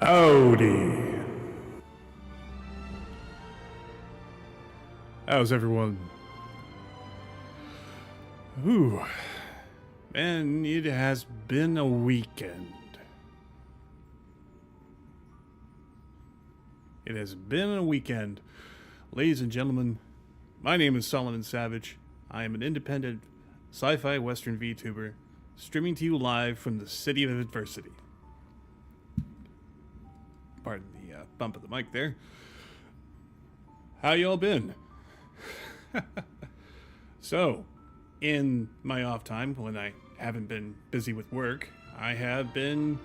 Howdy. How's everyone? Ooh, man, it has been a weekend. It has been a weekend. Ladies and gentlemen, my name is Solomon Savage. I am an independent sci-fi western VTuber, streaming to you live from the city of adversity. Pardon the bump of the mic there. How y'all been? So, in my off time, when I haven't been busy with work, I have been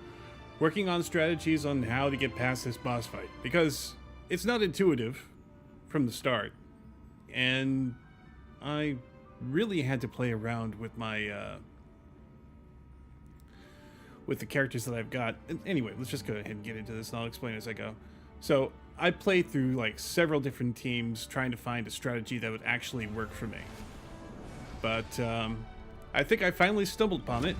working on strategies on how to get past this boss fight, because it's not intuitive from the start, and I really had to play around with my with the characters that I've got. And anyway, let's just go ahead and get into this, and I'll explain as I go. So I played through like several different teams trying to find a strategy that would actually work for me, but I think I finally stumbled upon it.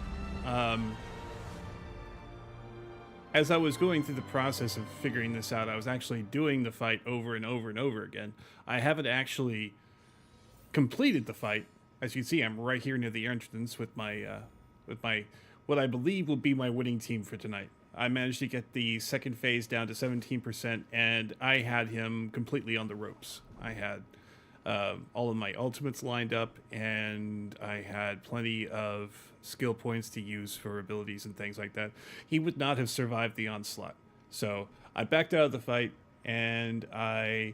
As I was going through the process of figuring this out, I was actually doing the fight over and over and over again. I haven't actually completed the fight. As you can see, I'm right here near the entrance with my what I believe will be my winning team for tonight. I managed to get the second phase down to 17%, and I had him completely on the ropes. I had all of my ultimates lined up, and I had plenty of skill points to use for abilities and things like that. He would not have survived the onslaught. So I backed out of the fight, and I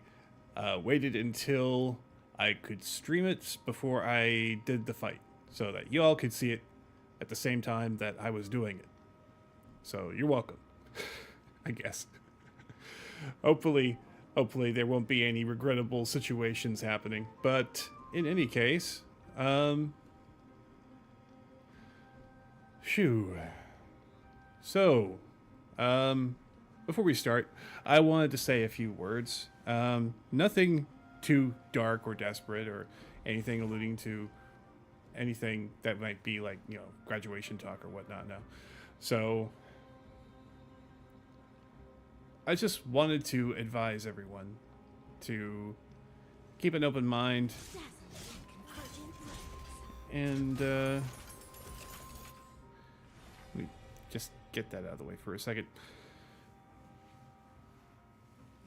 waited until I could stream it before I did the fight, so that you all could see it at the same time that I was doing it. So you're welcome, I guess. Hopefully there won't be any regrettable situations happening. But in any case, phew. So, before we start, I wanted to say a few words. Nothing too dark or desperate or anything alluding to anything that might be like, you know, graduation talk or whatnot. No. So I just wanted to advise everyone to keep an open mind and let me just get that out of the way for a second.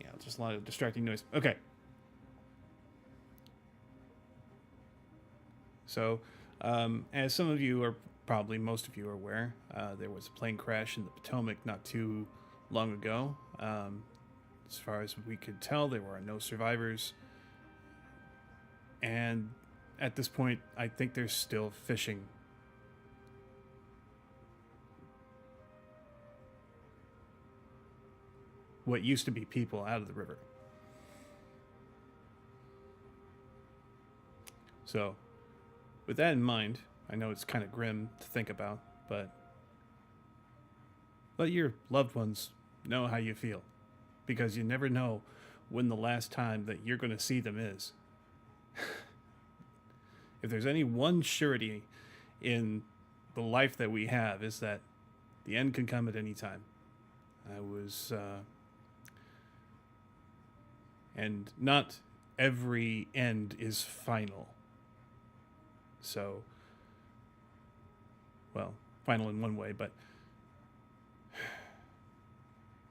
Yeah, just a lot of distracting noise. Okay. So, as some of you are probably, most of you are aware, there was a plane crash in the Potomac not too long ago. As far as we could tell, there were no survivors. And at this point, I think they're still fishing. What used to be people out of the river. So, with that in mind, I know it's kind of grim to think about, but let your loved ones know how you feel, because you never know when the last time that you're going to see them is. If there's any one surety in the life that we have, is that the end can come at any time. And not every end is final. So, well, final in one way, but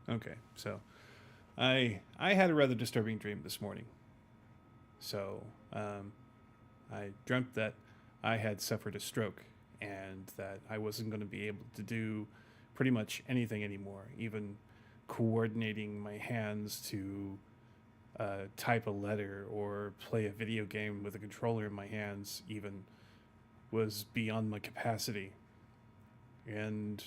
okay. So, I had a rather disturbing dream this morning. So, I dreamt that I had suffered a stroke and that I wasn't going to be able to do pretty much anything anymore, even coordinating my hands to type a letter or play a video game with a controller in my hands even was beyond my capacity. And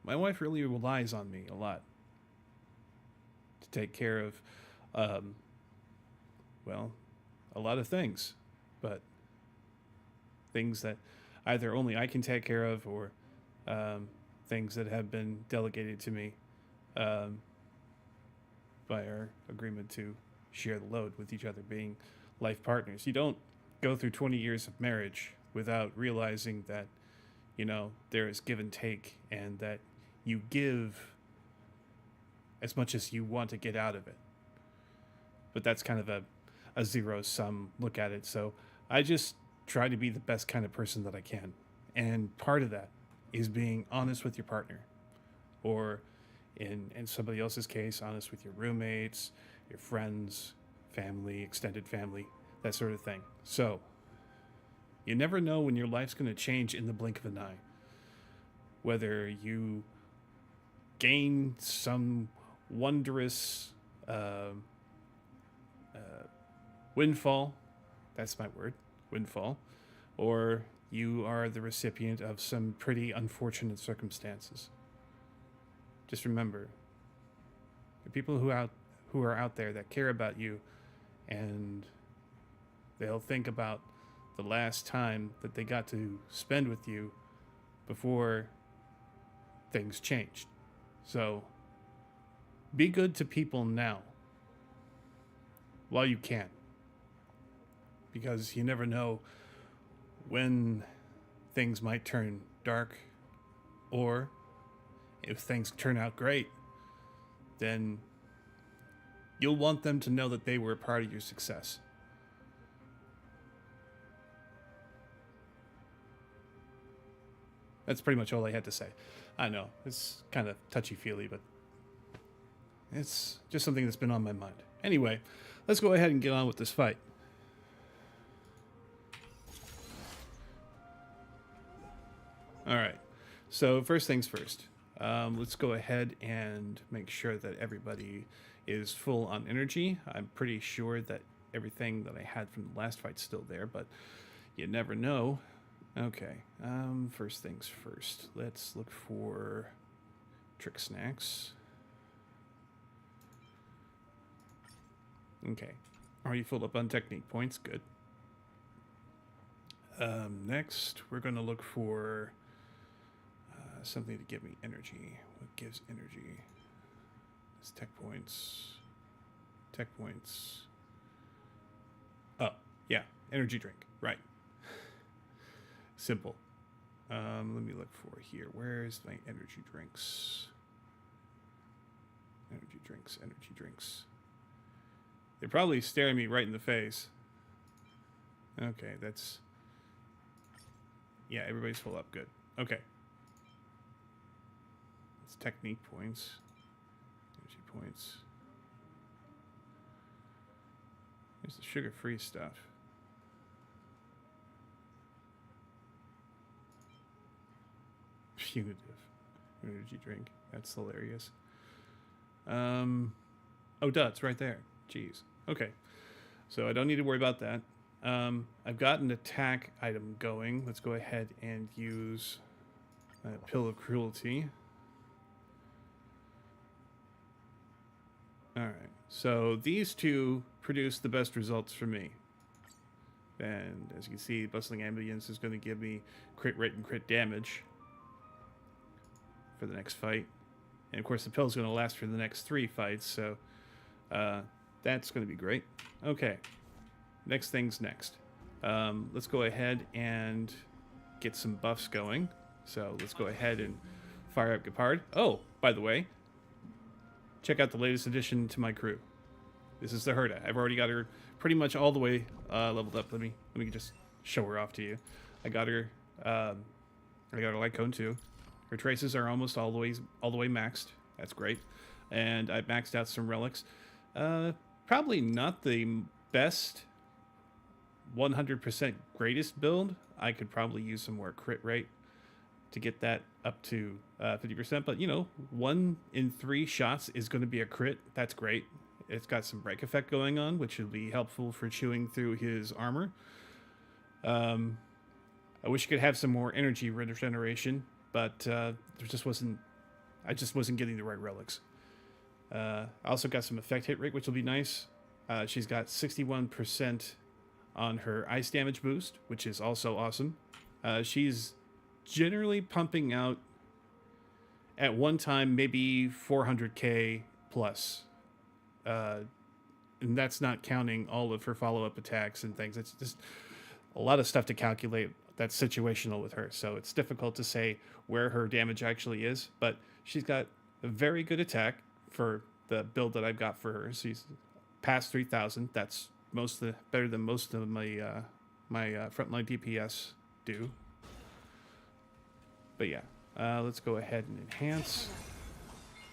my wife really relies on me a lot to take care of, well, a lot of things, but things that either only I can take care of or things that have been delegated to me by our agreement to share the load with each other, being life partners. You don't go through 20 years of marriage without realizing that, you know, there is give and take, and that you give as much as you want to get out of it. But that's kind of a zero-sum look at it. So I just try to be the best kind of person that I can. And part of that is being honest with your partner. Or in somebody else's case, honest with your roommates, your friends, family, extended family, that sort of thing. So you never know when your life's going to change in the blink of an eye. Whether you gain some wondrous windfall, that's my word, windfall, or you are the recipient of some pretty unfortunate circumstances. Just remember, the people who are out there that care about you, and they'll think about the last time that they got to spend with you before things changed. So be good to people now while you can, because you never know when things might turn dark, or if things turn out great, then you'll want them to know that they were a part of your success. That's pretty much all I had to say. I know, it's kind of touchy-feely, but it's just something that's been on my mind. Anyway, let's go ahead and get on with this fight. Alright, so first things first. Let's go ahead and make sure that everybody is full on energy. I'm pretty sure that everything that I had from the last fight's still there, but you never know. Okay, first things first. Let's look for trick snacks. Okay, are you filled up on technique points? Good. Next, we're going to look for something to give me energy. What gives energy? It's tech points. Tech points. Oh, yeah, energy drink. Right. Simple. Let me look for here. Where's my energy drinks? Energy drinks, energy drinks. They're probably staring me right in the face. Okay, that's... Yeah, everybody's full up. Good. Okay. It's technique points. Energy points. There's the sugar-free stuff. Punitive energy drink. That's hilarious. Oh, duh, it's right there. Jeez. Okay. So I don't need to worry about that. I've got an attack item going. Let's go ahead and use a Pill of Cruelty. Alright. So these two produce the best results for me. And as you can see, Bustling Ambience is going to give me crit rate and crit damage for the next fight. And of course the pill is going to last for the next 3 fights, so that's going to be great. Okay, next thing's next. Let's go ahead and get some buffs going. So let's go ahead and fire up Gepard. Oh, by the way, check out the latest addition to my crew. This is the Herda. I've already got her pretty much all the way leveled up. Let me just show her off to you. I got her light cone too. Her traces are almost all the way maxed. That's great. And I've maxed out some relics. Probably not the best 100% greatest build. I could probably use some more crit rate to get that up to 50%. But, you know, 1 in 3 shots is going to be a crit. That's great. It's got some break effect going on, which will be helpful for chewing through his armor. I wish you could have some more energy regeneration, but I just wasn't getting the right relics. I also got some effect hit rate, which will be nice. She's got 61% on her ice damage boost, which is also awesome. She's generally pumping out at one time maybe 400k plus. And that's not counting all of her follow-up attacks and things. It's just a lot of stuff to calculate. That's situational with her, so it's difficult to say where her damage actually is, but she's got a very good attack, for the build that I've got for her. She's past 3,000. That's better than most of my frontline DPS do. But yeah, let's go ahead and enhance.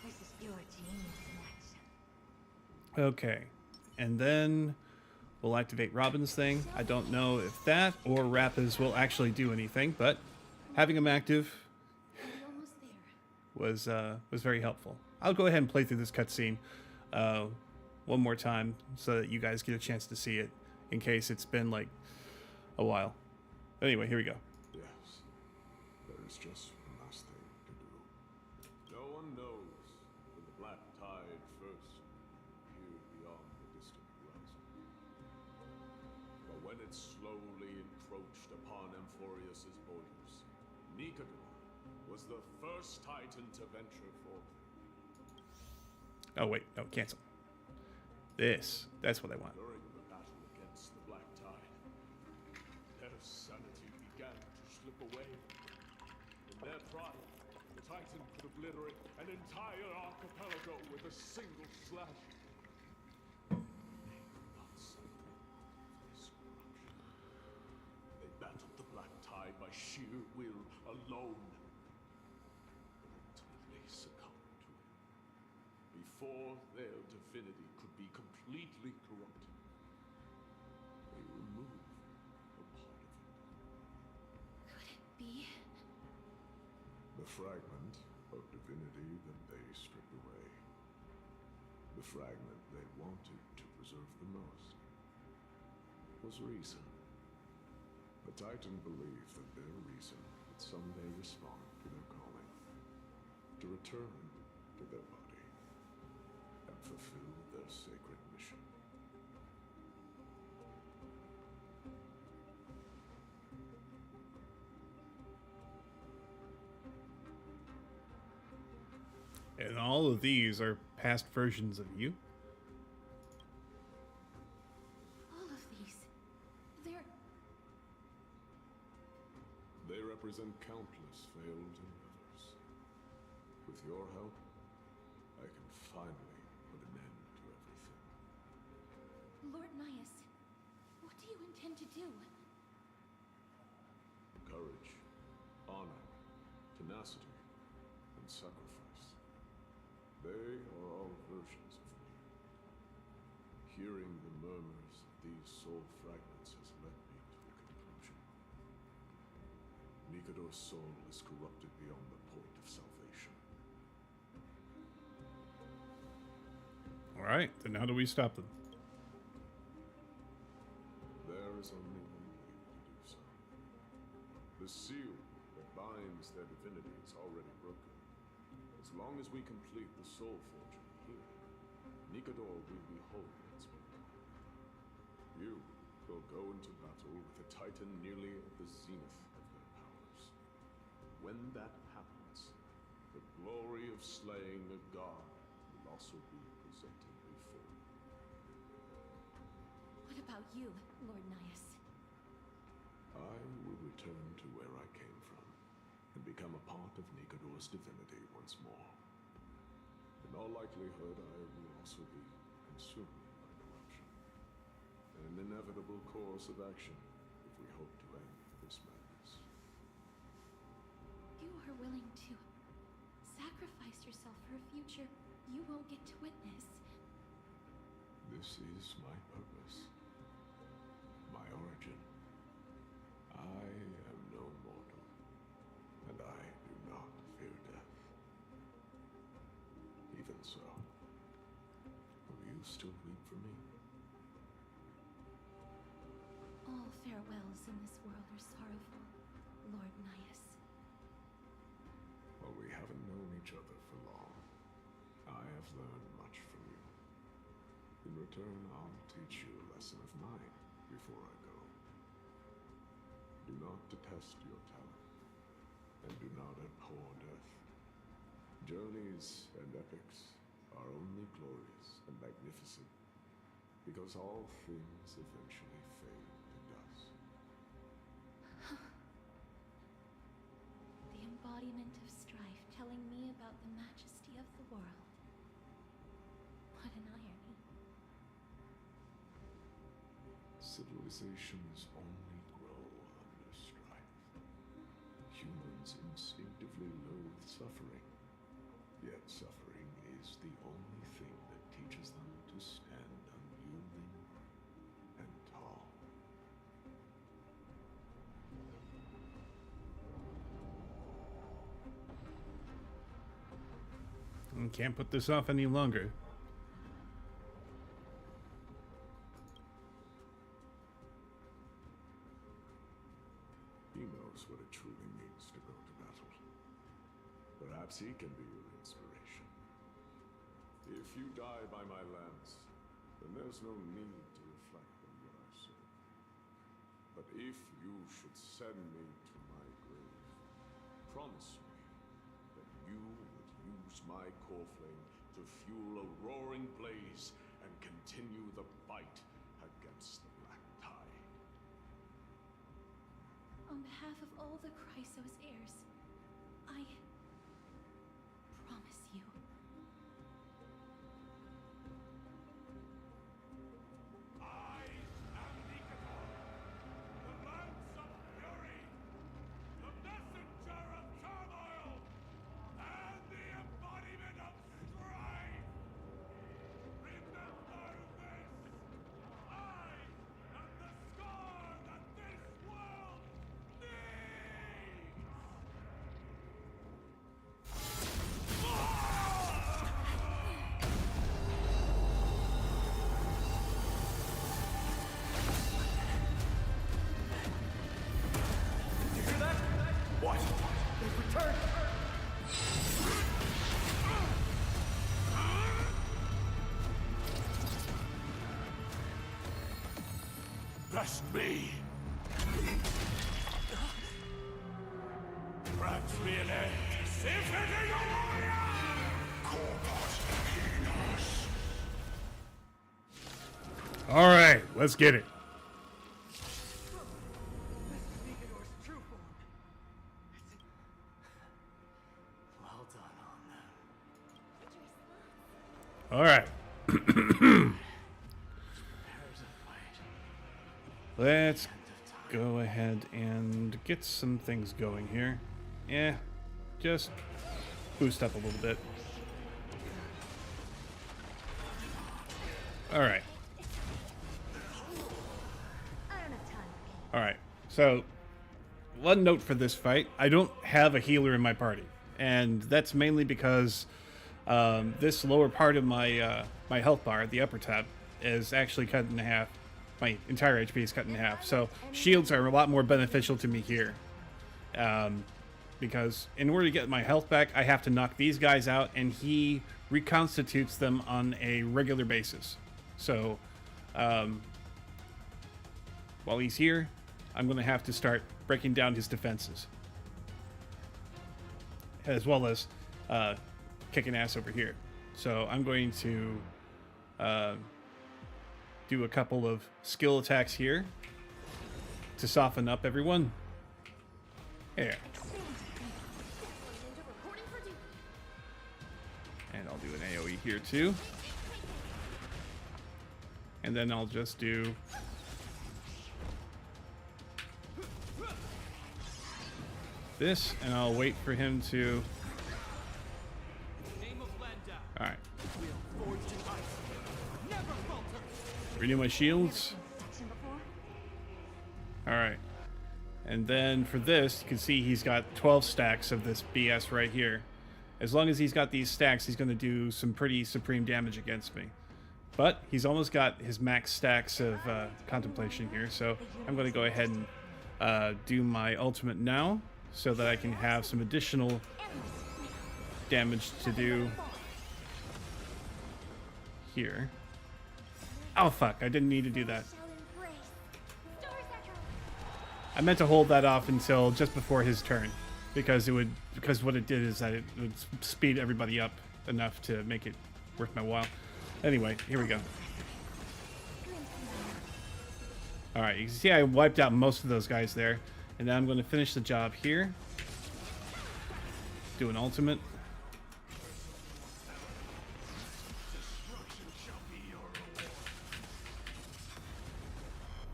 This is pure genius in action. Okay, and then we'll activate Robin's thing. I don't know if that or Rappa's will actually do anything, but having them active was very helpful. I'll go ahead and play through this cutscene one more time so that you guys get a chance to see it in case it's been like a while. Anyway, here we go. Yes, there is just one last thing to do. No one knows when the black tide first appeared beyond the distant horizon. But when it slowly encroached upon Amphorius's borders, Nikador was the first Titan to venture forth. Oh wait, no, cancel. That's what I want. During the battle against the black tide, their sanity began to slip away. In their pride, the Titan could obliterate an entire archipelago with a single slash. They could not save this corruption. They battled the black tide by sheer will alone, but ultimately succumbed to it. Before their divinity could be completely corrupted, they removed a part of it. Could it be? The fragment of divinity that they stripped away. The fragment they wanted to preserve the most was reason. The Titan believed that their reason would someday respond to their calling, to return to their body, and fulfill their sacred mission. And all of these are past versions of you. All of these. They represent countless failed endeavors. With your help, I can finally put an end to everything. Lord Nias, what do you intend to do? Courage, honor, tenacity, and sacrifice. They are all versions of me. Hearing the murmurs of these soul fragments has led me to a conclusion. Nikador's soul is corrupted beyond the point of salvation. Alright, then how do we stop them? There is only one way to do so. The seal that binds their divinity is already broken. As long as we complete the soul forging here, Nikador will be whole once more. You will go into battle with a Titan nearly at the zenith of their powers. When that happens, the glory of slaying a god will also be presented before you. What about you, Lord Nias? I will return to where I came from and become a part of Nikador's divinity once more. In all likelihood, I will also be consumed by corruption. An inevitable course of action if we hope to end this madness. You are willing to sacrifice yourself for a future you won't get to witness. This is my purpose. My origin. I am no mortal, and I do not fear death. Even so, will you still weep for me? All farewells in this world are sorrowful, Lord Nias. Well, we haven't known each other for long. I have learned much from you. In return, I'll teach you a lesson of mine before I go. Do not detest your talent, and do not abhor death. Journeys and epics are only glorious and magnificent, because all things eventually fade to dust. The embodiment of strife telling me about the majesty of the world. Civilizations only grow under strife. Humans instinctively loathe suffering, yet suffering is the only thing that teaches them to stand unyielding and tall. Can't put this off any longer. He knows what it truly means to go to battle. Perhaps he can be your inspiration. If you die by my lance, then there's no need to reflect on what I said. But if you should send me to my grave, promise me that you would use my core flame to fuel a roaring blaze and continue the fight against the Black Tide. On behalf of all the Chrysos heirs, I promise you. I am Nikador, the lance of fury, the messenger of turmoil, and the embodiment of strife. Remember this. I am the scar that this world needs. You hear that? What? They've returned! Best me. Grant me an end. Infinity warrior! Corpus Enos. All right, let's get it. This is Nikador's true form. Well done on them. All right. Prepare to fight. Let's go ahead and get some things going here. Yeah, just boost up a little bit. All right. All right. So, one note for this fight: I don't have a healer in my party, and that's mainly because this lower part of my my health bar, the upper tab, is actually cut in half. My entire HP is cut in half. So shields are a lot more beneficial to me here. Because in order to get my health back, I have to knock these guys out, and he reconstitutes them on a regular basis. So while he's here, I'm going to have to start breaking down his defenses. As well as kicking ass over here. So I'm going to do a couple of skill attacks here to soften up everyone. There. And I'll do an AoE here too. And then I'll just do this, and I'll wait for him to... Alright. Renew my shields. Alright. And then for this, you can see he's got 12 stacks of this BS right here. As long as he's got these stacks, he's going to do some pretty supreme damage against me. But he's almost got his max stacks of contemplation here, so I'm going to go ahead and do my ultimate now, so that I can have some additional damage to do here. Oh fuck, I didn't need to do that. I meant to hold that off until just before his turn, because what it did is that it would speed everybody up enough to make it worth my while. Anyway, here we go. Alright, you can see I wiped out most of those guys there. And now I'm going to finish the job here. Do an ultimate.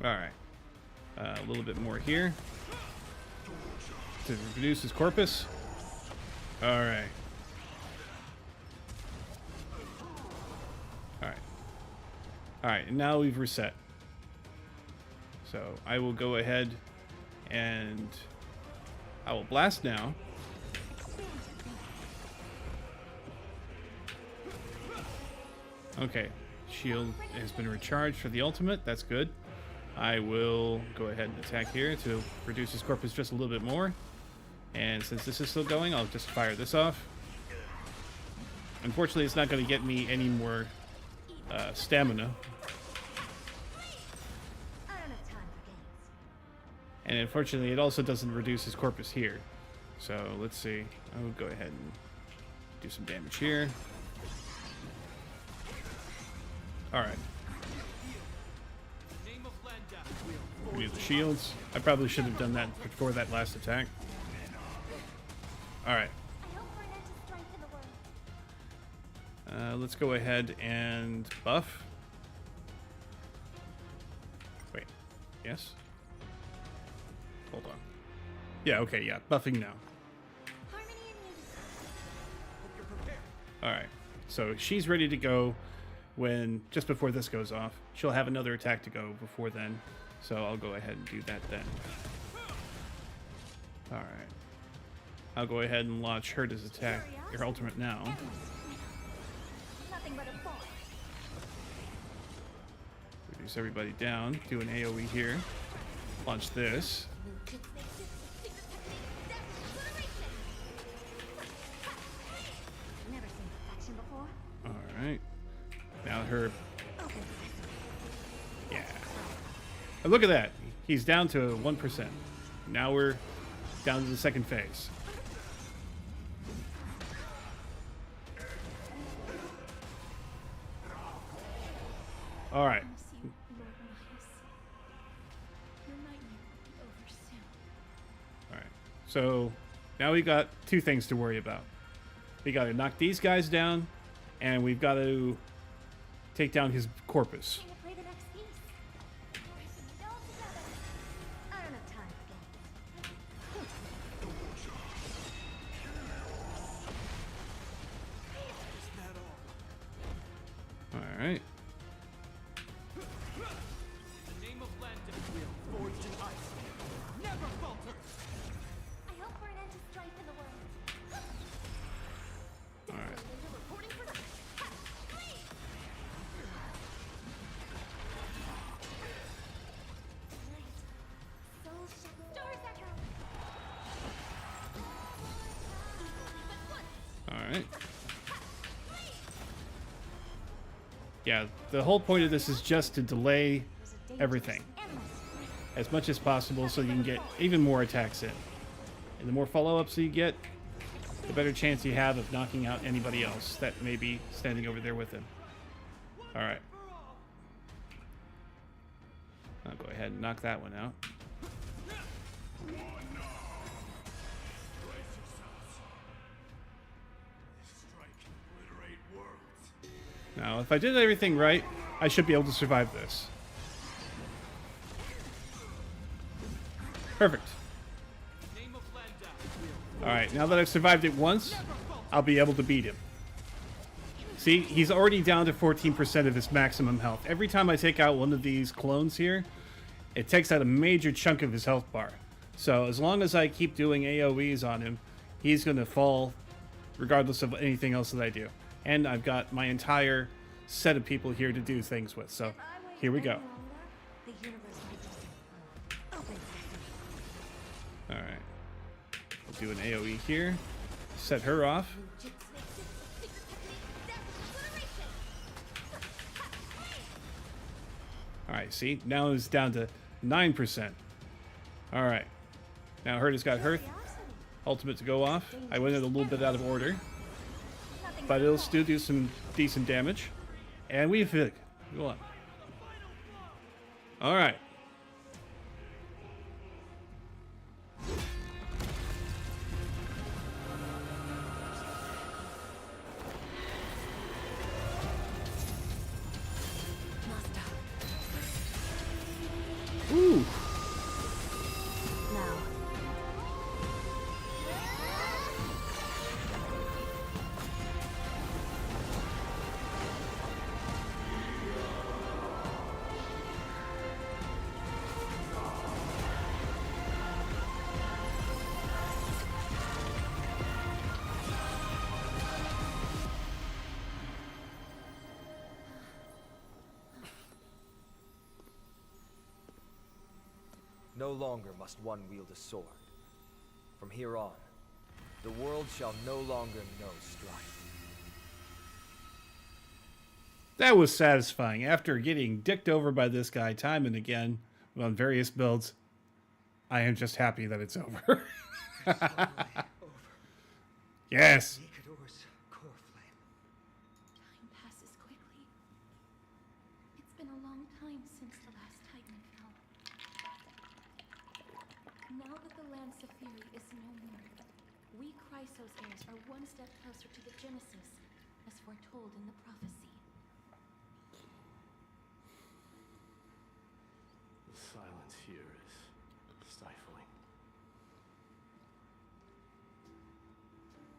Alright. A little bit more here. To reduce his corpus. Alright. Alright. Alright, and now we've reset. So I will go ahead and I will blast now. Okay, shield has been recharged for the ultimate. That's good. I will go ahead and attack here to reduce his corpus just a little bit more. And since this is still going, I'll just fire this off. Unfortunately, it's not going to get me any more stamina. And unfortunately, it also doesn't reduce his corpus here. So let's see. I will go ahead and do some damage here. Alright. Use the shields. I probably should have done that before that last attack. Alright. Let's go ahead and buff. Wait. Yes? Hold on. Yeah, okay, yeah. Buffing now. Alright. So she's ready to go when just before this goes off. She'll have another attack to go before then. So I'll go ahead and do that then. Alright. I'll go ahead and launch her to attack her ultimate now. Reduce everybody down. Do an AoE here. Launch this. Alright. Now her... Yeah. And look at that. He's down to 1%. Now we're down to the second phase. Alright. Alright. So now we got two things to worry about. We got to knock these guys down, and we've got to take down his corpus. Alright. Alright. Yeah, the whole point of this is just to delay everything as much as possible so you can get even more attacks in. And the more follow-ups you get, the better chance you have of knocking out anybody else that may be standing over there with him. Alright. I'll go ahead and knock that one out. Now, if I did everything right, I should be able to survive this. Perfect. Alright, now that I've survived it once, I'll be able to beat him. See, he's already down to 14% of his maximum health. Every time I take out one of these clones here, it takes out a major chunk of his health bar. So as long as I keep doing AoEs on him, he's going to fall regardless of anything else that I do. And I've got my entire set of people here to do things with. So here we go. Alright. I'll do an AoE here. Set her off. Alright, see? Now it's down to 9%. Alright. Now Herta's got her ultimate to go off. I went in a little bit out of order, but it'll still do some decent damage. And we've hit. Go on. Alright. No longer must one wield a sword. From here on, the world shall no longer know strife. That was satisfying. After getting dicked over by this guy time and again on various builds, I am just happy that it's over. Yes. Nikador's core flame. Time passes quickly. It's been a long time since the last Titan fell. Now that the Lance of Fury is no more, we Chrysos heirs are one step closer to the Genesis, as foretold in the prophecy. The silence here is stifling.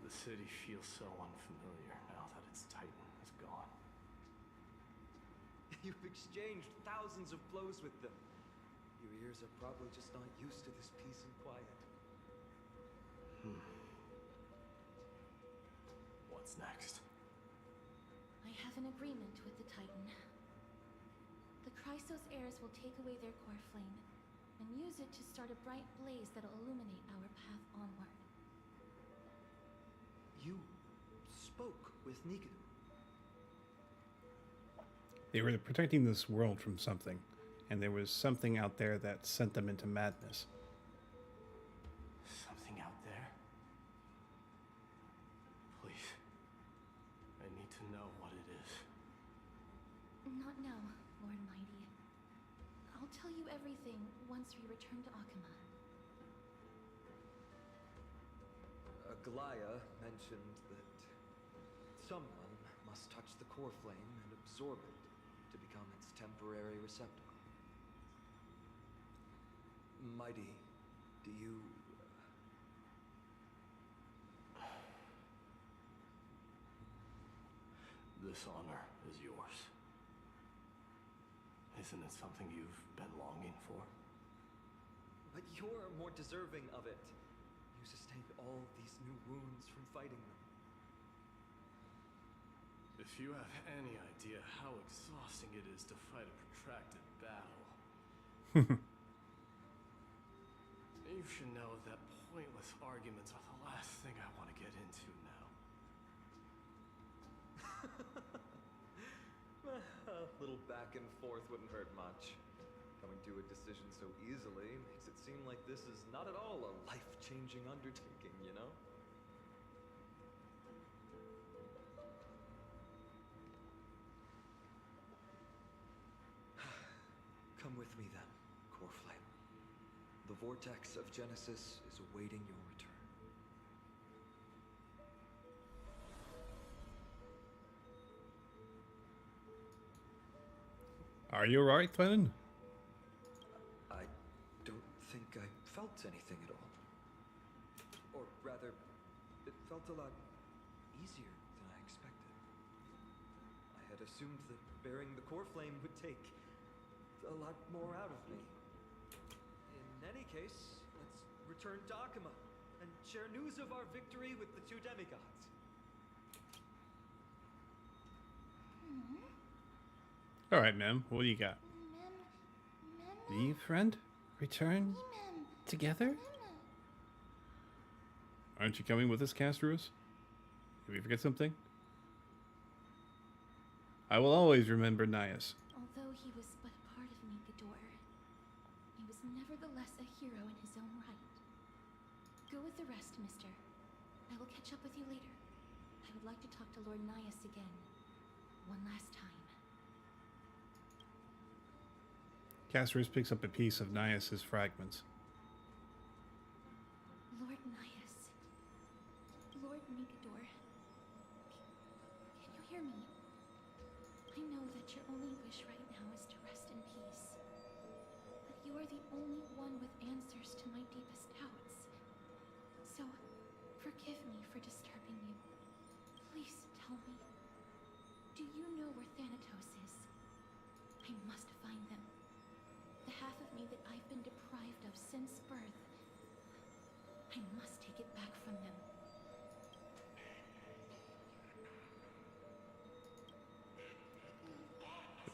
The city feels so unfamiliar now that its Titan is gone. You've exchanged thousands of blows with them. Your ears are probably just not used to this peace and quiet. What's next? I have an agreement with the Titan. The Chrysos heirs will take away their core flame and use it to start a bright blaze that'll illuminate our path onward. You spoke with Nikador. They were protecting this world from something, and there was something out there that sent them into madness. Something out there? Please. I need to know what it is. Not now, Lord Mighty. I'll tell you everything once we return to Akama. Aglaya mentioned that someone must touch the core flame and absorb it to become its temporary receptacle. Mighty, do you... This honor is yours. Isn't it something you've been longing for? But you're more deserving of it. You sustained all these new wounds from fighting them. If you have any idea how exhausting it is to fight a protracted battle, you should know that pointless arguments are the last thing I want to get into now. A little back and forth wouldn't hurt much. Coming to a decision so easily makes it seem like this is not at all a life-changing undertaking, you know? Come with me then, Core Flame. The vortex of Genesis is awaiting your return. Are you alright, Glennon? I don't think I felt anything at all. Or rather, it felt a lot easier than I expected. I had assumed that bearing the core flame would take a lot more out of me. In any case, let's return to Akama and share news of our victory with the two demigods. Alright, ma'am. What do you got? Mem, Leave, friend? Return? Mem, Together? Aren't you coming with us, Casterus? Did we forget something? I will always remember Nias. Although he was but part of Nikador, he was nevertheless a hero in his own right. Go with the rest, mister. I will catch up with you later. I would like to talk to Lord Nias again. One last time. Casterus picks up a piece of Nias's fragments. Lord Nias. Lord Nikador. Can you hear me? I know that your only wish right now is to rest in peace. But you are the only one with answers to my deepest doubts. So, forgive me for disturbing you. Please tell me. Do you know where Thanatos is? I must find them. The half of me that I've been deprived of since birth. I must take it back from them.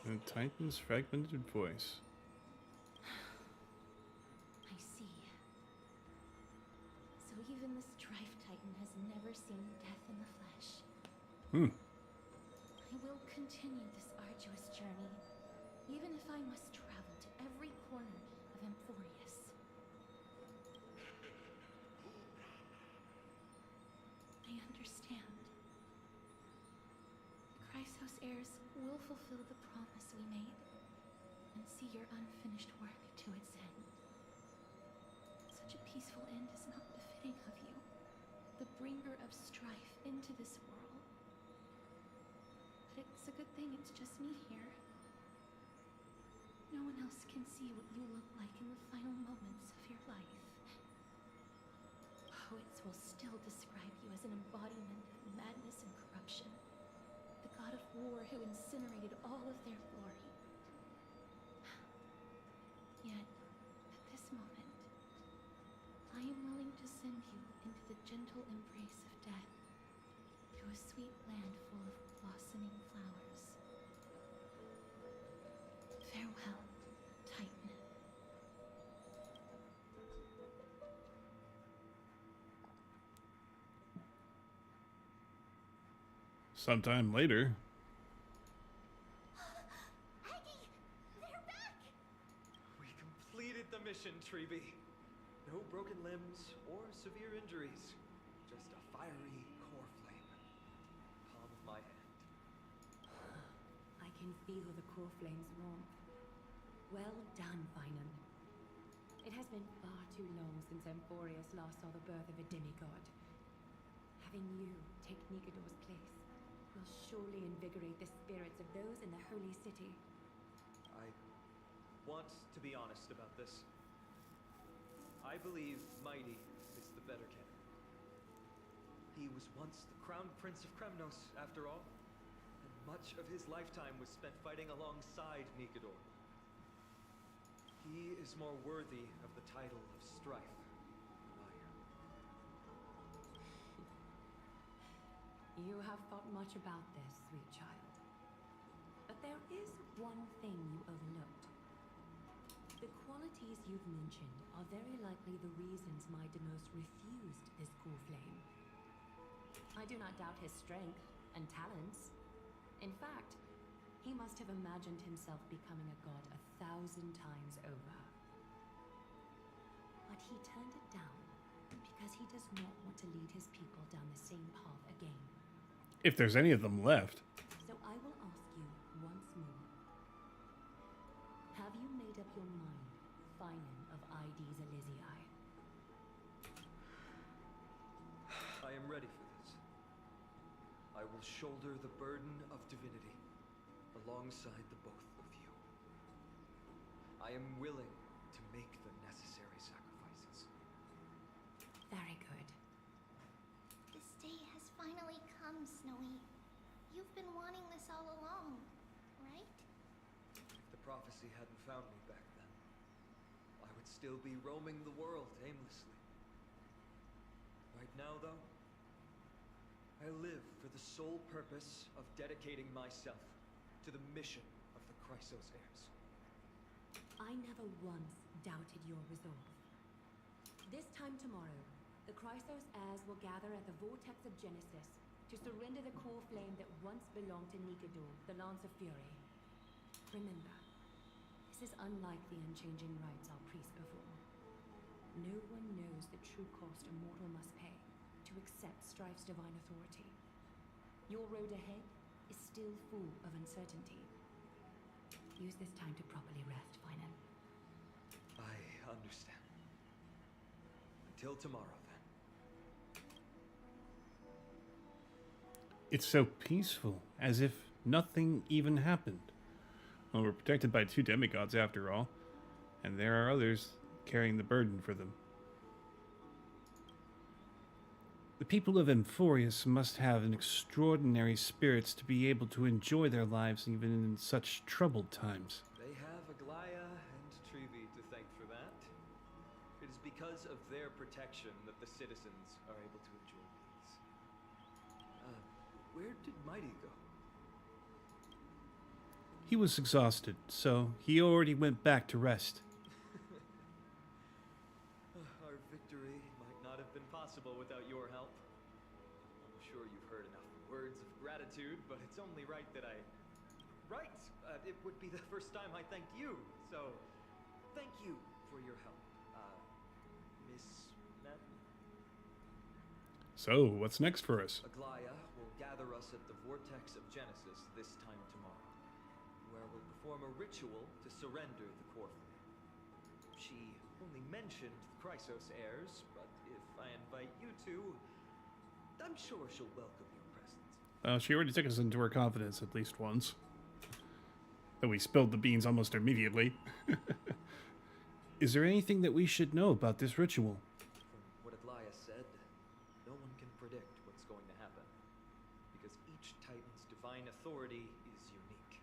The Titan's fragmented voice. Titan has never seen death in the flesh. Hmm. I will continue this arduous journey, even if I must travel to every corner of Emphorius. I understand. The Chrysos heirs will fulfill the promise we made and see your unfinished work to its end. Such a peaceful end is not befitting of you, the bringer of strife into this world. But it's a good thing it's just me here. No one else can see what you look like in the final moments of your life. Poets will still describe you as an embodiment of madness and corruption, the god of war who incinerated all of their glory. Yet, at this moment, I am willing to send you into the gentle embrace of death, to a sweet land full of blossoming flowers. Farewell, Titan. Sometime later. Aggie! They're back! We completed the mission, Treby. No broken limbs or severe injuries. Just a fiery core flame. Palm of my hand. I can feel the core flame's warmth. Well done, Finan. It has been far too long since Emphorius last saw the birth of a demigod. Having you take Nikador's place will surely invigorate the spirits of those in the holy city. I want to be honest about this. I believe Mighty is the better candidate. He was once the crown prince of Kremnos, after all, and much of his lifetime was spent fighting alongside Nikador. He is more worthy of the title of strife than I am. You have thought much about this, sweet child. But there is one thing you overlooked. The qualities you've mentioned are very likely the reasons Mightynos refused this core flame. I do not doubt his strength and talents. In fact, he must have imagined himself becoming a god 1,000 times over. But he turned it down because he does not want to lead his people down the same path again. If there's any of them left. So I will ask you once more. Have you made up your mind, Finan of Ides Elysiae? I am ready for this. I will shoulder the burden of divinity alongside the both of you. I am willing to make the necessary sacrifices. Very good. This day has finally come, Snowy. You've been wanting this all along, right? If the prophecy hadn't found me back then, I would still be roaming the world aimlessly. Right now, though, I live for the sole purpose of dedicating myself to the mission of the Chrysos heirs. I never once doubted your resolve. This time tomorrow, the Chrysos heirs will gather at the Vortex of Genesis to surrender the core flame that once belonged to Nikador, the Lance of Fury. Remember, this is unlike the unchanging rites our priests perform. No one knows the true cost a mortal must pay to accept Strife's divine authority. Your road ahead is still full of uncertainty. Use this time to properly rest, Finan. I understand. Until tomorrow, then. It's so peaceful, as if nothing even happened. Well, we're protected by 2 demigods after all, and there are others carrying the burden for them. The people of Emphorius must have an extraordinary spirits to be able to enjoy their lives even in such troubled times. They have Aglaya and Treby to thank for that. It is because of their protection that the citizens are able to enjoy peace. Where did Mighty go? He was exhausted, so he already went back to rest. Our victory might not have been possible without your help. sure you've heard enough words of gratitude, but it's only right that I... Right! It would be the first time I thanked you, so... Thank you for your help, Miss Madden. So, what's next for us? Aglaya will gather us at the Vortex of Genesis this time tomorrow, where we'll perform a ritual to surrender the core flame. She only mentioned the Chrysos heirs, but if I invite you two, I'm sure she'll welcome your presence. She already took us into her confidence at least once. Though we spilled the beans almost immediately. Is there anything that we should know about this ritual? From what Aglaya said, no one can predict what's going to happen, because each Titan's divine authority is unique.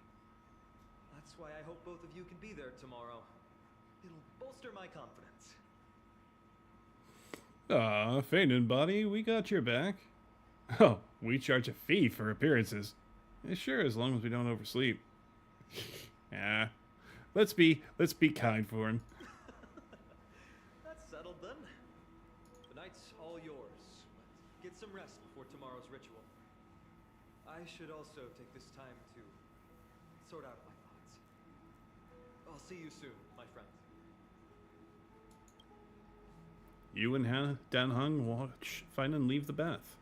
That's why I hope both of you can be there tomorrow. It'll bolster my confidence. Feynman buddy, we got your back. Oh, we charge a fee for appearances. Sure, as long as we don't oversleep. Yeah, let's be kind for him. That's settled then. The night's all yours. Let's get some rest before tomorrow's ritual. I should also take this time to sort out my thoughts. I'll see you soon, my friends. You and Dan Hung watch Feynman leave the bath.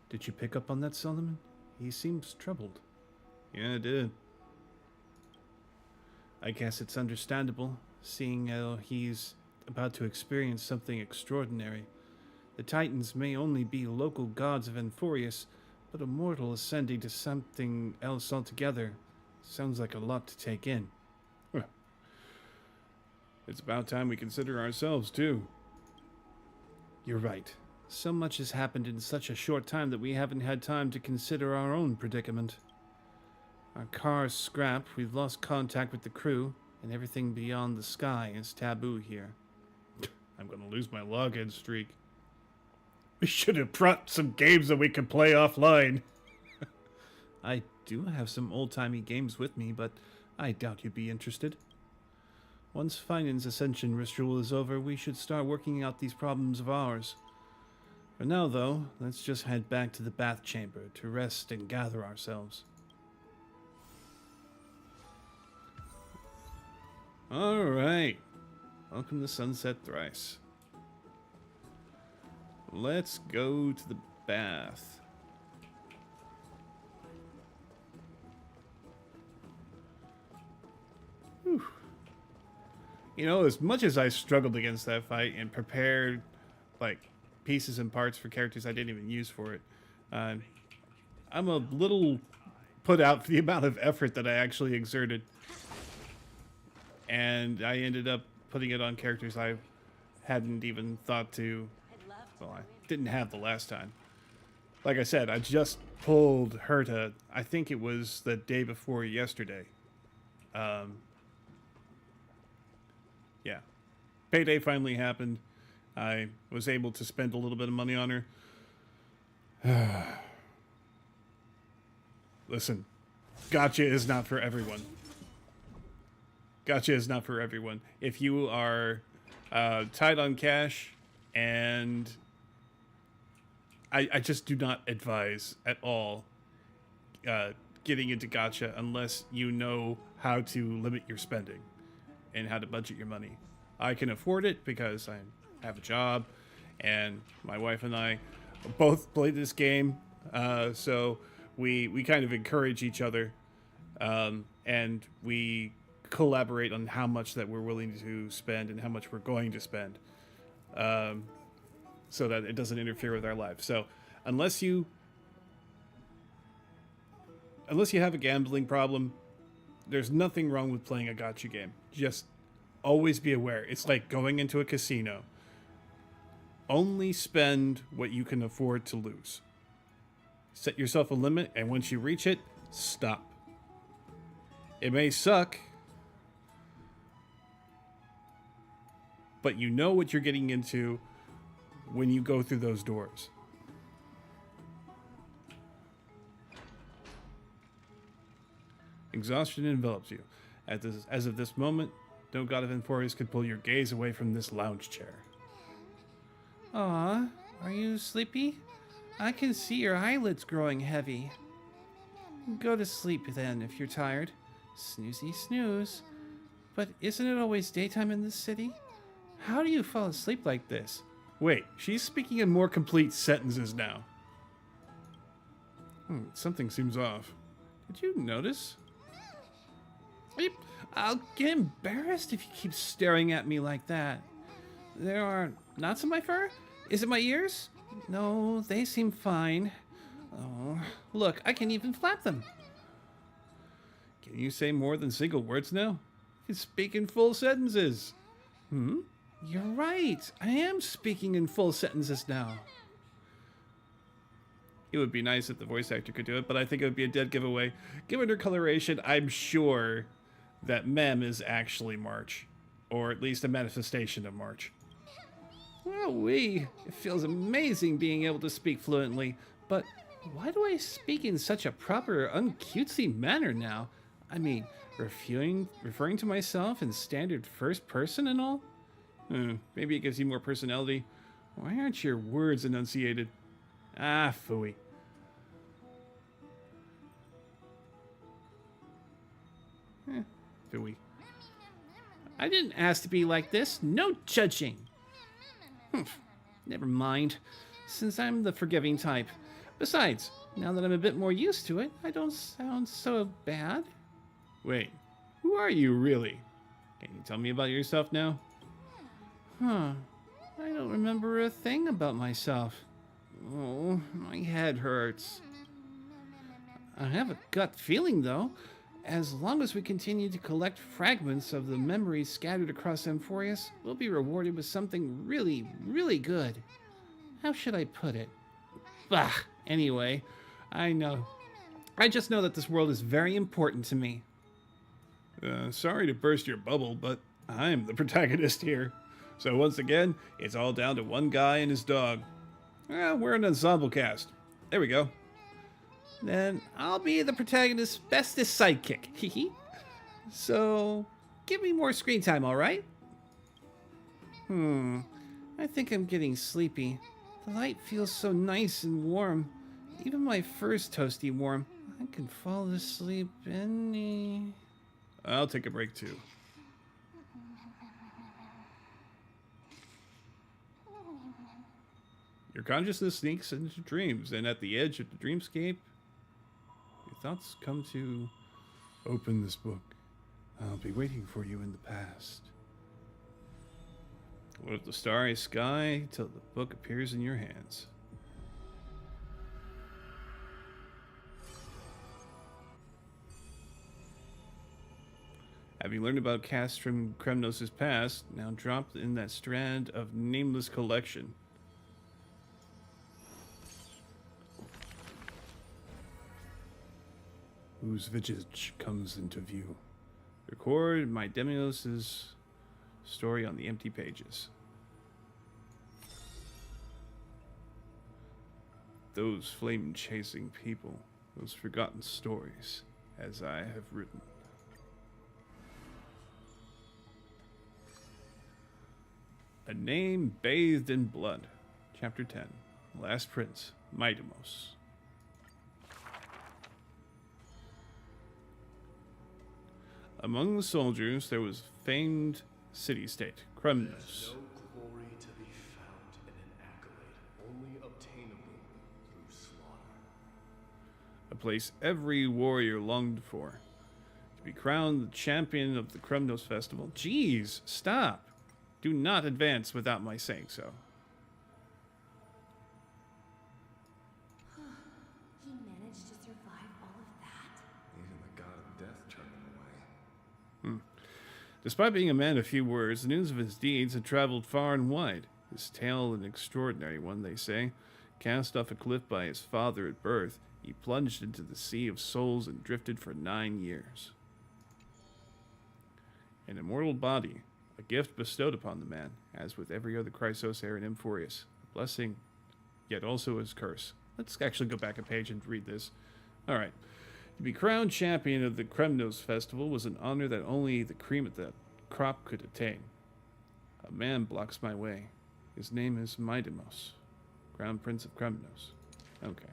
Did you pick up on that, Solomon? He seems troubled. Yeah, I did. I guess it's understandable, seeing how he's about to experience something extraordinary. The Titans may only be local gods of Enforius, but a mortal ascending to something else altogether sounds like a lot to take in. It's about time we consider ourselves, too. You're right. So much has happened in such a short time that we haven't had time to consider our own predicament. Our car's scrapped, we've lost contact with the crew, and everything beyond the sky is taboo here. I'm gonna lose my login streak. We should have brought some games that we could play offline. I do have some old-timey games with me, but I doubt you'd be interested. Once Feinen's ascension ritual is over, we should start working out these problems of ours. For now, though, let's just head back to the bath chamber to rest and gather ourselves. Alright. Welcome to Sunset Thrice. Let's go to the bath. Whew. You know, as much as I struggled against that fight and prepared, like, pieces and parts for characters I didn't even use for it, I'm a little put out for the amount of effort that I actually exerted. And I ended up putting it on characters I hadn't even thought to, well, I didn't have the last time. Like I said, I just pulled Herta, I think it was the day before yesterday. Yeah. Payday finally happened. I was able to spend a little bit of money on her. Listen, gacha is not for everyone. Gacha is not for everyone. If you are tight on cash, and I just do not advise at all getting into gacha unless you know how to limit your spending and how to budget your money. I can afford it because I have a job, and my wife and I both play this game, so we kind of encourage each other, and we collaborate on how much that we're willing to spend and how much we're going to spend, so that it doesn't interfere with our lives. So unless you have a gambling problem, there's nothing wrong with playing a gacha game. Just always be aware. It's like going into a casino. Only spend what you can afford to lose. Set yourself a limit, and once you reach it, stop. It may suck, but you know what you're getting into when you go through those doors. Exhaustion envelops you. As of this moment, no god of Enforius could pull your gaze away from this lounge chair. Aw, are you sleepy? I can see your eyelids growing heavy. Go to sleep then if you're tired. Snoozy snooze. But isn't it always daytime in this city? How do you fall asleep like this? Wait, she's speaking in more complete sentences now. Something seems off. Did you notice? I'll get embarrassed if you keep staring at me like that. There are knots in my fur? Is it my ears? No, they seem fine. Oh, look, I can even flap them. Can you say more than single words now? You can speak in full sentences. You're right. I am speaking in full sentences now. It would be nice if the voice actor could do it, but I think it would be a dead giveaway. Given her coloration, I'm sure that Mem is actually March. Or at least a manifestation of March. Well, it feels amazing being able to speak fluently, but why do I speak in such a proper, uncutesy manner now? I mean, referring to myself in standard first person and all? Maybe it gives you more personality. Why aren't your words enunciated? Ah, phooey. Phooey. I didn't ask to be like this. No judging. Never mind, since I'm the forgiving type. Besides, now that I'm a bit more used to it, I don't sound so bad. Wait, who are you really? Can you tell me about yourself now? I don't remember a thing about myself. Oh, my head hurts. I have a gut feeling, though. As long as we continue to collect fragments of the memories scattered across Amphorius, we'll be rewarded with something really, really good. How should I put it? Bah, anyway, I know. I just know that this world is very important to me. Sorry to burst your bubble, but I'm the protagonist here. So once again, it's all down to one guy and his dog. We're an ensemble cast. There we go. Then I'll be the protagonist's bestest sidekick. Hehe. So, give me more screen time, alright? I think I'm getting sleepy. The light feels so nice and warm. Even my fur's toasty warm. I can fall asleep any... I'll take a break too. Your consciousness sneaks into dreams, and at the edge of the dreamscape, your thoughts come to open this book. I'll be waiting for you in the past. Look at the starry sky till the book appears in your hands. Having learned about Castrum Kremnos' past, now drop in that strand of nameless collection. Whose visage comes into view. Record my Demios' story on the empty pages. Those flame-chasing people, those forgotten stories, as I have written. A name bathed in blood. Chapter 10. Last Prince, Midamos. Among the soldiers, there was famed city-state, Kremnos. There's no glory to be found in an accolade, only obtainable through slaughter. A place every warrior longed for. To be crowned the champion of the Kremnos festival. Jeez, stop. Do not advance without my saying so. He managed to survive all of that? Even the god of death turned him away. Despite being a man of few words, the news of his deeds had traveled far and wide. His tale an extraordinary one, they say. Cast off a cliff by his father at birth, he plunged into the sea of souls and drifted for 9 years. An immortal body, a gift bestowed upon the man, as with every other Chrysos heir in Amphorius. A blessing, yet also his curse. Let's actually go back a page and read this. Alright. To be crowned champion of the Kremnos festival was an honor that only the cream of the crop could attain. A man blocks my way. His name is Midamos, Crown Prince of Kremnos. Okay.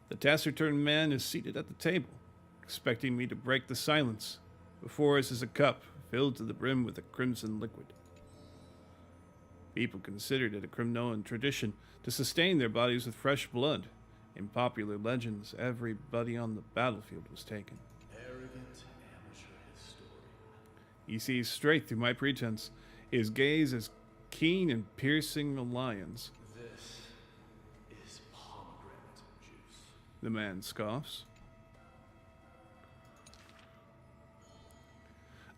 The taciturn man is seated at the table, expecting me to break the silence. Before us is a cup filled to the brim with a crimson liquid. People considered it a Crimnoan tradition to sustain their bodies with fresh blood. In popular legends, everybody on the battlefield was taken. Arrogant amateur historian. He sees straight through my pretense, his gaze as keen and piercing a lion's. This is pomegranate juice. The man scoffs.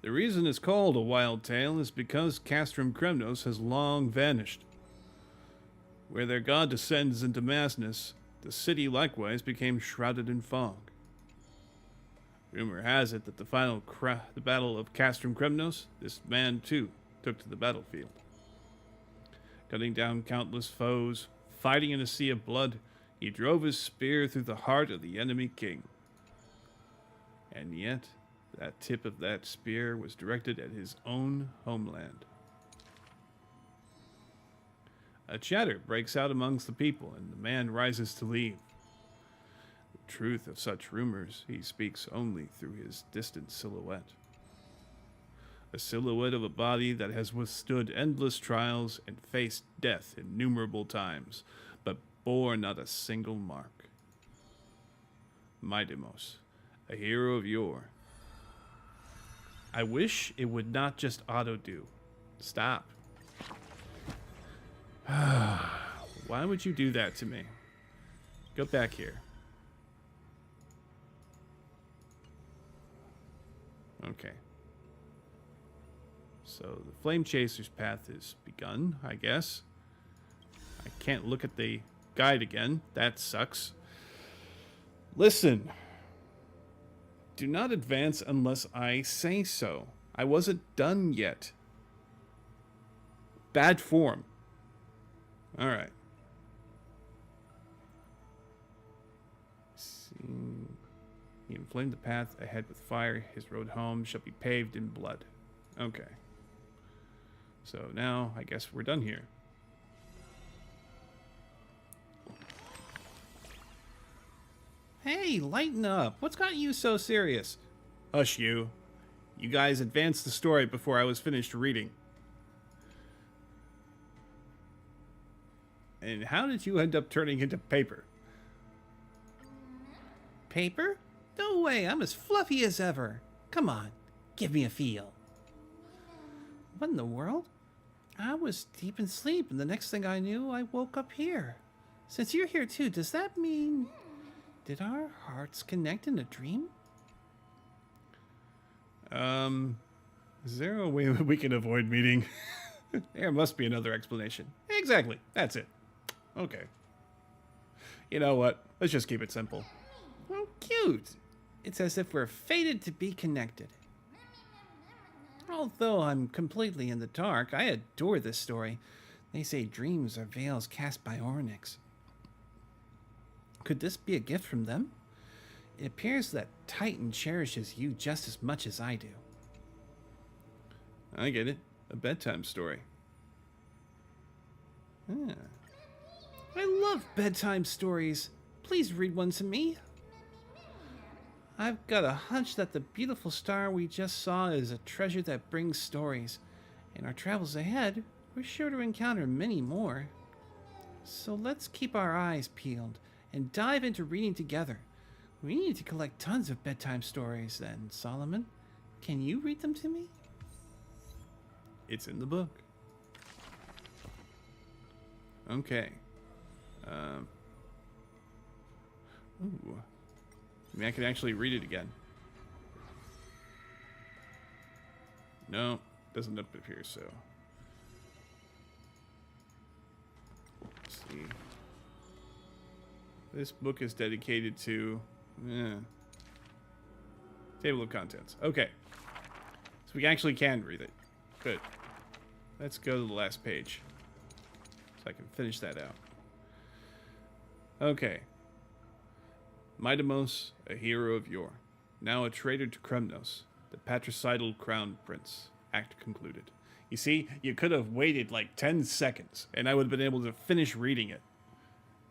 The reason it's called a wild tale is because Castrum Kremnos has long vanished. Where their god descends into madness, the city likewise became shrouded in fog. Rumor has it that the battle of Castrum Kremnos, this man too took to the battlefield. Cutting down countless foes, fighting in a sea of blood, he drove his spear through the heart of the enemy king. And yet, that tip of that spear was directed at his own homeland. A chatter breaks out amongst the people, and the man rises to leave. The truth of such rumors he speaks only through his distant silhouette. A silhouette of a body that has withstood endless trials and faced death innumerable times, but bore not a single mark. Midemos, a hero of yore. I wish it would not just auto-do. Stop. Why would you do that to me? Go back here. Okay. So the Flame Chaser's path is begun, I guess. I can't look at the guide again. That sucks. Listen. Do not advance unless I say so. I wasn't done yet. Bad form. All right. He inflamed the path ahead with fire. His road home shall be paved in blood. Okay. So now, I guess we're done here. Hey, lighten up. What's got you so serious? Hush you. You guys advanced the story before I was finished reading. And how did you end up turning into paper? Paper? No way, I'm as fluffy as ever. Come on, give me a feel. What in the world? I was deep in sleep, and the next thing I knew, I woke up here. Since you're here too, does that mean... Did our hearts connect in a dream? Is there a way we can avoid meeting? There must be another explanation. Exactly, that's it. Okay. You know what? Let's just keep it simple. Oh, cute. It's as if we're fated to be connected. Although I'm completely in the dark, I adore this story. They say dreams are veils cast by Ornyx. Could this be a gift from them? It appears that Titan cherishes you just as much as I do. I get it. A bedtime story. Ah. I love bedtime stories. Please read one to me. I've got a hunch that the beautiful star we just saw is a treasure that brings stories. In our travels ahead, we're sure to encounter many more. So let's keep our eyes peeled and dive into reading together. We need to collect tons of bedtime stories then, Solomon. Can you read them to me? It's in the book. Okay. Ooh. I mean, I can actually read it again. No, doesn't appear so. Let's see. This book is dedicated to... Table of contents. Okay. So we actually can read it. Good. Let's go to the last page. So I can finish that out. Okay. Midemos, a hero of yore. Now a traitor to Kremnos, the patricidal crown prince. Act concluded. You see, you could have waited like 10 seconds and I would have been able to finish reading it.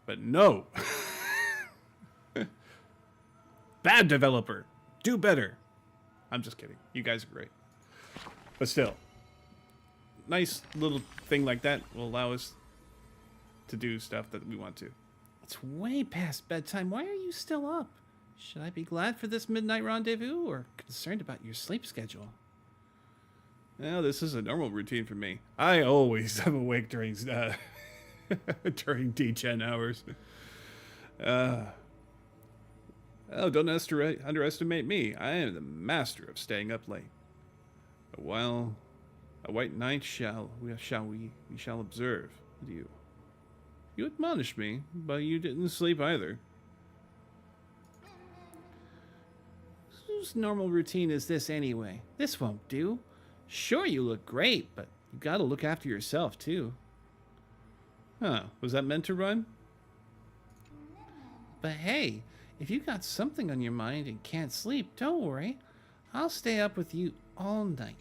But no. Bad developer. Do better. I'm just kidding. You guys are great. But still, nice little thing like that will allow us to do stuff that we want to. It's way past bedtime. Why are you still up? Should I be glad for this midnight rendezvous or concerned about your sleep schedule? Well, this is a normal routine for me. I always am awake during during D10 hours. Oh, don't underestimate me. I am the master of staying up late. Well, a white knight we shall observe with you. You admonished me, but you didn't sleep either. Whose normal routine is this anyway? This won't do. Sure, you look great, but you gotta look after yourself, too. Huh, was that meant to run? But hey, if you got something on your mind and can't sleep, don't worry. I'll stay up with you all night.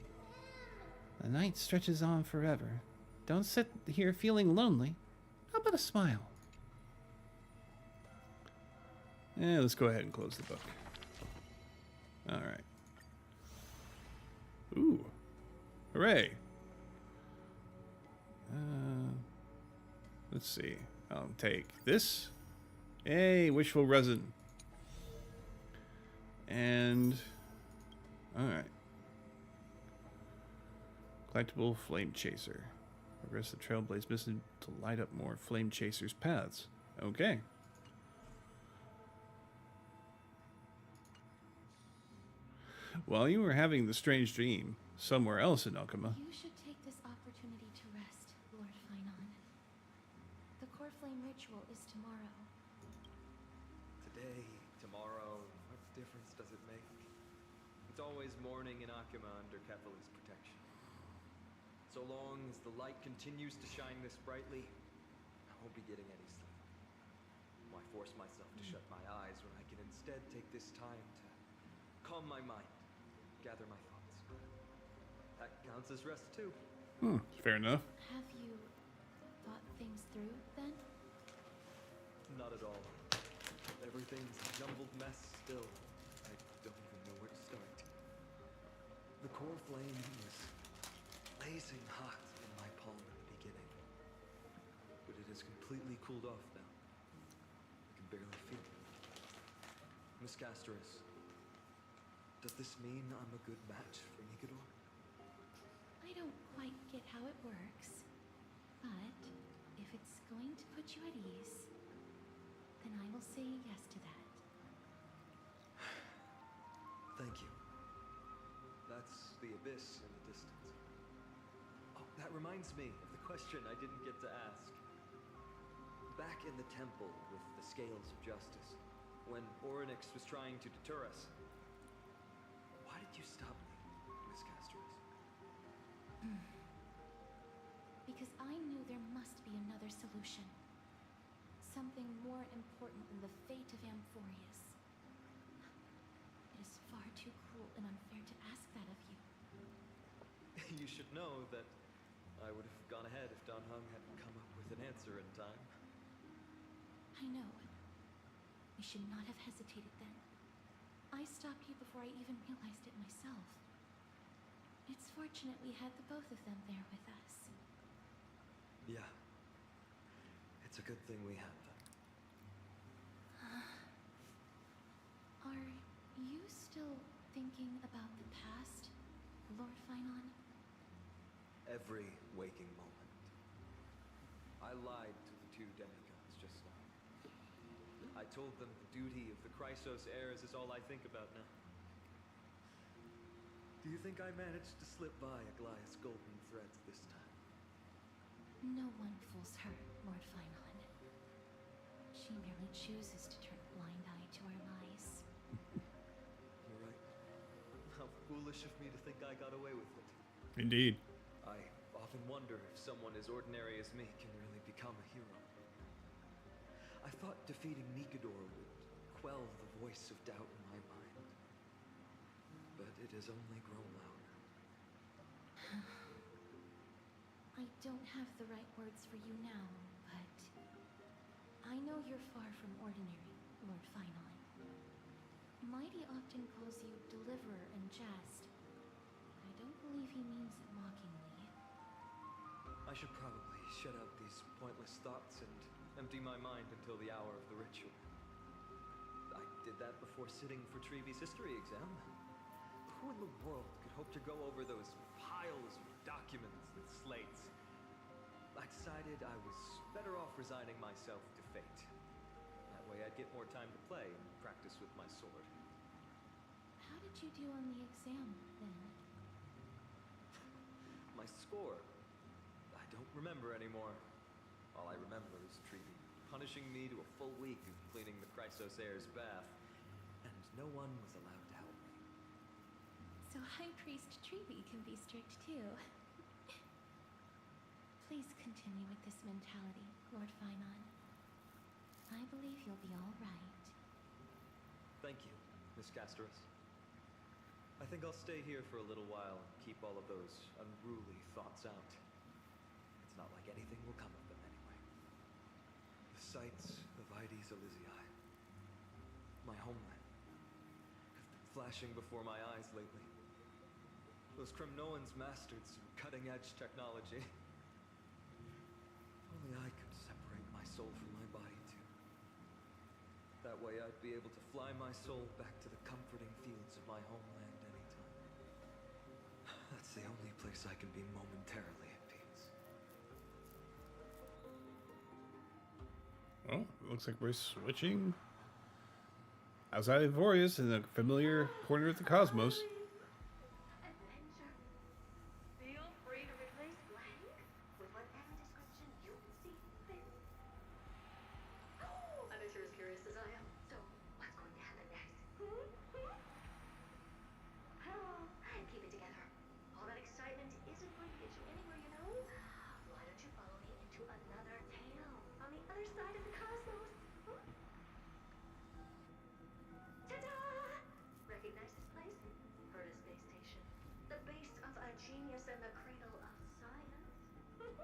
The night stretches on forever. Don't sit here feeling lonely. How about a smile? Yeah, let's go ahead and close the book. Alright. Ooh. Hooray. Let's see. I'll take this. Hey, wishful resin. And... Alright. Collectible flame chaser. Progress the trailblaze mission to light up more flame chasers' paths. Okay. While you were having the strange dream somewhere else in Alchema. You should take this opportunity to rest, Lord Finon. The core flame ritual is tomorrow. Today, tomorrow, what difference does it make? It's always morning in Akima under Kefali's protection. So long as the light continues to shine this brightly, I won't be getting any sleep. Why force myself to shut my eyes when I can instead take this time to calm my mind, gather my thoughts. That counts as rest too. Fair enough. Have you thought things through, then? Not at all. Everything's a jumbled mess still. I don't even know where to start. The core flame was blazing hot in my palm at the beginning. But it has completely cooled off now. I can barely feel it. Miss Castoris, does this mean I'm a good match for Nikador? I don't quite get how it works, but if it's going to put you at ease, then I will say yes to that. Thank you. That's the abyss in the distance. Oh, that reminds me of the question I didn't get to ask. Back in the temple with the scales of justice, when Orynyx was trying to deter us, why did you stop me, Miss Castoris? Because I knew there must be another solution. Something more important than the fate of Amphorius. It is far too cruel and unfair to ask that of you. You should know that I would have gone ahead if Don Hung hadn't come up with an answer in time. I know. You should not have hesitated then. I stopped you before I even realized it myself. It's fortunate we had the both of them there with us. Yeah. It's a good thing we had them. Are you still thinking about the past, Lord Finon? Every waking moment. I lied to the two demigods just now. I told them the duty of the Chrysos heirs is all I think about now. Do you think I managed to slip by Aglaïa's golden threads this time? No one fools her, Lord Finon. She merely chooses to turn a blind eye to our lies. You're right. How foolish of me to think I got away with it. Indeed. I often wonder if someone as ordinary as me can really become a hero. I thought defeating Nikador would quell the voice of doubt in my mind. But it has only grown louder. don't have the right words for you now, but I know you're far from ordinary, Lord Finally. Mighty often calls you deliverer in jest, but I don't believe he means it mockingly. I should probably shut out these pointless thoughts and empty my mind until the hour of the ritual. I did that before sitting for Treevy's history exam. Who in the world could hope to go over those piles of documents and slates? I decided I was better off resigning myself to fate. That way I'd get more time to play and practice with my sword. How did you do on the exam, then? My score? I don't remember anymore. All I remember is Treevy punishing me to a full week of cleaning the Chrysos heir's bath, and no one was allowed to help me. So High Priest Treevy can be strict too. Please continue with this mentality, Lord Finon. I believe you'll be all right. Thank you, Miss Castoris. I think I'll stay here for a little while and keep all of those unruly thoughts out. It's not like anything will come of them anyway. The sights of Ides Elysiae, my homeland, have been flashing before my eyes lately. Those Kremnoans mastered some cutting-edge technology. Only I could separate my soul from my body, too. That way I'd be able to fly my soul back to the comforting fields of my homeland anytime. That's the only place I can be momentarily at peace. Well, it looks like we're switching. Outside of Vorius in the familiar corner of the cosmos. Adventure. Feel free to replace blank with whatever description you see fit. Oh, I bet you're as curious as I am. So, what's going to happen next? Well, keep it together. All that excitement isn't going to get you anywhere, you know? Why don't you follow me into another tale on the other side of the cosmos? Ta-da! Recognize this place? Herta Space Station. The base of a genius and the cradle of science. Oh,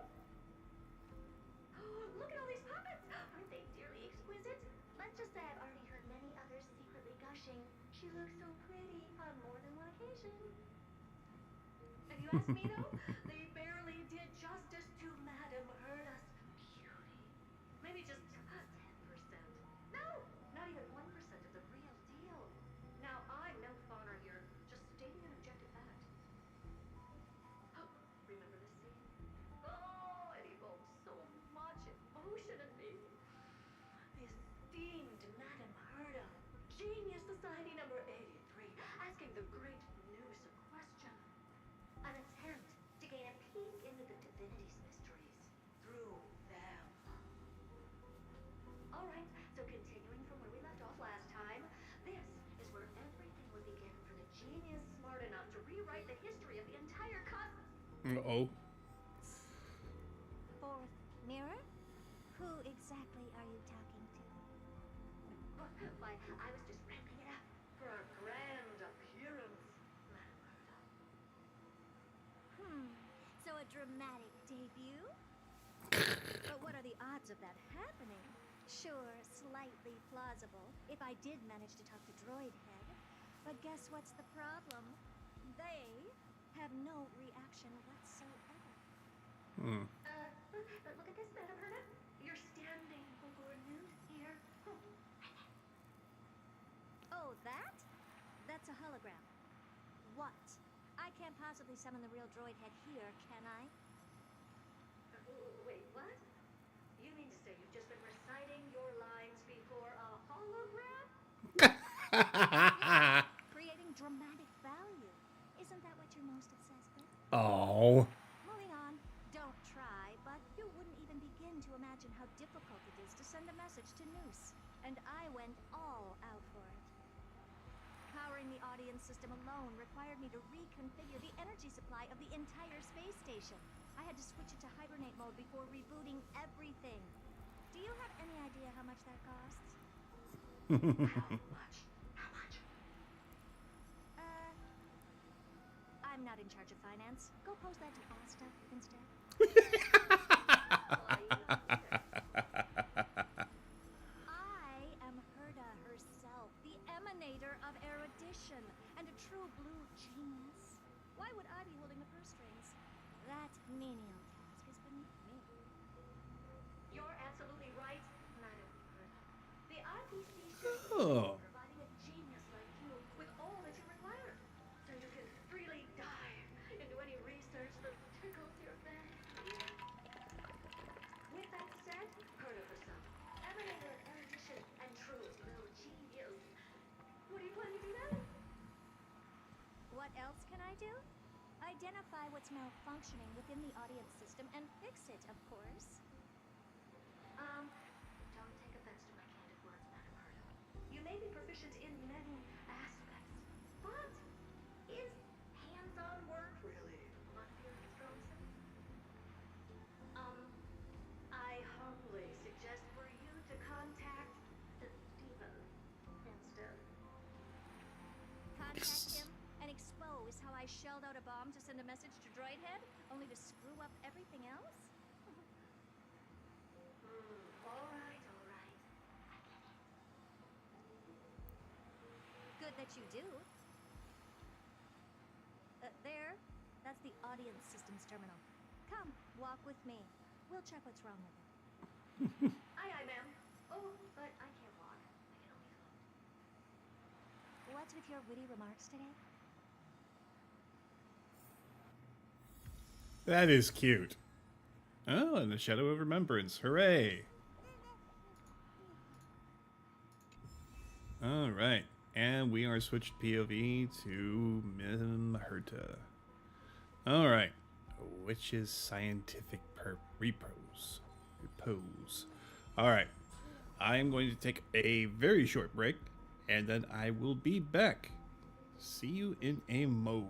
look at all these puppets! Aren't they dearly exquisite? Let's just say I've already heard many others secretly gushing. She looks so pretty on more than one occasion. If you ask me though, they barely did justice to Madame Herta's beauty. Maybe just 10%. No, not even 1% of the real deal. Now, I'm no fauna here, just stating an objective fact. Oh, remember this scene? Oh, it evoked so much emotion in me. The esteemed Madame Herta, Genius Society number 83, asking the great Noose a question. An attempt to gain a peek into the divinity's mysteries through them. Alright, so continuing from where we left off last time, this is where everything would begin for the genius smart enough to rewrite the history of the entire cosmos. Uh-oh. Fourth mirror? Who exactly are you talking to? Why, I was just ramping it up for our grand appearance, Madame Herta. So a dramatic debut? But what are the odds of that happening? Sure, slightly plausible, if I did manage to talk to Droidhead. But guess what's the problem? They have no reaction whatsoever. But look at this, Madame Herta. You're standing before Noose here. Oh, that? That's a hologram. What? I can't possibly summon the real Droidhead here, can I? Wait, what? You mean to say you've just been reciting your lines before a hologram? Creating dramatic value. Isn't that what you're most obsessed with? Oh. Moving on. Don't try, but you wouldn't even begin to imagine how difficult it is to send a message to Noose. And I went all out for it. Powering the audience system alone required me to reconfigure the energy supply of the entire space station. I had to switch it to hibernate mode before rebooting everything. Do you have any idea how much that costs? How much? How much? I'm I'm not in charge of finance. Go post that to Asta instead. I am Herda herself, the emanator of erudition, and a true blue genius. Why would I be holding the purse strings? That menial task is beneath me. You're absolutely right, Madam Herda. The RPC system Oh. is providing a genius like you with all that you require, so you can freely dive into any research that tickles your fancy. With that said, Herda herself, emanator of erudition and true blue genius. What do you plan to do now? What else can I do? Identify what's malfunctioning within the audience system and fix it, of course. Don't take offense to my candid words, Madam Herda. You may be proficient in many aspects, but is hands-on work really one of your strong suits? I humbly suggest for you to contact the demon instead. Contact him and expose how I shelled out a bomb to send a message to Droidhead, only to screw up everything else? All right, all right. I get it. Good that you do. There. That's the audience systems terminal. Come, walk with me. We'll check what's wrong with it. Aye, ma'am. Oh, but I can't walk. I can only float. What's with your witty remarks today? That is cute. Oh, and the Shadow of Remembrance. Hooray. All right. And we are switched POV to Herta. All right. Which is scientific repose. All right. I'm going to take a very short break, and then I will be back. See you in a mo.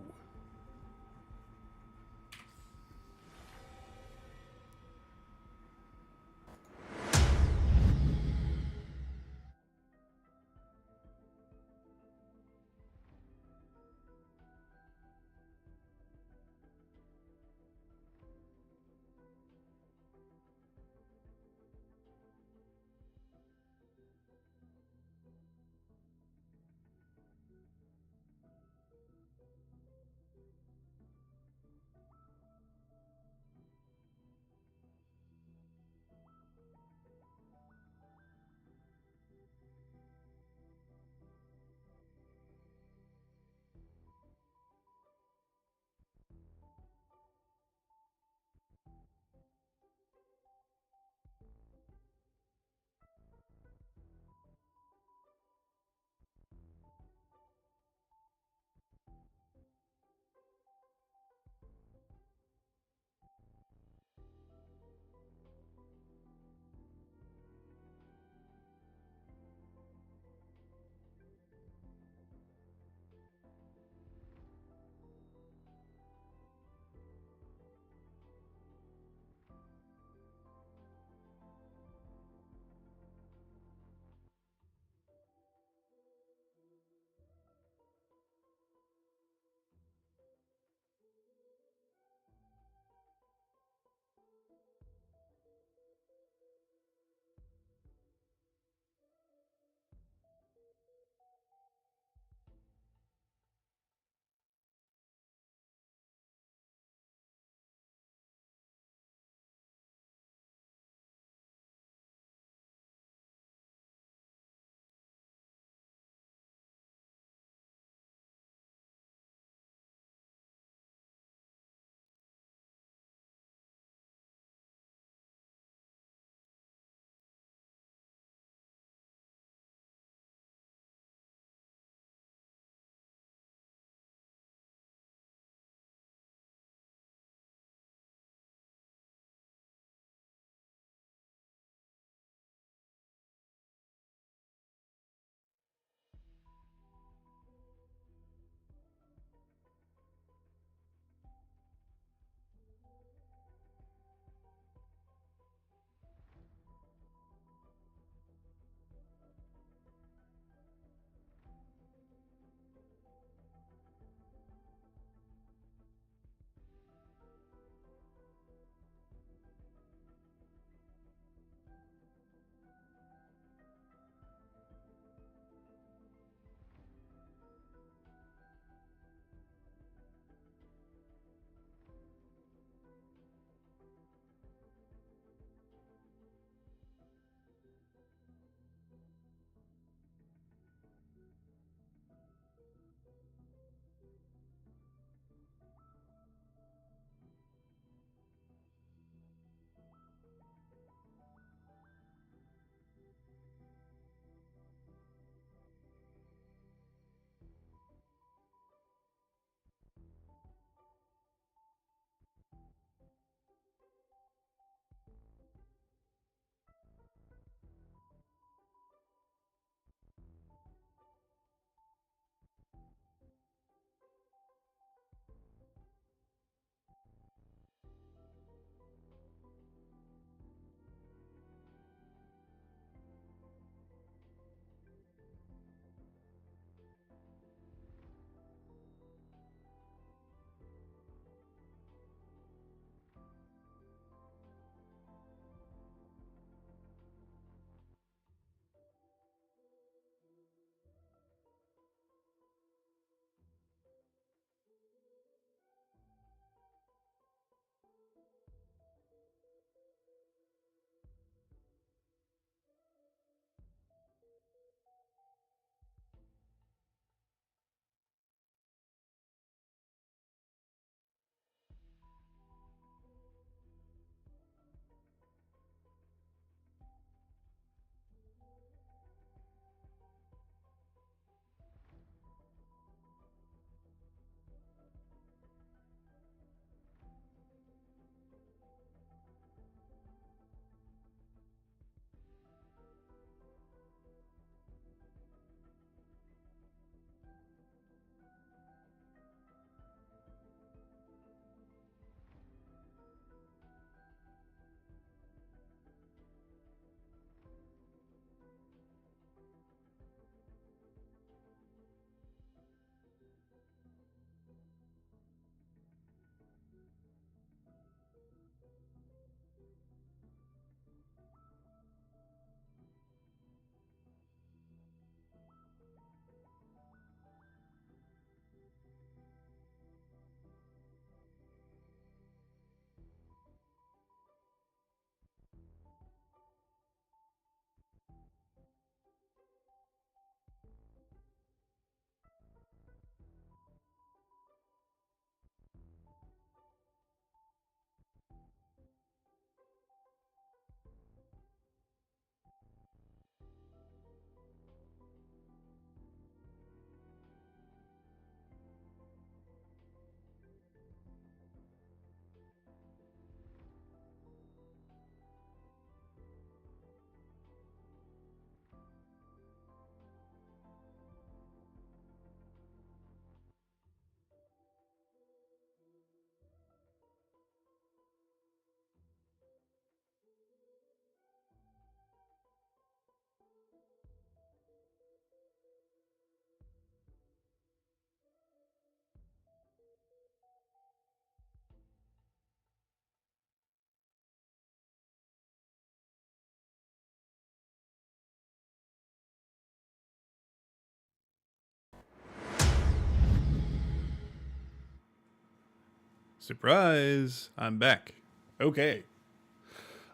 Surprise! I'm back. Okay.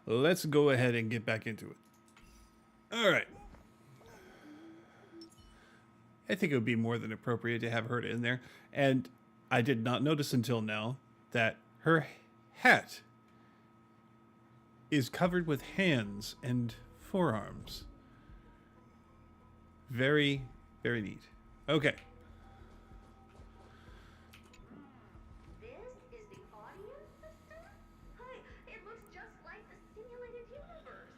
Let's go ahead and get back into it. Alright. I think it would be more than appropriate to have her in there. And I did not notice until now that her hat is covered with hands and forearms. Very, very neat. Okay. This is the audience system? Hi, it looks just like the simulated universe.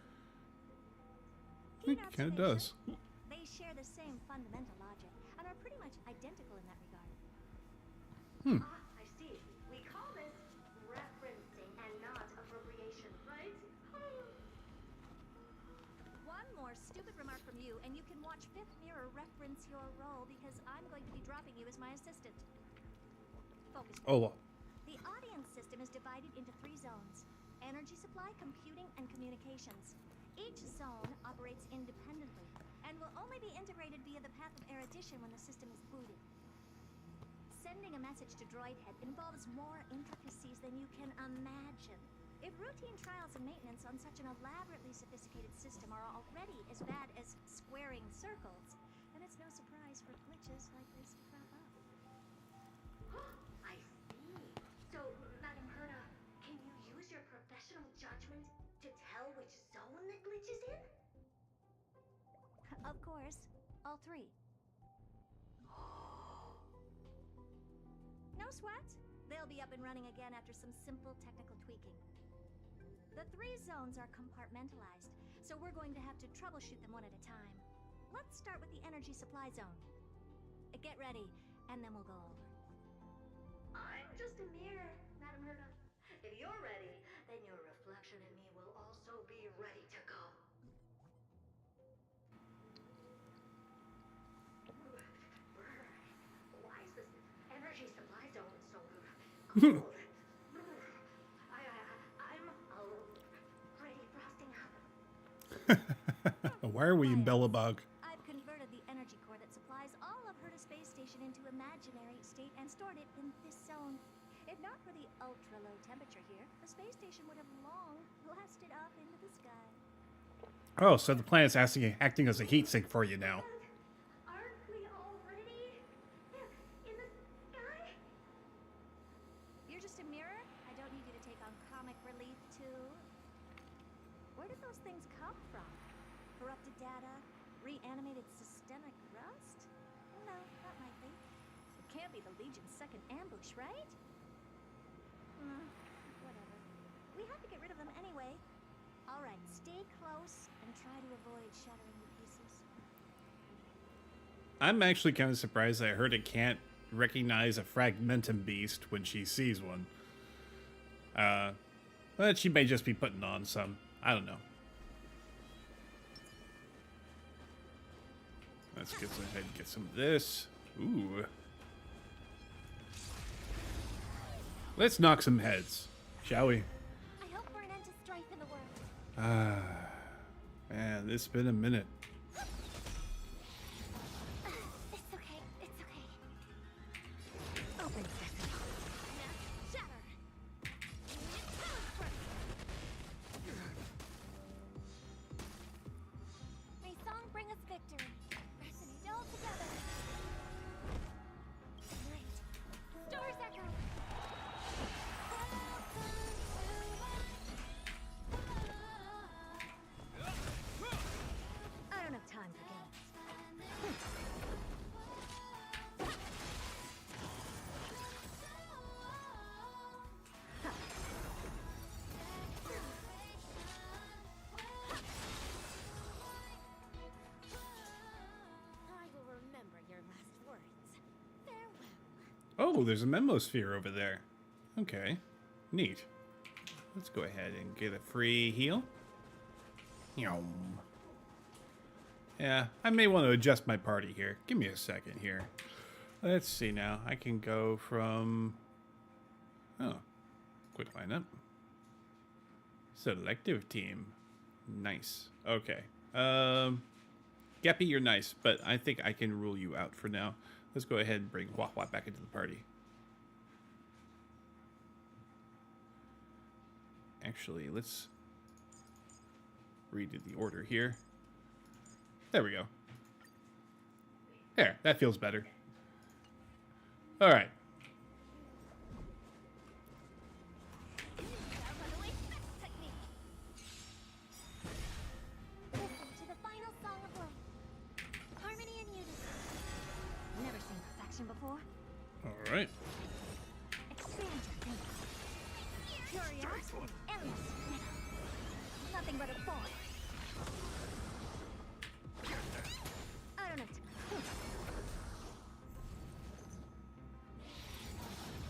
Keen It kind of does. observation. They share the same fundamental logic and are pretty much identical in that regard. Ah, I see. We call this referencing and not appropriation, right? One more stupid remark from you, and you can watch Fifth Mirror reference your role because I'm going to be dropping you as my assistant. Focus. Oh, The audience system is divided into 3 zones: energy supply, computing, and communications. Each zone operates independently and will only be integrated via the path of erudition when the system is booted. Sending a message to Droidhead involves more intricacies than you can imagine. If routine trials and maintenance on such an elaborately sophisticated system are already as bad as squaring circles, then it's no surprise for glitches like this to crop up. I see. So, Madam Herda, can you use your professional judgment to tell which zone that glitches in? Of course, all 3. No sweat. They'll be up and running again after some simple technical tweaking. The 3 zones are compartmentalized, so we're going to have to troubleshoot them one at a time. Let's start with the energy supply zone. Get ready, and then we'll go over. I'm just a mirror, Madam Herda. If you're ready, then your reflection in me will also be ready to go. Why is this energy supply zone so cold? I'm already frosting up. why are we in Bellabog? I've converted the energy core that supplies all of Herta Space Station into imaginary state and stored it in this zone. If not for the ultra-low temperature here, the space station would have long blasted up into the sky. Oh, so the planet's acting as a heat sink for you now. Aren't we already in the sky? You're just a mirror? I don't need you to take on comic relief, too. Where did those things come from? Corrupted data? Reanimated systemic rust? No, not likely. It can't be the Legion's second ambush, right? Whatever. We have to get rid of them anyway. All right, stay close and try to avoid shattering the pieces. I'm actually kind of surprised that Herta can't recognize a fragmentum beast when she sees one. But she may just be putting on some. I don't know. Let's get ahead and get some of this. Ooh. Let's knock some heads, shall we? I hope for an end to strife in the world. Man, it's been a minute. It's okay. It's okay. Open sesame. Shatter. May song bring us victory. Resonate all together. Right. Stars echo. I don't have time for games. I will remember your last words. Farewell. Oh, there's a memosphere over there. Okay, neat. Let's go ahead and get a free heal. Yum. Yeah, I may want to adjust my party here. Give me a second here. Let's see now. I can go from... Oh, quick lineup. Selective team. Nice. Okay. Geppy, you're nice, but I think I can rule you out for now. Let's go ahead and bring Wah Wah back into the party. Actually, let's redo the order here. There we go. There, that feels better. All right. Listen to the final song of life. Harmony and unity. Never seen perfection before. All right. Expand your thinking. Curiosity, endless. Nothing but a thought. I don't have to.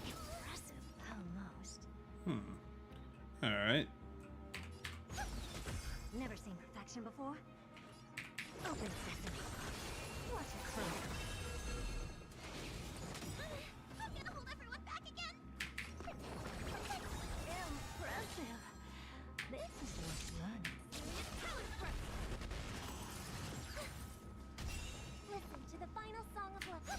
Impressive, almost. All right. Never seen perfection before. Open sesame. What a clue. I'm gonna hold everyone back again. Impressive. This is what's fun. Listen to the final song of life.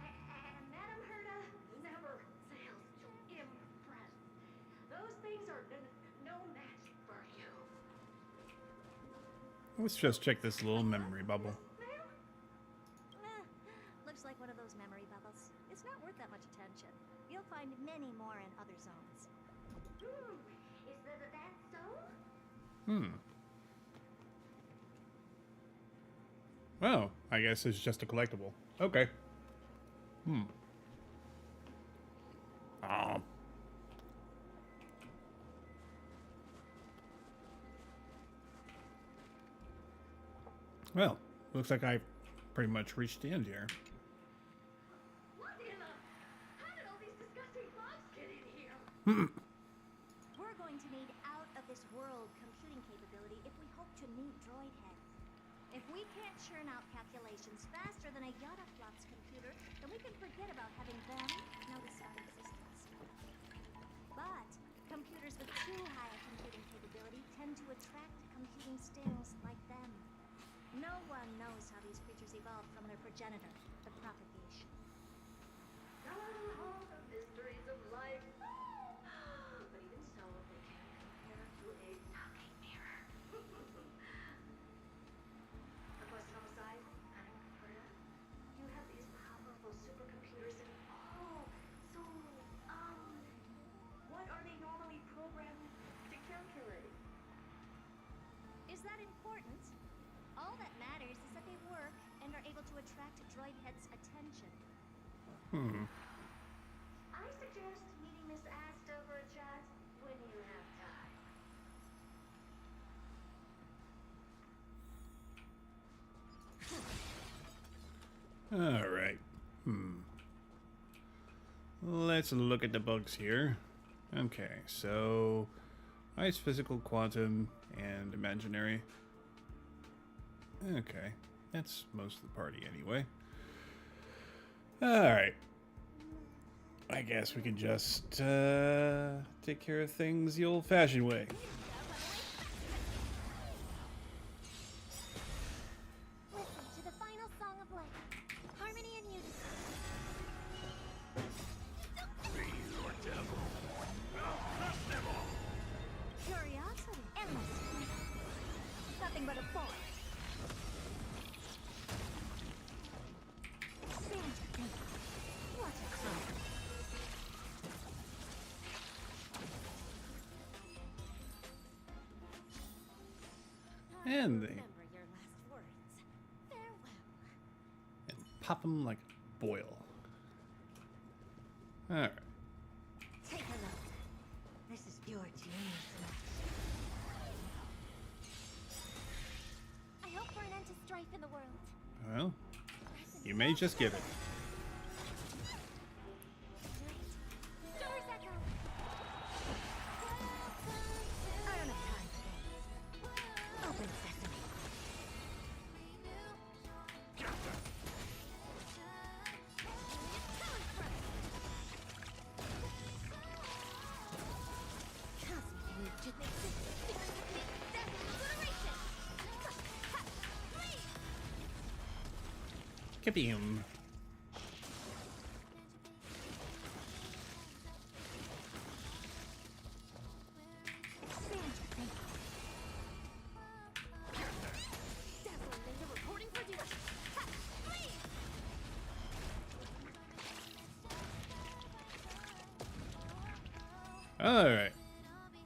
And Madame Herda never fails to impress. Those things are no match for you. Let's just check this little memory bubble. Looks like one of those memory bubbles. It's not worth that much attention. You'll find many more in other zones. Is that so? Well, I guess it's just a collectible. Okay. Ah. Well, looks like I've pretty much reached the end here. What in the? How did all these disgusting bugs get in here? We're going to need out-of-this-world computing capability if we hope to meet Droid Head. If we can't churn out calculations faster than a Yottaflops computer, then we can forget about having them notice our existence. But computers with too high a computing capability tend to attract computing stills like them. No one knows how these creatures evolved from their progenitor, the propagation. Oh, the mysteries of life. But even so, they can't compare to a talking mirror. A question on the side, Madame Herda. You have these powerful supercomputers and so what are they normally programmed to calculate? Is that important? All that matters is that they work and are able to attract Droid Head's attention. I suggest meeting Miss Asta for a chat when you have time. All right. Let's look at the bugs here. Okay, so ice, physical, quantum, and imaginary. Okay, that's most of the party anyway. All right. I guess we can just take care of things the old-fashioned way. Listen to the final song of life. Harmony and unity. Curiosity, endless. Nothing but a thought. Expand your thinking. What a clue. And they Remember your last words. Farewell. and pop them like a boil. All right. Take a look. This is pure genius. I hope for an end to strife in the world. Well, you may just give it. Doors echo. I don't have time for this. Open sesame. Kaboom. All right. Help me!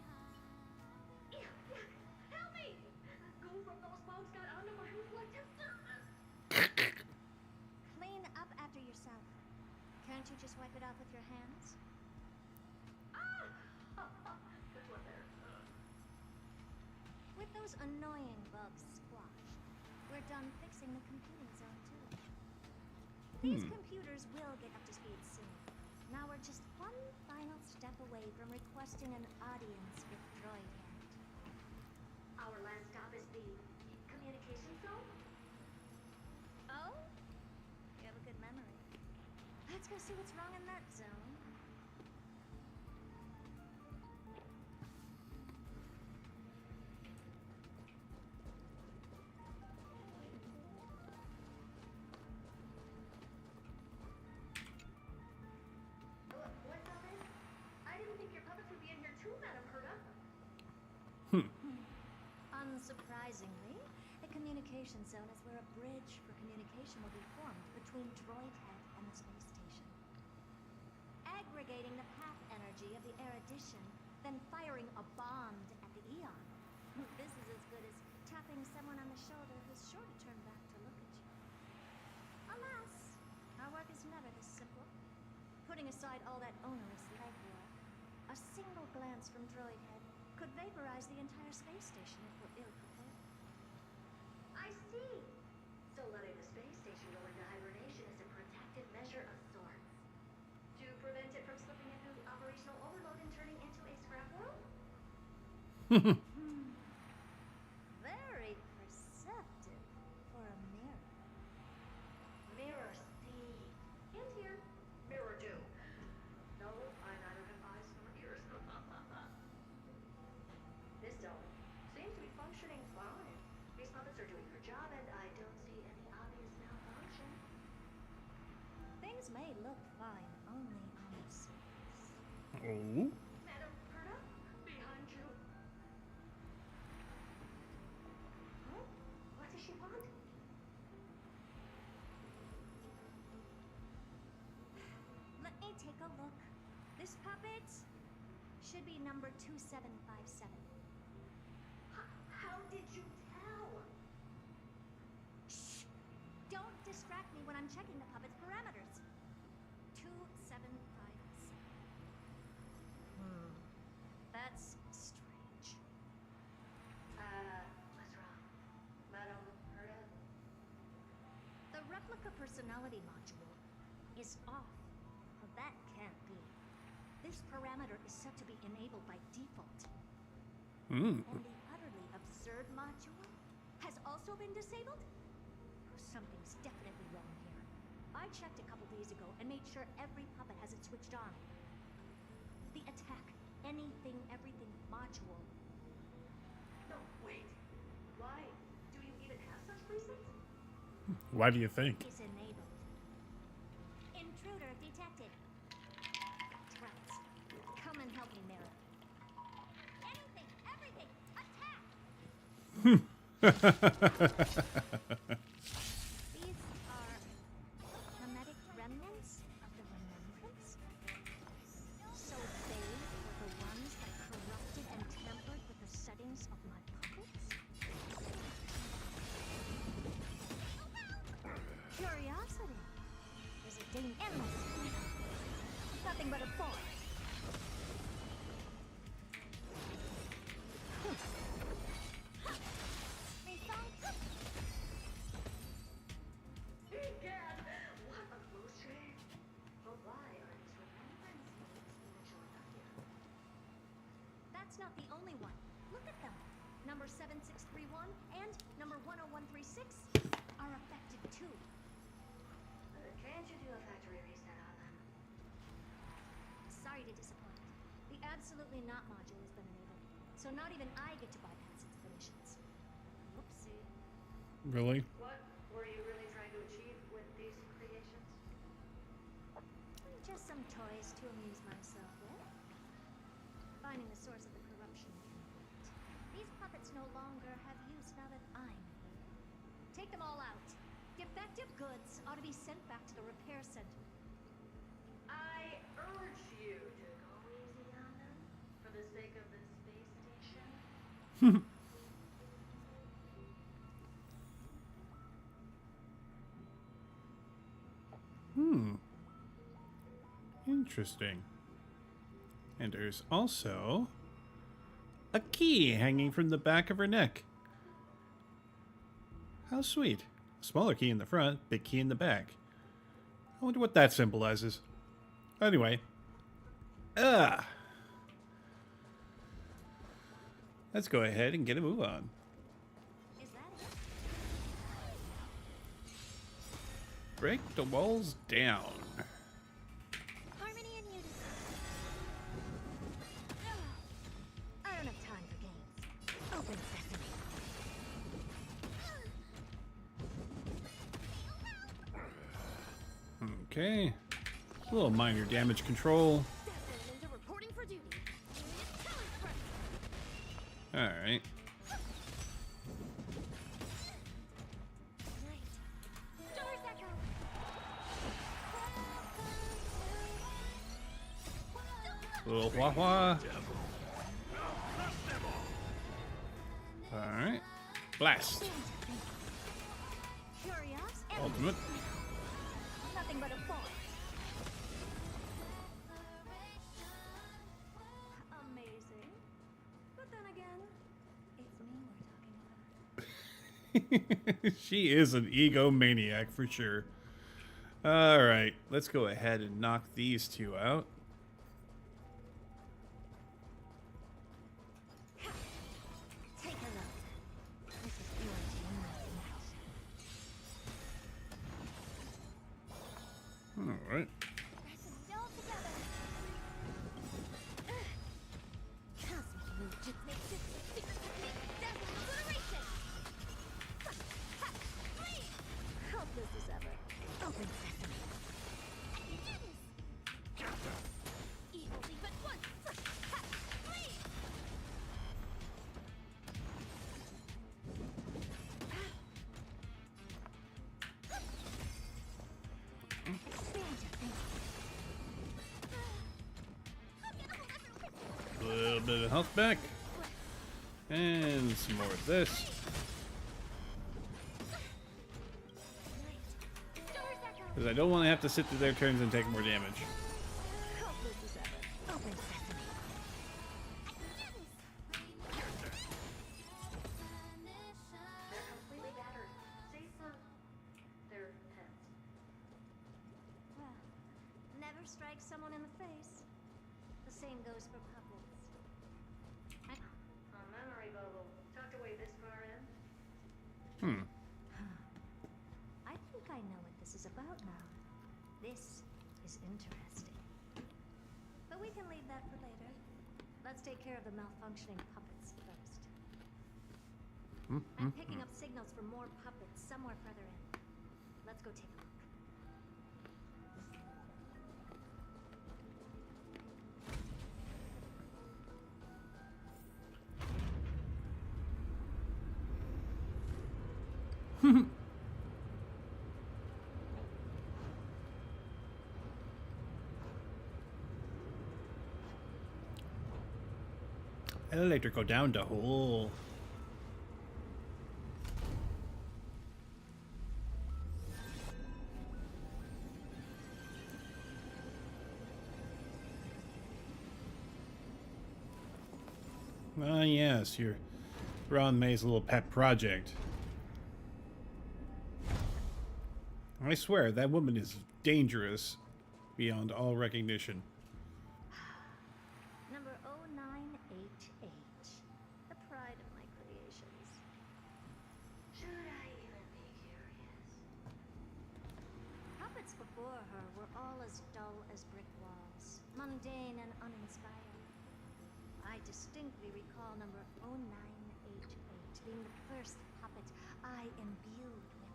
Goo from those bugs got onto my reflective surface. Clean up after yourself. Can't you just wipe it off with your hands? Good one there. With those annoying bugs squashed, we're done fixing the computing zone too. These computers will get up to speed soon. Now we're just one final step away from requesting an audience with Droidhead. Our last stop is the communication zone. Oh? You have a good memory. Let's go see what's wrong in that zone. What's all this? I didn't think your puppets would be in here too, Madam Herda. Unsurprisingly, the communication zone is where a bridge for communication will be formed between Droidhead and the space station. Aggregating the path energy of the erudition, then firing a bomb at the Eon. This is as good as tapping someone on the shoulder who's sure to turn back to look at you. Alas, our work is never this simple. Putting aside all that onerous legwork, a single glance from Droidhead could vaporize the entire space station if we're ill-prepared. I see. So letting the space station go into hibernation is a protective measure of sorts. To prevent it from slipping into operational overload and turning into a scrap world? Very perceptive for a mirror. Mirror see. And here. Mirror do. No, I neither have eyes nor ears. This zone seems to be functioning fine. These puppets are doing their job, and I don't see any obvious malfunction. Things may look fine only on the surface. Oh. Madam Herda, behind you. Huh? What does she want? Let me take a look. This puppet should be number 2757. How did you tell? Shh! Don't distract me when I'm checking the puppet's parameters. 2757. That's strange. What's wrong? Madam Herda? The replica personality module is off. Well, that can't be. This parameter is set to be enabled by default. And the utterly absurd module has also been disabled? Something's definitely wrong here. I checked a couple days ago and made sure every puppet has it switched on. The attack, anything, everything module. No, wait. Why? Do you even have such presets? Why do you think? Is enabled. Intruder detected. Rats. Come and help me, Mirror. Anything, everything, attack! These are hermetic remnants of the remembrance? So they were the ones that corrupted and tampered with the settings of my puppets? Curiosity is a endless. Nothing but a bore. Egad! What a close shave! But why are these remembrance notes even showing up here? That's not the only one. Look at them. Number 7631 and number 10136 are affected too. Can't you do a factory reset on them? Sorry to disappoint. The absolutely not module has been enabled, so not even I get to bypass its permissions. Whoopsie. Really? What were you really trying to achieve with these creations? Just some toys to amuse myself with. Finding the source of the corruption can wait. These puppets no longer have use now that I'm here. Take them all out. Defective goods ought to be sent back to the repair center. I urge you to go easy on them. sake of the space station? Interesting. And there's also a key hanging from the back of her neck. How sweet. Smaller key in the front, big key in the back. I wonder what that symbolizes. Anyway. Let's go ahead and get a move on. Is that it? Break the walls down. Harmony and unity. I don't have time for games. Open sesame. Okay. A little minor damage control. Ninja reporting for duty. Alright. Little wah wah. Alright. Blast. Curious? Ultimate. Nothing but a force. Amazing. But then again, it's me we're talking about. She is an egomaniac for sure. Alright. Let's go ahead and knock these two out. Take a look. This is your genius in action. Alright. All together. Cosmic move just makes this secret technique dazzling obliteration. Helpless as ever. Open sesame. Evilly but once. A little bit of health back. And some more of this. Because I don't want to have to sit through their turns and take more damage. Helpless as ever. Open sesame. They're completely battered. Safe for their pets. Well, never strike someone in the face. The same goes for puppets. A memory bubble tucked away this far in. I think I know what this is about now. This is interesting. But we can leave that for later. Let's take care of the malfunctioning puppets first. I'm picking up signals for more puppets somewhere further in. Let's go take a look. Elevator go down the hole. Ah, yes, your Ron May's little pet project. I swear, that woman is dangerous beyond all recognition. Number 0988. The pride of my creations. Should I even be curious? Puppets before her were all as dull as brick walls, mundane and uninspired. I distinctly recall number 0988 being the first puppet I imbued with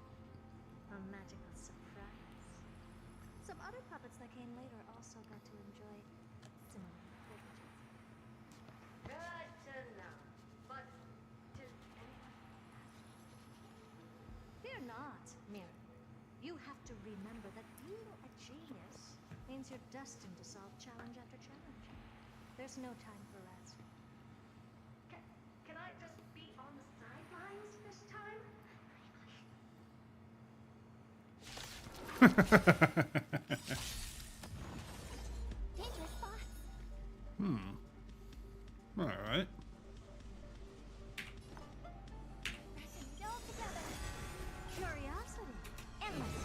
a magical surprise. Some other puppets that came later also got to enjoy similar privileges. Good to know. But did anyone Fear not, Mary. You have to remember that being a genius means you're destined to solve challenge after challenge. There's no time for rest. Dangerous thoughts. All right. Pressing it all together. Curiosity. Endless.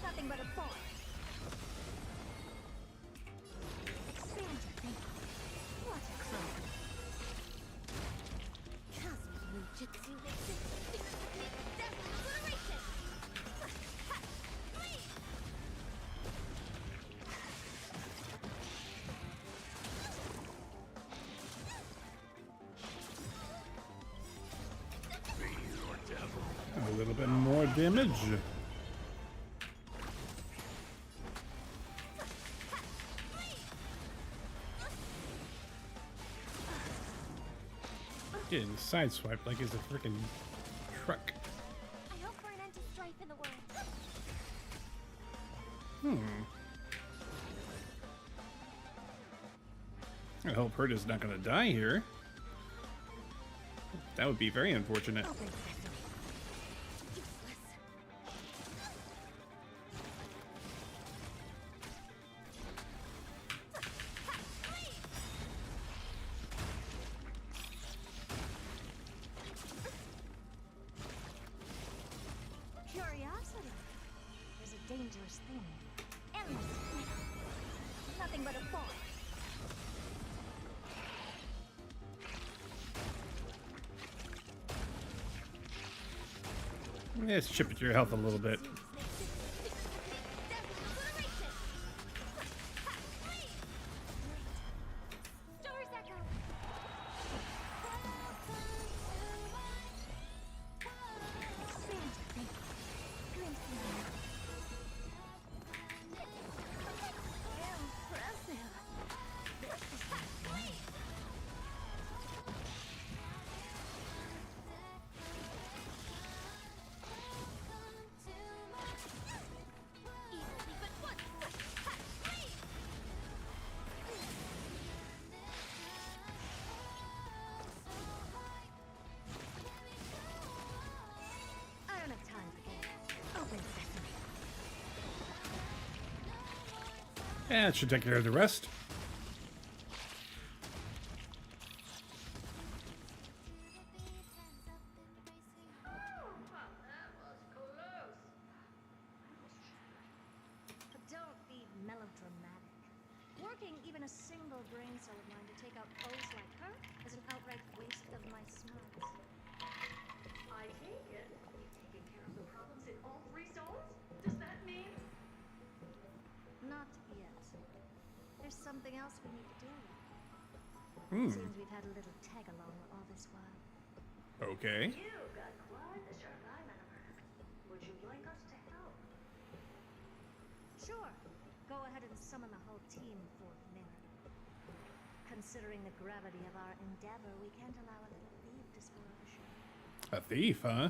Nothing but a thought. Expand your thinking. What a clue. Cosmic Ninjutsu makes it dazzling obliteration. A little bit more damage. Getting sideswiped like it's a freaking truck. I hope for an end to strife in the world. I hope Herta's not gonna die here. That would be very unfortunate. Open sesame. Useless. Curiosity is a dangerous thing. Endless. Nothing but a thought. Let's chip at your health a little bit. Stars echo. Expand your thinking. Glimpsing you. Impressive. This is not me. Easily but once. I don't have time for games. Open sesame. Yeah, it should take care of the rest. Don't be melodramatic. Working even a single brain cell of mine to take out O's like her is an outright waste of my smarts. I take it you've taken care of the problems in all 3 zones? Does that mean? Not yet. There's something else we need to do. Seems we've had a little tag along all this while. Okay. You've got quite the sharp eye, Manover. Would you like us to help? Sure. Go ahead and summon the whole team, Fourth Mirror. Considering the gravity of our endeavor, we can't allow a little thief to spoil the show. A thief, huh?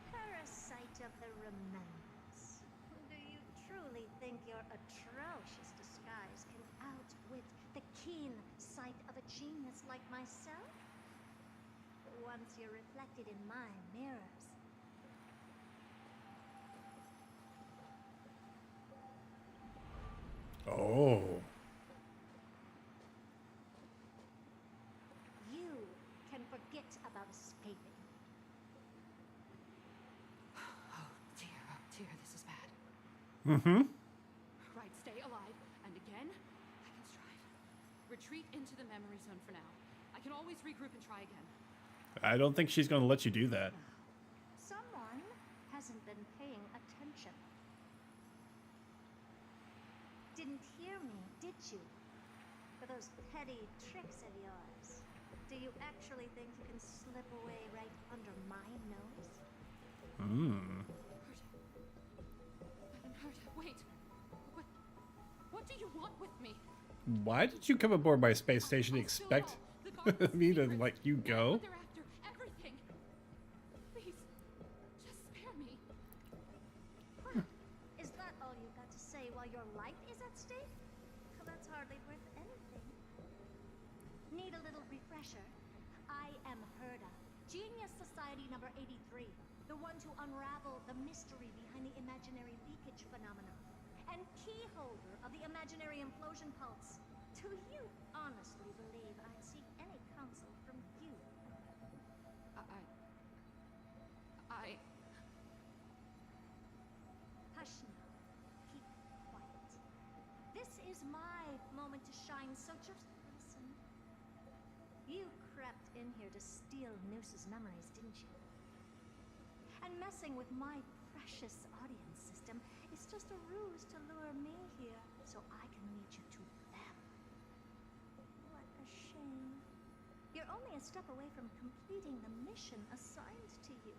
Parasite of the remembrance. Do you truly think your atrocious disguise can outwit the keen sight of a genius like myself? Once you're reflected in my mirrors. Oh. You can forget about escaping. Oh dear, this is bad. Mm-hmm. Right, stay alive, and again, I can strive. Retreat into the memory zone for now. I can always regroup and try again. I don't think she's gonna let you do that. Someone hasn't been paying attention. Didn't hear me, did you? For those petty tricks of yours. Do you actually think you can slip away right under my nose? Hurt. Wait. What do you want with me? Why did you come aboard my space station to expect me to let you go? They're after everything. Please, just spare me. Is that all you got to say while your life is at stake? Well, hardly worth anything. Need a little refresher? I am number 83. The one to unravel the mystery behind the imaginary leakage phenomenon. And key holder of the imaginary implosion pulse. Do you honestly believe I'd seek any counsel from you? I... Hush now. Keep quiet. This is my moment to shine, so just listen. You crept in here to steal Noose's memories, didn't you? And messing with my precious audience system is just a ruse to lure me here so I can lead you to them. What a shame. You're only a step away from completing the mission assigned to you.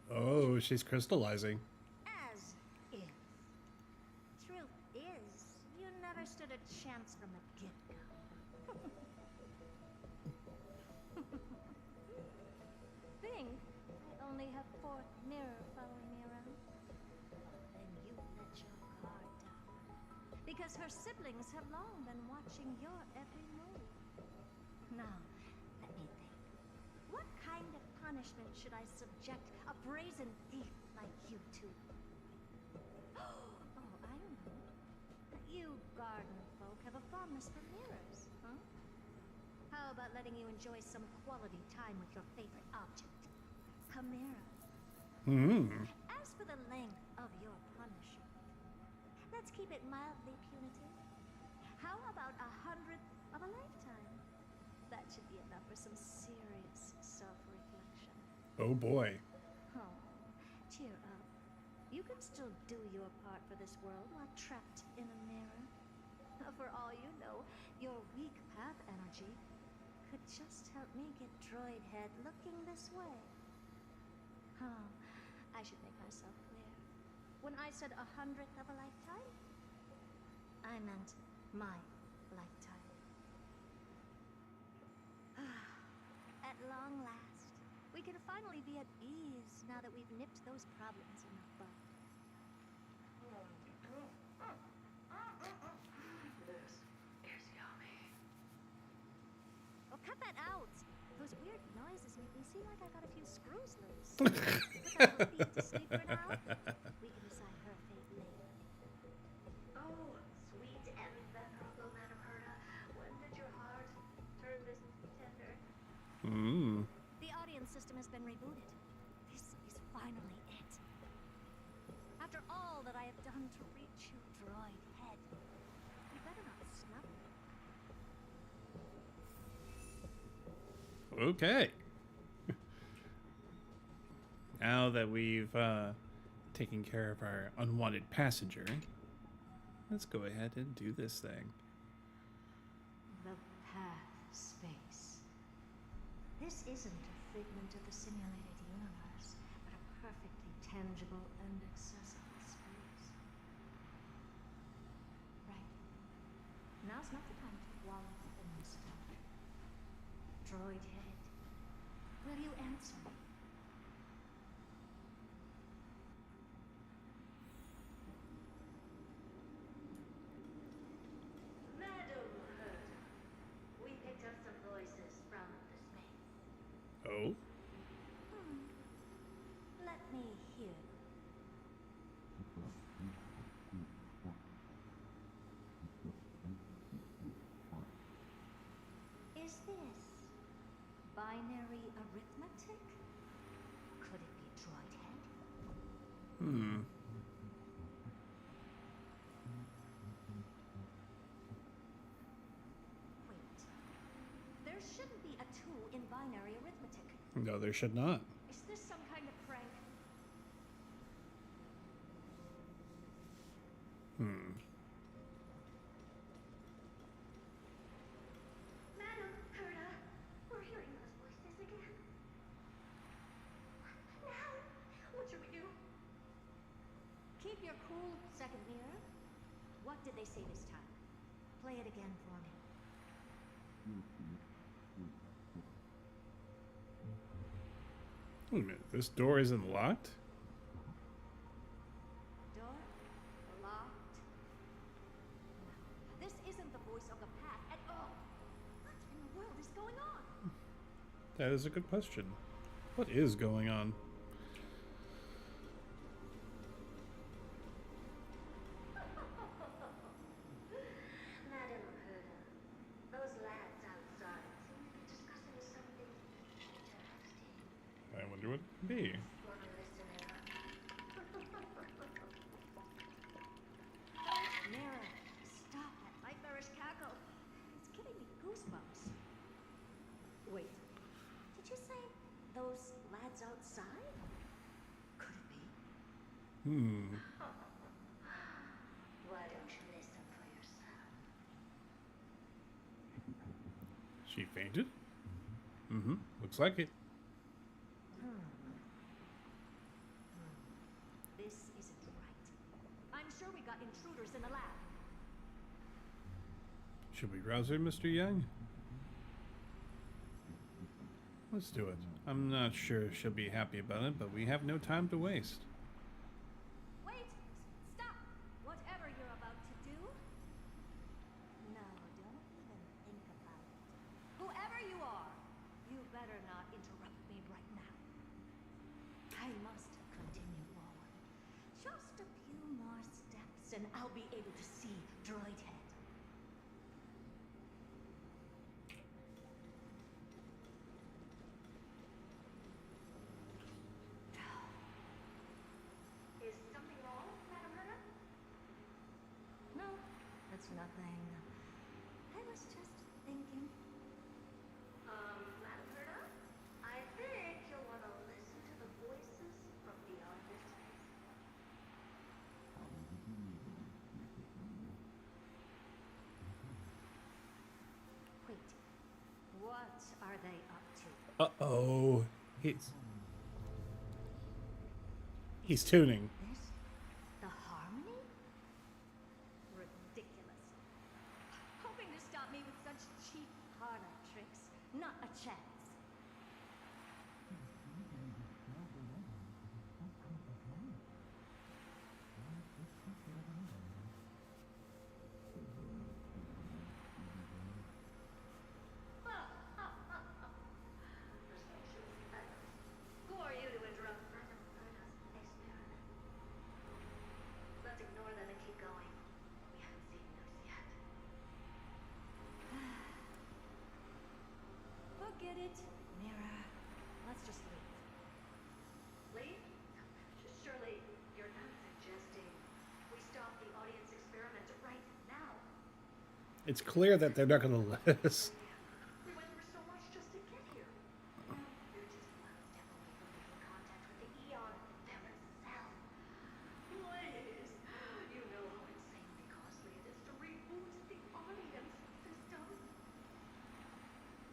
Oh, she's crystallizing. As if. Truth is, you never stood a chance from the get-go. Think I only have fourth mirror following me around? Then you let your guard down. Because her siblings have long been watching your every move. Now, let me think. What kind of punishment should I subject a brazen thief like you to? Oh, I know. You garden folk have a fondness for mirrors, huh? How about letting you enjoy some quality time with your favorite object? A mirror. As for the length of your punishment, let's keep it mildly punitive. How about 100th of a lifetime? That should be enough for some serious self-reflection. Oh boy. Oh, cheer up. You can still do your part for this world while trapped in a mirror. For all you know, your weak path energy could just help me get Droid Head looking this way. Oh, I should make myself clear. When I said 100th of a lifetime, I meant my lifetime. At long last, we can finally be at ease now that we've nipped those problems in the bud. This is yummy. Oh, cut that out! Those weird noises make me seem like I got a few screws loose. Put that little thief to sleep for now. We can decide her fate later. Oh, sweet and venerable Madam Herda, when did your heart turn this tender? The audience system has been rebooted. This is finally it. After all that I have done to reach you, Droid Head, you better not snub me. Okay. Now that we've taken care of our unwanted passenger, let's go ahead and do this thing. The path space. This isn't a figment of the simulated universe, but a perfectly tangible and accessible space. Right. Now's not the time to wallow in this stuff. Droid Head, will you answer me? Madam Herda, we picked up some voices from the space. Oh? Let me hear. Is this binary arithmetic? Could it be Droid Head? Wait. There shouldn't be a 2 in binary arithmetic. No, there should not. Is this some kind of prank? Madam Herda, we're hearing those voices again. Now, what should we do? Keep your cool, second mirror. What did they say this time? Play it again for me. Wait a minute, this door isn't locked? Door locked. No, this isn't the voice of the path at all. What in the world is going on? That is a good question. What is going on? Madam Herda, those lads outside seem to be discussing something interesting. I wonder what it could be. Wanna listen in? Mira, stop that nightmarish cackle. It's giving me goosebumps. Wait, did you say those lads outside? Could it be? Why don't you listen for yourself? She fainted? Mm-hmm. Looks like it. This isn't right. I'm sure we got intruders in the lab. Should we rouse her, Mr. Young? Let's do it. I'm not sure she'll be happy about it, but we have no time to waste. Wait! Stop! Whatever you're about to do. No, don't even think about it. Whoever you are, you better not interrupt me right now. I must continue forward. Just a few more steps and I'll be able to see Droidhead. Is something wrong, Madam Herda? No, that's nothing. I was just thinking. Madam Herda? I think you'll want to listen to the voices from beyond this space. Wait, what are they up to? Uh-oh. He's tuning. This? The harmony? Ridiculous. Hoping to stop me with such cheap parlor tricks. Not a chance. Who are you to interrupt Madam Herda's experiment? Let's ignore them and keep going. We haven't seen news yet. Forget it, Mira. Let's just leave. Leave? Surely you're not suggesting we stop the audience experiment right now. It's clear that they're not going to let us. We went through so much just to get here. You're just one step away from making contact with the EN-Vtuber itself. Please, you know how insanely costly it is to reboot the audience system.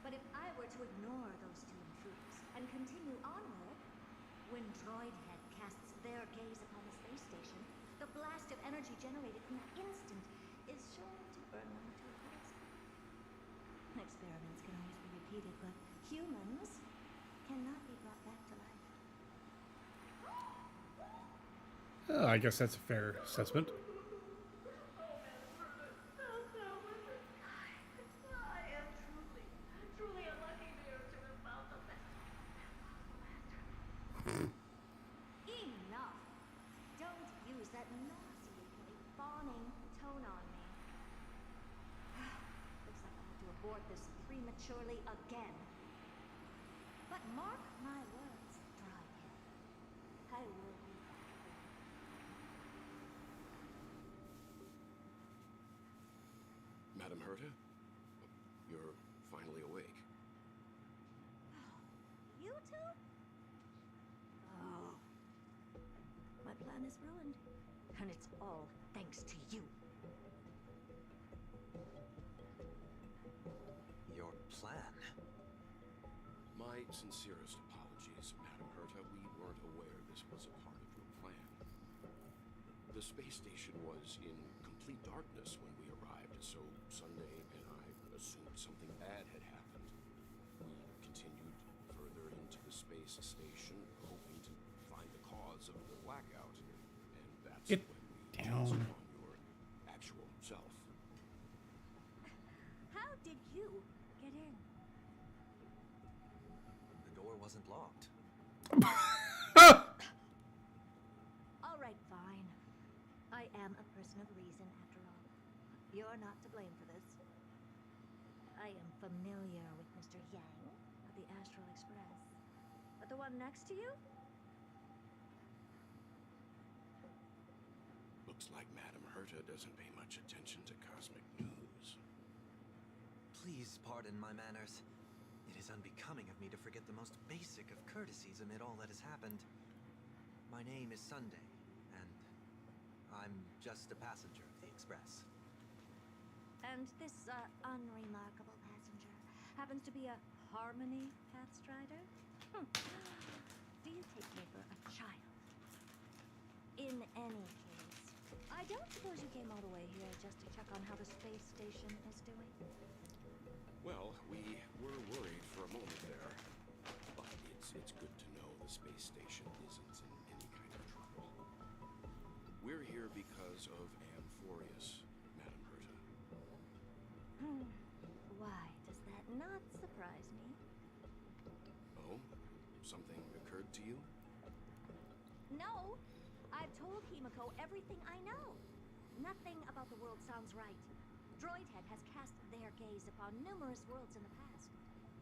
But if I were to ignore those two intruders and continue onward, when Droidhead casts their gaze upon the space station, the blast of energy generated in that instant is sure to burn them to a crisp. Experiments can always be repeated, but humans cannot be brought back to life. Oh, I guess that's a fair assessment. I am truly unlucky there to have found the best. Enough! Don't use that nauseatingly fawning tone on me. Looks like I'll have to abort this prematurely again. But mark my words, Droidhead. I will be back. Madam Herda? You're finally awake. You two? Oh. My plan is ruined. And it's all thanks to you. Your plan? My sincerest apologies, Madam Herta. We weren't aware this was a part of your plan. The space station was in complete darkness when we arrived, so Sunday and I assumed something bad had happened. We continued further into the space station, hoping to find the cause of the blackout, and that's Get when we down. chanced upon your actual self. How did you get in? wasn't locked. All right, fine. I am a person of reason, after all. You're not to blame for this. I am familiar with Mr. Yang of the Astral Express. But the one next to you? Looks like Madame Herta doesn't pay much attention to cosmic news. Please pardon my manners. It is unbecoming of me to forget the most basic of courtesies amid all that has happened. My name is Sunday, and I'm just a passenger of the Express. And this, unremarkable passenger happens to be a Harmony Pathstrider? Do you take me for a child? In any case, I don't suppose you came all the way here just to check on how the space station is doing? Well, we were worried for a moment there. But it's good to know the space station isn't in any kind of trouble. We're here because of Amphorius, Madame Herta. Why does that not surprise me? Oh? Something occurred to you? No! I've told Himiko everything I know. Nothing about the world sounds right. Droidhead has cast their gaze upon numerous worlds in the past,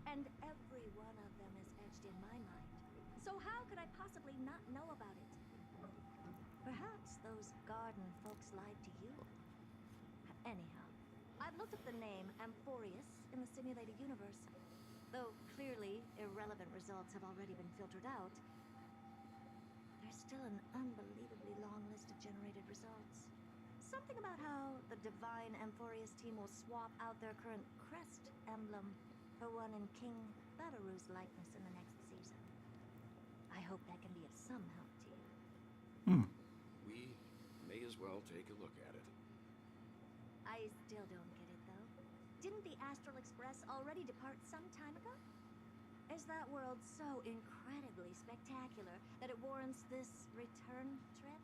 and every one of them is etched in my mind. So how could I possibly not know about it? Perhaps those garden folks lied to you. Anyhow, I've looked up the name Amphorius in the simulated universe. Though clearly irrelevant results have already been filtered out, there's still an unbelievably long list of generated results. Something about how the Divine Amphorius team will swap out their current crest emblem for one in King Bataru's likeness in the next season. I hope that can be of some help to you. We may as well take a look at it. I still don't get it, though. Didn't the Astral Express already depart some time ago? Is that world so incredibly spectacular that it warrants this return trip?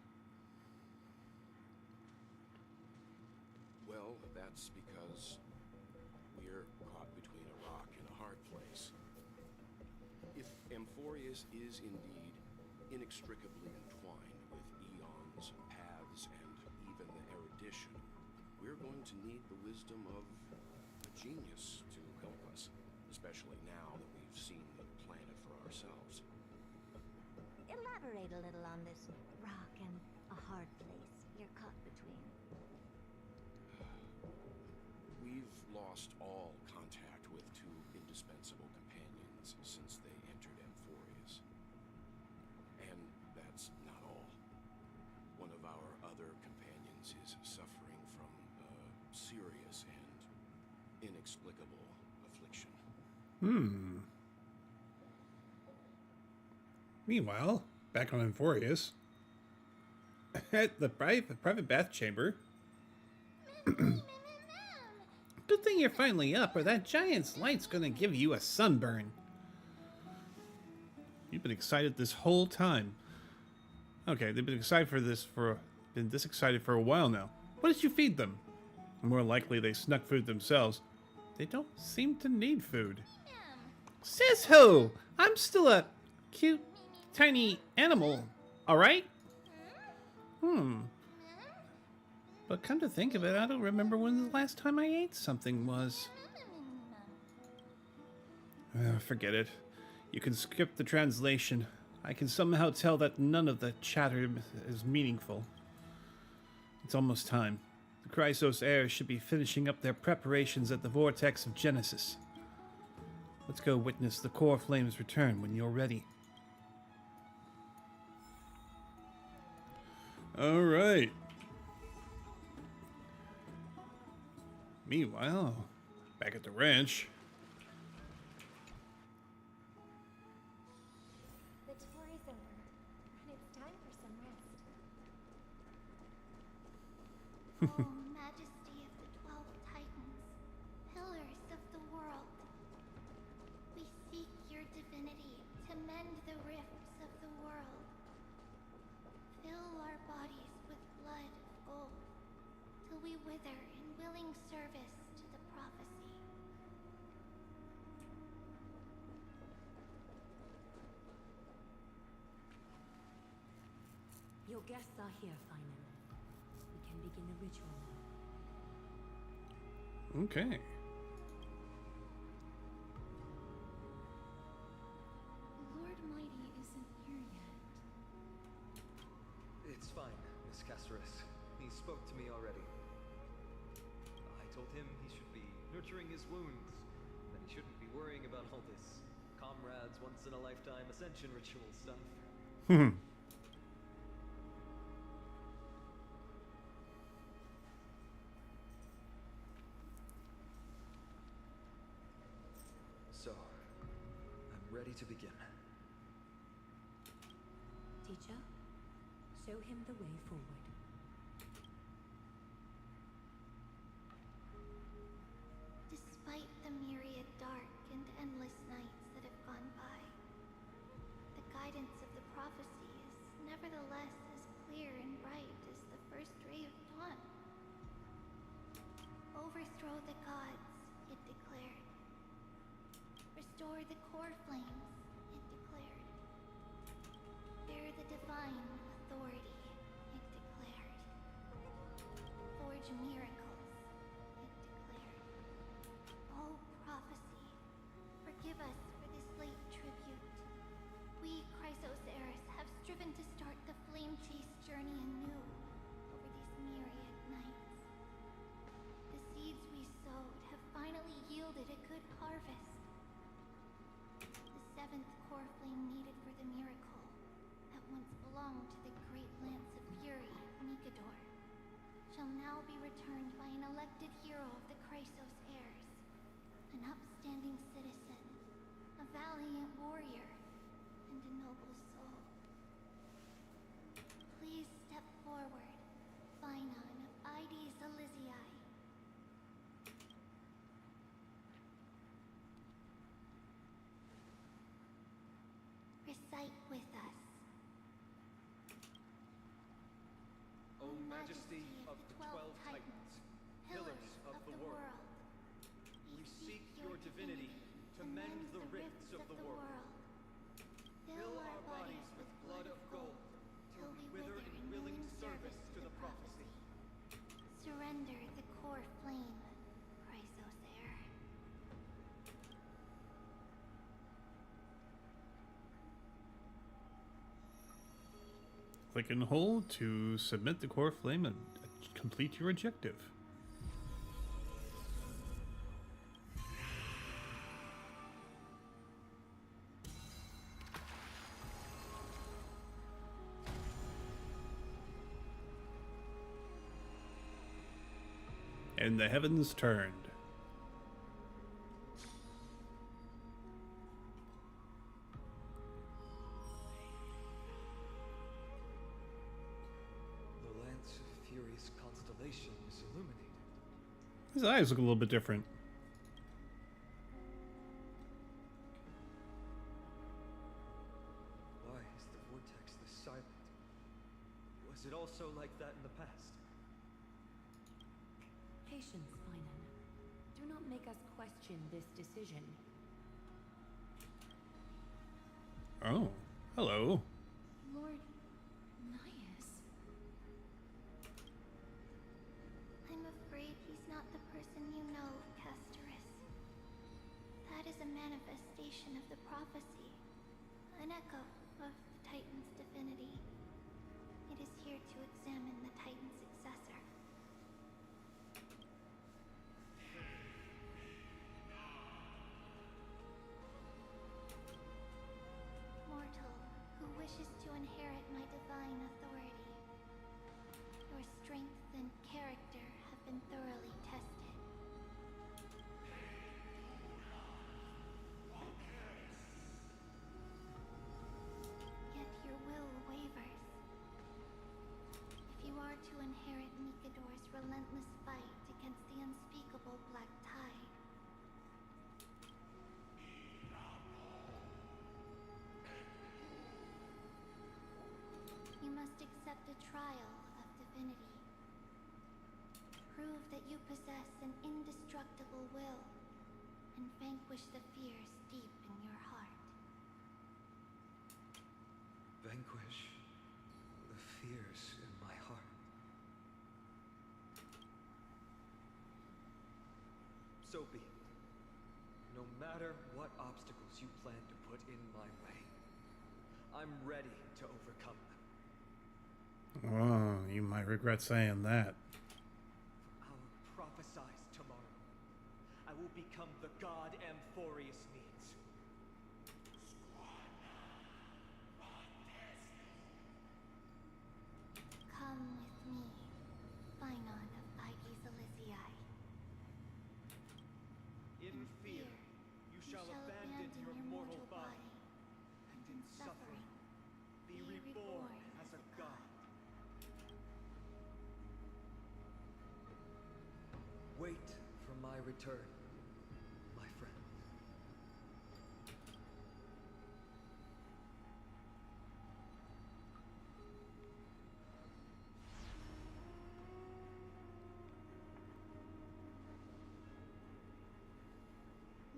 Well, that's because we're caught between a rock and a hard place. If Amphorius is indeed inextricably entwined with eons, paths, and even the erudition, we're going to need the wisdom of a genius to help us, especially now that we've seen the planet for ourselves. Elaborate a little on this rock and a hard place you're caught between. We've lost all contact with two indispensable companions since they entered Amphorius. And that's not all. One of our other companions is suffering from a serious and inexplicable affliction. Meanwhile, back on Amphorius, at the private bath chamber. Good thing you're finally up, or that giant's light's gonna give you a sunburn. You've been excited this whole time. Okay, they've been excited for this been this excited for a while now. What did you feed them? More likely they snuck food themselves. They don't seem to need food. Says who? I'm still a cute, tiny animal, alright? But come to think of it, I don't remember when the last time I ate something was. Forget it. You can skip the translation. I can somehow tell that none of the chatter is meaningful. It's almost time. The Chrysos heirs should be finishing up their preparations at the Vortex of Genesis. Let's go witness the core flames return when you're ready. Alright. Meanwhile, back at the ranch. The tour is over, and it's time for some rest. Oh, majesty of the 12 titans, pillars of the world. We seek your divinity to mend the rifts of the world. Fill our bodies with blood of gold, till we wither in willing service to the prophecy. Your guests are here, Finan. We can begin the ritual now. Okay. Lord Mighty isn't here yet. It's fine, Miss Caceres. He spoke to me already. I told him he should be nurturing his wounds, that he shouldn't be worrying about all this comrades once-in-a-lifetime ascension ritual stuff. So, I'm ready to begin. Teacher, show him the way forward. Despite the myriad dark and endless nights that have gone by, the guidance of the prophecy is nevertheless as clear and bright as the first ray of dawn. Overthrow the gods, it declared. Restore the core flames, it declared. Bear the divine authority, it declared. Forge miracles, it declared. Oh, prophecy, forgive us for this late tribute. We, Chrysos Eris, have striven to start the flame chase journey anew over these myriad nights. The seeds we sowed have finally yielded a good harvest. The seventh core flame needed for the miracle that once belonged to the great lance of fury, Nikador, shall now be returned by an elected hero of the Chrysos heirs, an upstanding citizen, a valiant warrior, and a noble soul. Please step forward, Finan of Ides Elysiae. Recite with us. O Majesty of the 12 Titans, pillars of the world, we seek your divinity to mend the rifts of the world. Fill our bodies with blood of gold, till we wither in willing service to the prophecy. Surrender the core flame, Chrysos heir. Click and hold to submit the core flame and complete your objective. And the heavens turned. The Lance of Fury's constellation is illuminated. His eyes look a little bit different. Why is the vortex this silent? Was it also like that in the past? Patience, Finan. Do not make us question this decision. Oh, hello. Lord Naius. I'm afraid he's not the person you know, Castoris. That is a manifestation of the prophecy, an echo of the Titan's divinity. It is here to examine the Titan's successor. Mortal, who wishes to inherit my divine authority. Your strength and character have been thoroughly tested. Yet your will wavers. If you are to inherit Nikador's relentless fight against the unspeakable black tide, you must accept a trial of divinity. Prove that you possess an indestructible will, and vanquish the fears deep in your heart. Vanquish the fears. So be it. No matter what obstacles you plan to put in my way, I'm ready to overcome them. Oh, you might regret saying that. For our prophesized tomorrow, I will become the god Amphorius needs. Come with me, Phynon of Aegis Elysiae. In fear, you shall abandon your mortal body, and in suffering, be reborn as a god. Wait for my return, my friend.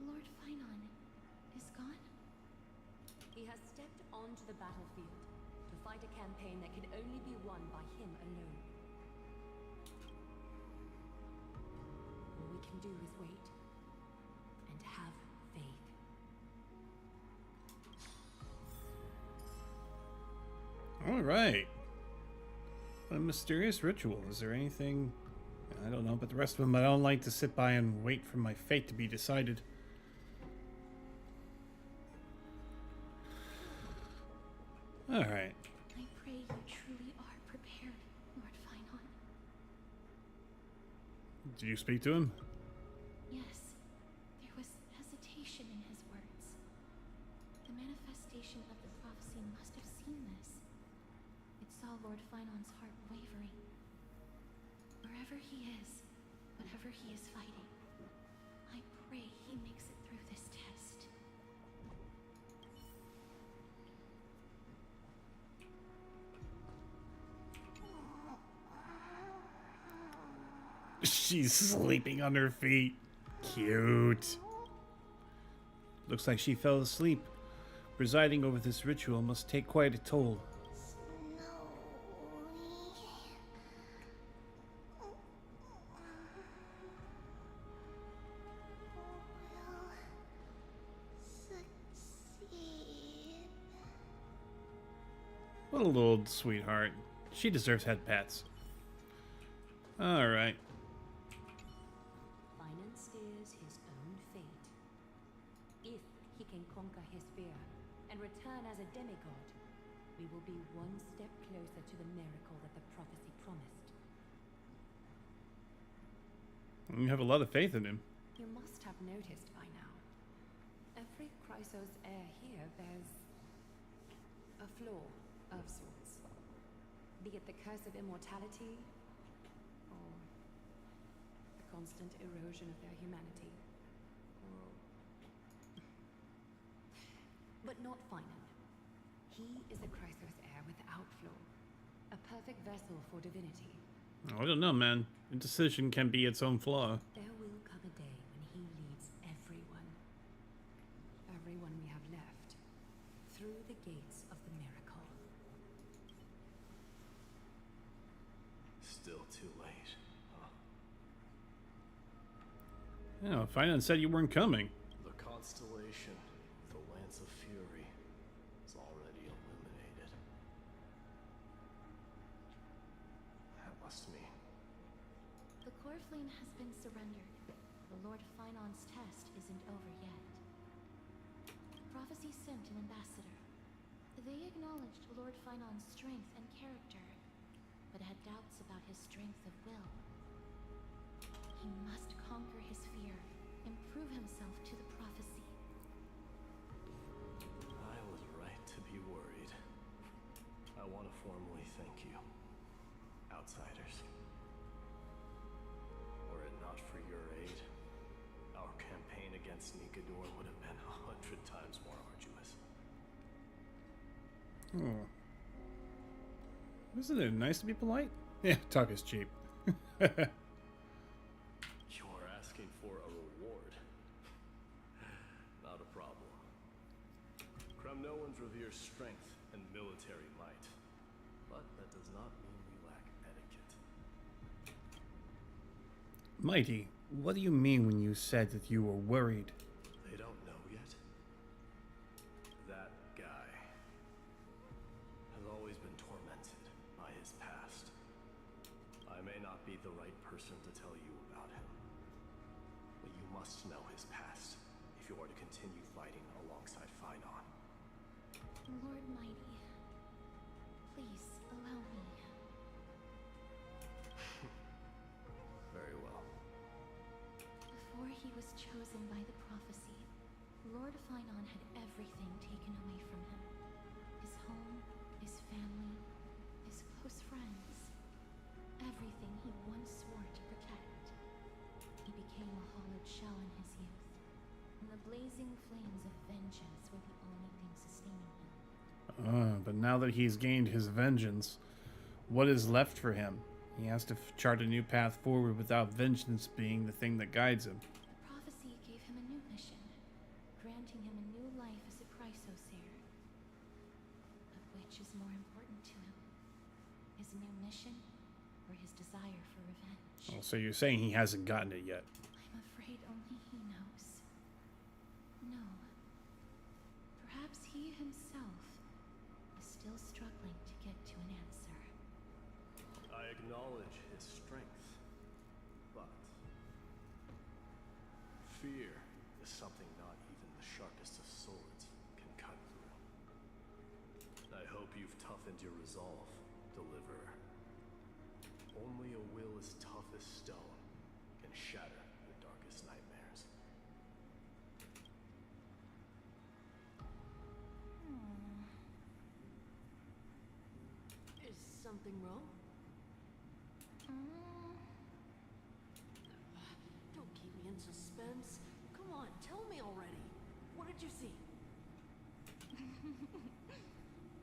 Lord Phynon is gone? He has stepped onto the battlefield to fight a campaign that can only be won by him alone. All we can do is wait and have faith. All right. A mysterious ritual. Is there anything? I don't know, but the rest of them, I don't like to sit by and wait for my fate to be decided. All right. I pray you truly are prepared, Lord Phynon. Did you speak to him? Yes, there was hesitation in his words. The manifestation of the prophecy must have seen this. It saw Lord Phynon's heart wavering. Wherever he is, whatever he is fighting, I pray he makes it through this test. She's sleeping on her feet. Cute. Looks like she fell asleep. Presiding over this ritual must take quite a toll. What a little sweetheart. She deserves head pats. Alright. Phynon steers his own fate. If he can conquer his fear and return as a demigod, we will be one step closer to the miracle that the prophecy promised. You have a lot of faith in him. You must have noticed by now. Every Chrysos heir here bears a flaw of sorts. Be it the curse of immortality, or the constant erosion of their humanity, or... But not Phynon. He is a Chrysos heir without flaw. A perfect vessel for divinity. I don't know, man. Indecision can be its own flaw. There will come a day when he leads everyone we have left, through the gates of the miracle. Still too late, huh? Yeah, Phynon said you weren't coming. The constellation, the Lance of Fury, is already illuminated. That must mean... The core flame has been surrendered. The Lord Phynon's test isn't over yet. Prophecy sent an ambassador. They acknowledged Lord Phynon's strength and character, but had doubts about his strength of will. He must conquer his fear and prove himself to the prophecy. I was right to be worried. I want to formally thank you, outsiders. Were it not for your aid, our campaign against Nikador would have been 100 times more arduous. Oh. Isn't it nice to be polite? Yeah, talk is cheap. You're asking for a reward. Not a problem. Kremnoans revere strength and military might, but that does not mean we lack etiquette. Mighty. What do you mean when you said that you were worried? They don't know yet. That guy has always been tormented by his past. I may not be the right person to tell you about him, but you must know his past if you are to continue fighting alongside Phynon. Lord Mighty, please allow me. Very well. Before he was chosen by the prophecy, Lord Phynon had everything taken away from him. His home, his family, his close friends. Everything he once swore to protect. He became a hollowed shell in his youth, and the blazing flames of vengeance were the only thing sustaining him. But now that he's gained his vengeance, what is left for him? He has to chart a new path forward without vengeance being the thing that guides him. The prophecy gave him a new mission, granting him a new life as a Chrysos heir. But which is more important to him? His new mission or his desire for revenge? Oh, so you're saying he hasn't gotten it yet? I'm afraid only he knows. No. Perhaps he himself is still struggling to get to an answer. I acknowledge his strength, but fear is something not even the sharpest of swords can cut through. I hope you've toughened your resolve, Deliverer. Only a will as tough as stone can shatter your darkest nightmares. Is something wrong? Don't keep me in suspense. Come on, tell me already. What did you see?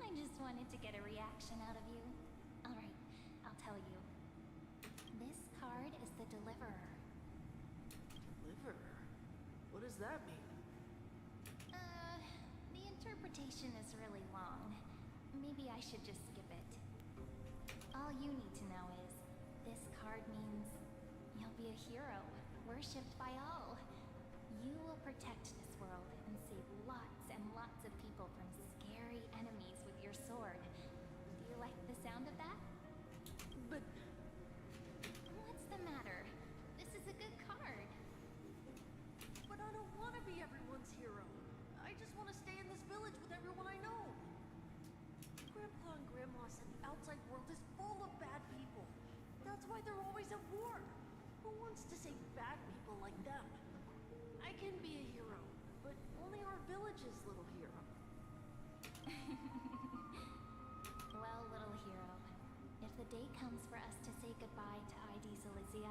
I just wanted to get a reaction out of you. Alright, I'll tell you. This card is the Deliverer. Deliverer? What does that mean? The interpretation is really long. Maybe I should just skip it. All you need to know is, this card means you'll be a hero, worshipped by all. You will protect this world and save lots and lots of people from scary enemies with your sword. Do you like the sound of that? But What's the matter? This is a good card. I don't want to be everyone's hero. I just want to stay in this village with everyone I know. Grandpa and Grandma said the outside world is full of bad people. That's why they're always at war. Who wants to save bad people like them? I can be a hero, but only our village's little hero. Well, little hero, if the day comes for us to say goodbye to ID Silizii,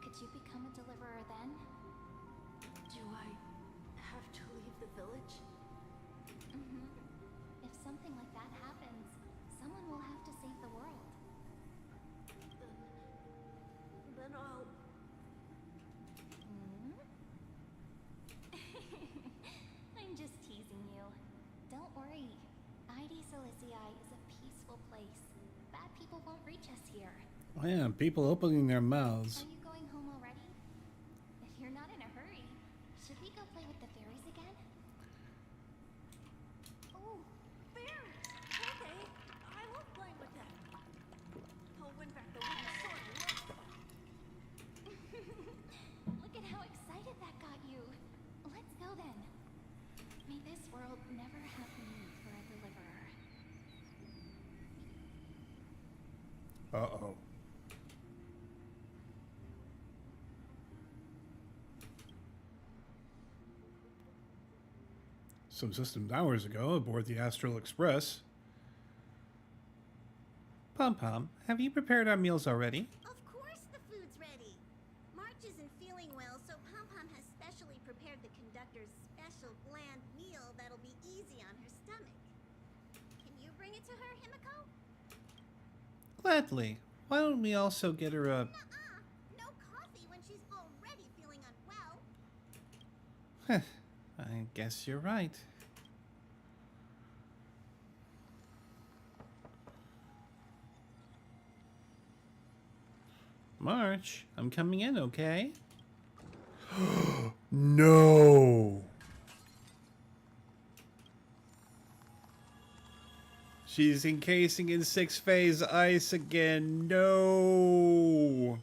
could you become a deliverer then? Do I have to leave the village? If something like that happens, someone will have to save the world. Then I'll... I'm just teasing you. Don't worry. ID Silizii is a peaceful place. Bad people won't reach us here. Oh yeah, people opening their mouths. Are you going home already? If you're not in a hurry, should we go play with the fairies again? Oh, fairies! Okay, I love playing with them. I'll win back the wooden sword and love them. Look at how excited that got you. Let's go then. May this world never have need for a deliverer. Uh-oh. Some systems hours ago, aboard the Astral Express. Pom-Pom, have you prepared our meals already? Of course the food's ready. March isn't feeling well, so Pom-Pom has specially prepared the conductor's special bland meal that'll be easy on her stomach. Can you bring it to her, Himiko? Gladly. Why don't we also get her a... Nuh-uh. No coffee when she's already feeling unwell. I guess you're right. March, I'm coming in, okay? No! She's encasing in 6-phase ice again. No!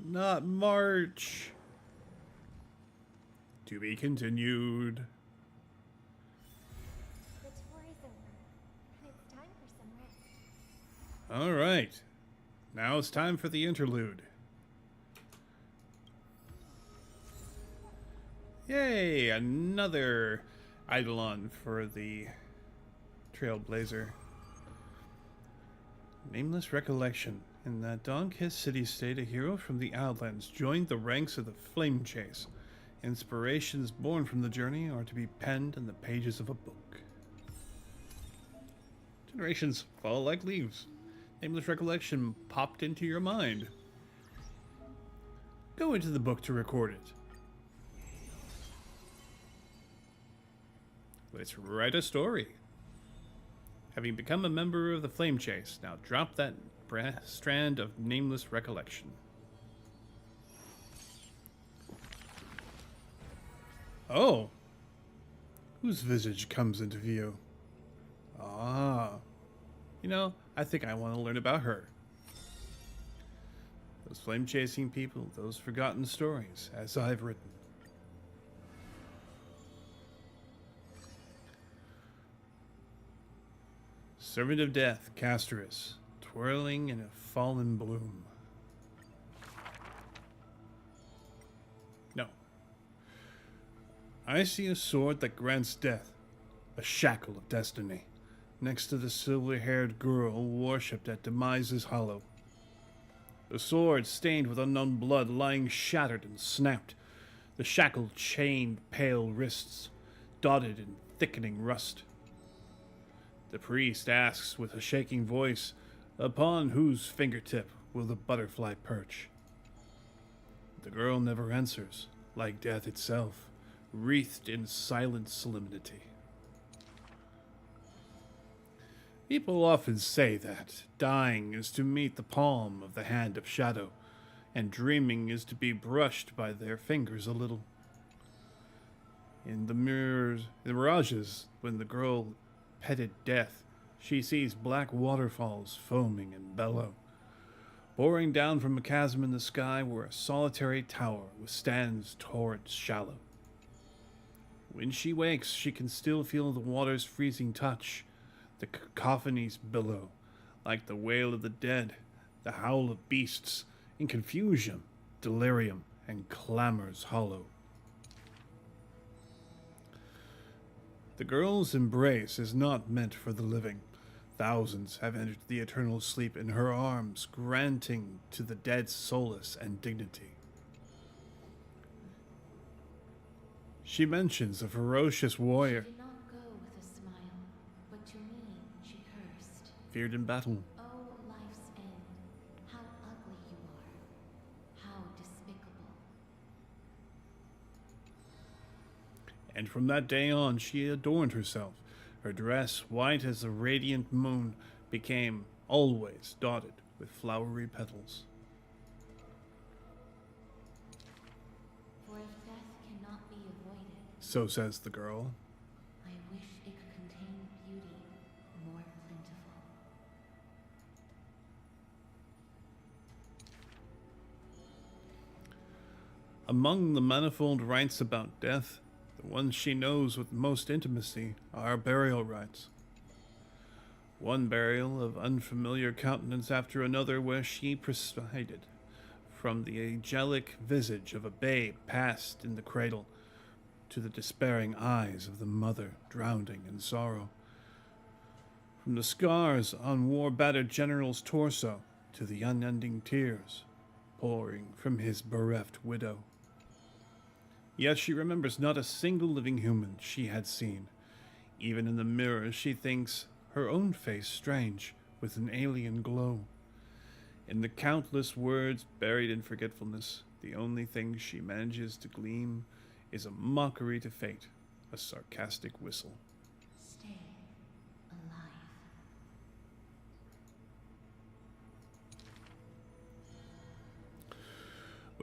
Not March. To be continued. The tour is over, and it's time for some rest. Alright. Now it's time for the interlude. Yay! Another Eidolon for the Trailblazer. Nameless recollection. In that dawn-kissed city-state, a hero from the Outlands joined the ranks of the Flame Chase. Inspirations born from the journey are to be penned in the pages of a book. Generations fall like leaves. Nameless recollection popped into your mind. Go into the book to record it. Let's write a story. Having become a member of the Flame Chase, now drop that strand of nameless recollection. Oh! Whose visage comes into view? Ah. You know, I think I want to learn about her. Those flame-chasing people, those forgotten stories, as I've written. Servant of Death, Casterus, twirling in a fallen bloom. No. I see a sword that grants death, a shackle of destiny, next to the silver-haired girl worshipped at Demise's hollow. The sword stained with unknown blood lying shattered and snapped, the shackle chained pale wrists, dotted in thickening rust. The priest asks with a shaking voice, upon whose fingertip will the butterfly perch? The girl never answers, like death itself, wreathed in silent solemnity. People often say that dying is to meet the palm of the hand of shadow, and dreaming is to be brushed by their fingers a little. In the mirages, when the girl petted death, she sees black waterfalls foaming and bellow, pouring down from a chasm in the sky where a solitary tower withstands torrents shallow. When she wakes, she can still feel the water's freezing touch, the cacophonies billow, like the wail of the dead, the howl of beasts, in confusion, delirium, and clamors hollow. The girl's embrace is not meant for the living. Thousands have entered the eternal sleep in her arms, granting to the dead solace and dignity. She mentions a ferocious warrior, She did not go with a smile, but to me she cursed. feared in battle. Oh, life's end, how ugly you are, how despicable. And from that day on she adorned herself. Her dress, white as the radiant moon, became always dotted with flowery petals. For if death cannot be avoided, So says the girl. I wish it could contain beauty more plentiful. Among the manifold rites about death, the ones she knows with most intimacy are burial rites. One burial of unfamiliar countenance after another where she presided, from the angelic visage of a babe passed in the cradle to the despairing eyes of the mother drowning in sorrow, from the scars on war-battered general's torso to the unending tears pouring from his bereft widow. Yet she remembers not a single living human she had seen. Even in the mirror she thinks her own face strange, with an alien glow. In the countless words buried in forgetfulness, the only thing she manages to glean is a mockery to fate, a sarcastic whistle. Stay alive.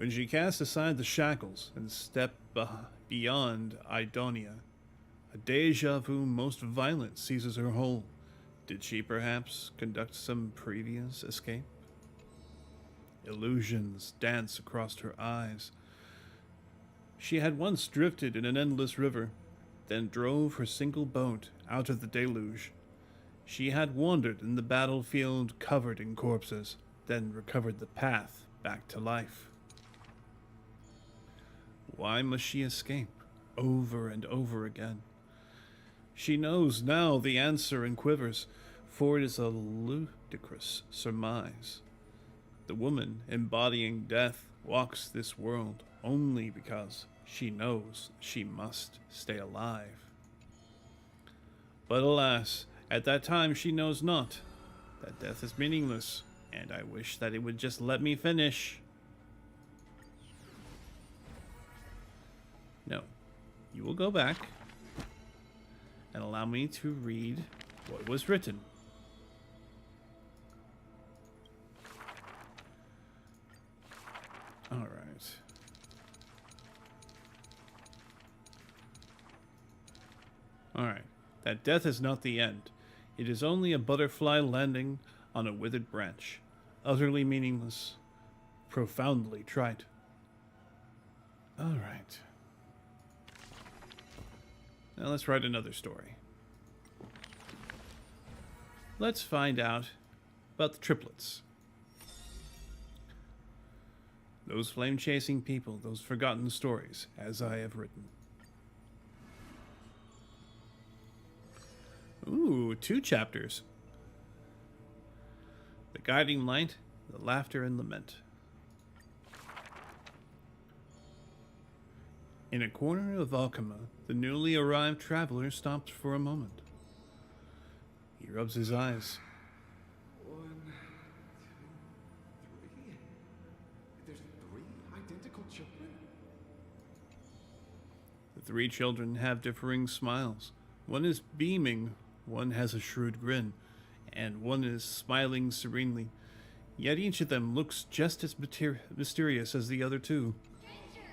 When she cast aside the shackles and stepped beyond Idonia, a deja vu most violent seizes her whole. Did she perhaps conduct some previous escape? Illusions dance across her eyes. She had once drifted in an endless river, then drove her single boat out of the deluge. She had wandered in the battlefield covered in corpses, then recovered the path back to life. Why must she escape over and over again? She knows now the answer and quivers, for it is a ludicrous surmise. The woman embodying death walks this world only because she knows she must stay alive. But alas, at that time she knows not that death is meaningless, and I wish that it would just let me finish. No, you will go back and allow me to read what was written. All right. All right. That death is not the end. It is only a butterfly landing on a withered branch, utterly meaningless, profoundly trite. All right. Now let's write another story. Let's find out about the triplets. Those flame-chasing people, those forgotten stories, as I have written. Ooh, 2 chapters. The guiding light, the laughter and lament. In a corner of Alchema, the newly arrived traveler stops for a moment. He rubs his eyes. 1, 2, 3. There's 3 identical children? The 3 children have differing smiles. One is beaming, one has a shrewd grin, and one is smiling serenely. Yet each of them looks just as mysterious as the other 2. Stranger,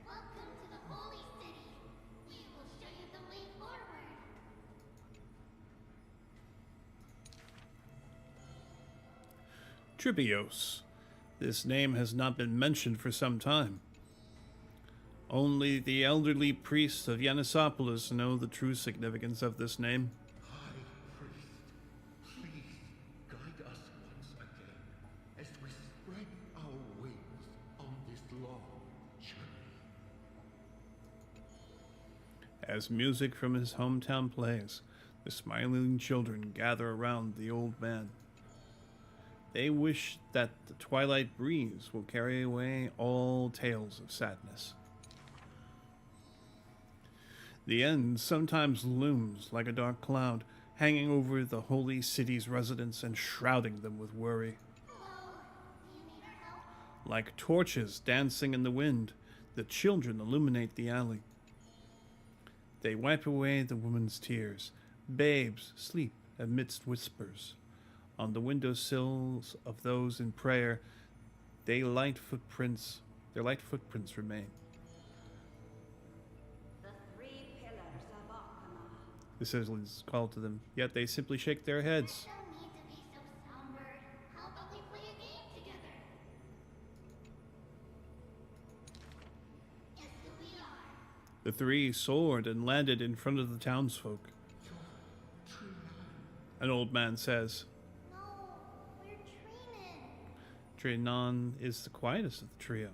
welcome to the Holy City. We will show you the way forward. Tribios. This name has not been mentioned for some time. Only the elderly priests of Yanissopolis know the true significance of this name. High Priest, please guide us once again as we spread our wings on this long journey. As music from his hometown plays, the smiling children gather around the old man. They wish that the twilight breeze will carry away all tales of sadness. The end sometimes looms like a dark cloud, hanging over the holy city's residents and shrouding them with worry. Hello, do you need our help? Like torches dancing in the wind, the children illuminate the alley. They wipe away the woman's tears. Babes sleep amidst whispers. On the windowsills of those in prayer, their light footprints remain. The 3 pillars of Alchema. The citizens call to them, yet they simply shake their heads. No need to be so somber. How about we play a game together? Guess who we are? The 3 soared and landed in front of the townsfolk. An old man says. No, we're Treenan. Trinan is the quietest of the trio. Are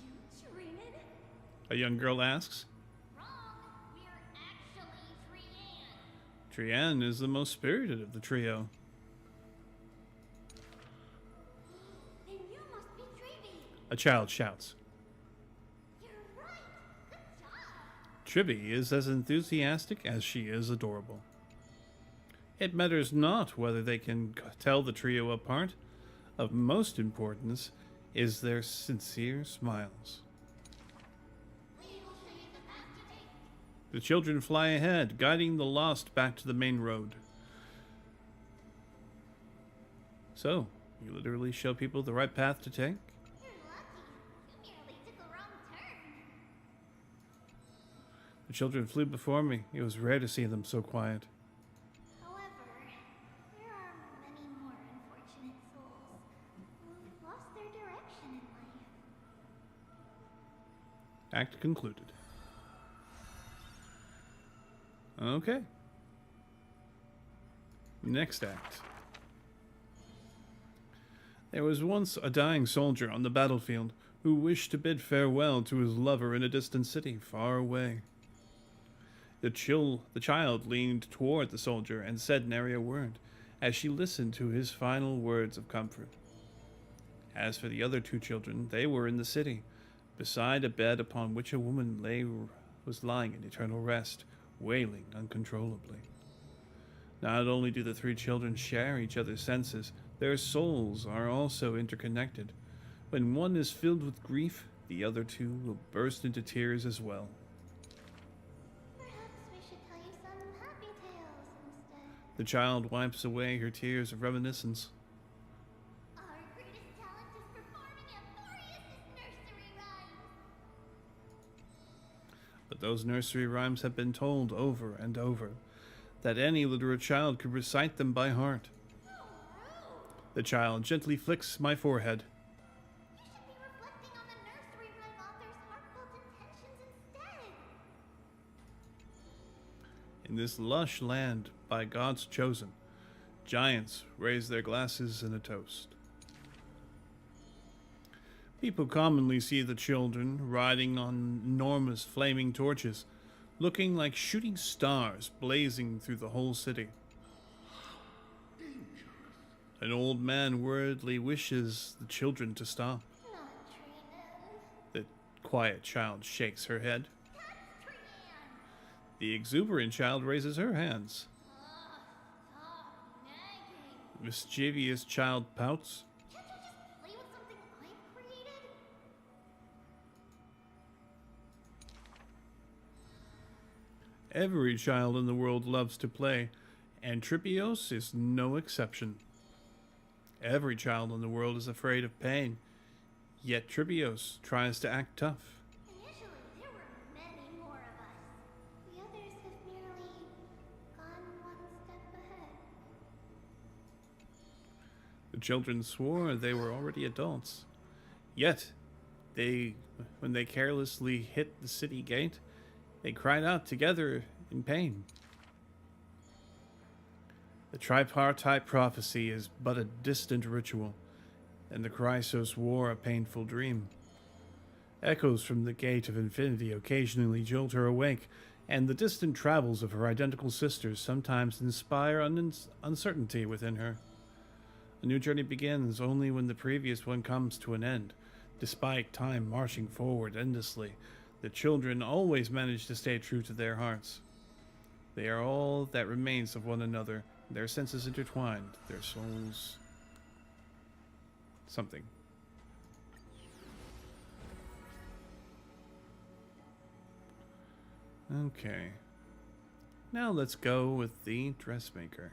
you Treenan? A young girl asks. Wrong. We're actually Trian. Trian is the most spirited of the trio. Then you must be Trivy. A child shouts. You're right. Good job. Tribby is as enthusiastic as she is adorable. It matters not whether they can tell the trio apart. Of most importance is their sincere smiles. We will show you the path to take. The children fly ahead, guiding the lost back to the main road. So, you literally show people the right path to take? You're lucky. The children flew before me. It was rare to see them so quiet. However, there are many more unfortunate souls who've lost their direction in life. Act concluded. Okay. Next act. There was once a dying soldier on the battlefield who wished to bid farewell to his lover in a distant city far away. The child leaned toward the soldier and said nary a word as she listened to his final words of comfort. As for the other two children, they were in the city, beside a bed upon which a woman was lying in eternal rest, wailing uncontrollably. Not only do the three children share each other's senses, their souls are also interconnected. When one is filled with grief, the other two will burst into tears as well. Perhaps we should tell you some happy tales instead. The child wipes away her tears of reminiscence. Our greatest talent is performing Amphorius' nursery rhymes. But those nursery rhymes have been told over and over, that any literate child could recite them by heart. The child gently flicks my forehead. You should be reflecting on the nursery rhyme author's heartfelt intentions instead. In this lush land by God's chosen, giants raise their glasses in a toast. People commonly see the children riding on enormous flaming torches, looking like shooting stars blazing through the whole city. An old man worriedly wishes the children to stop. Not Trinan. The quiet child shakes her head. That's Trinan. The exuberant child raises her hands. Stop nagging. Mischievous child pouts. Can't you just play with something I've created? Every child in the world loves to play, and Tripios is no exception. Every child in the world is afraid of pain, yet Tripios tries to act tough. Initially, there were many more of us. The others have merely gone one step ahead. The children swore they were already adults. Yet, when they carelessly hit the city gate, they cried out together in pain. The tripartite prophecy is but a distant ritual, and the Chrysos War a painful dream. Echoes from the gate of infinity occasionally jolt her awake, and the distant travels of her identical sisters sometimes inspire uncertainty within her. A new journey begins only when the previous one comes to an end. Despite time marching forward endlessly, the children always manage to stay true to their hearts. They are all that remains of one another, their senses intertwined, their souls... something. Okay. Now let's go with the dressmaker.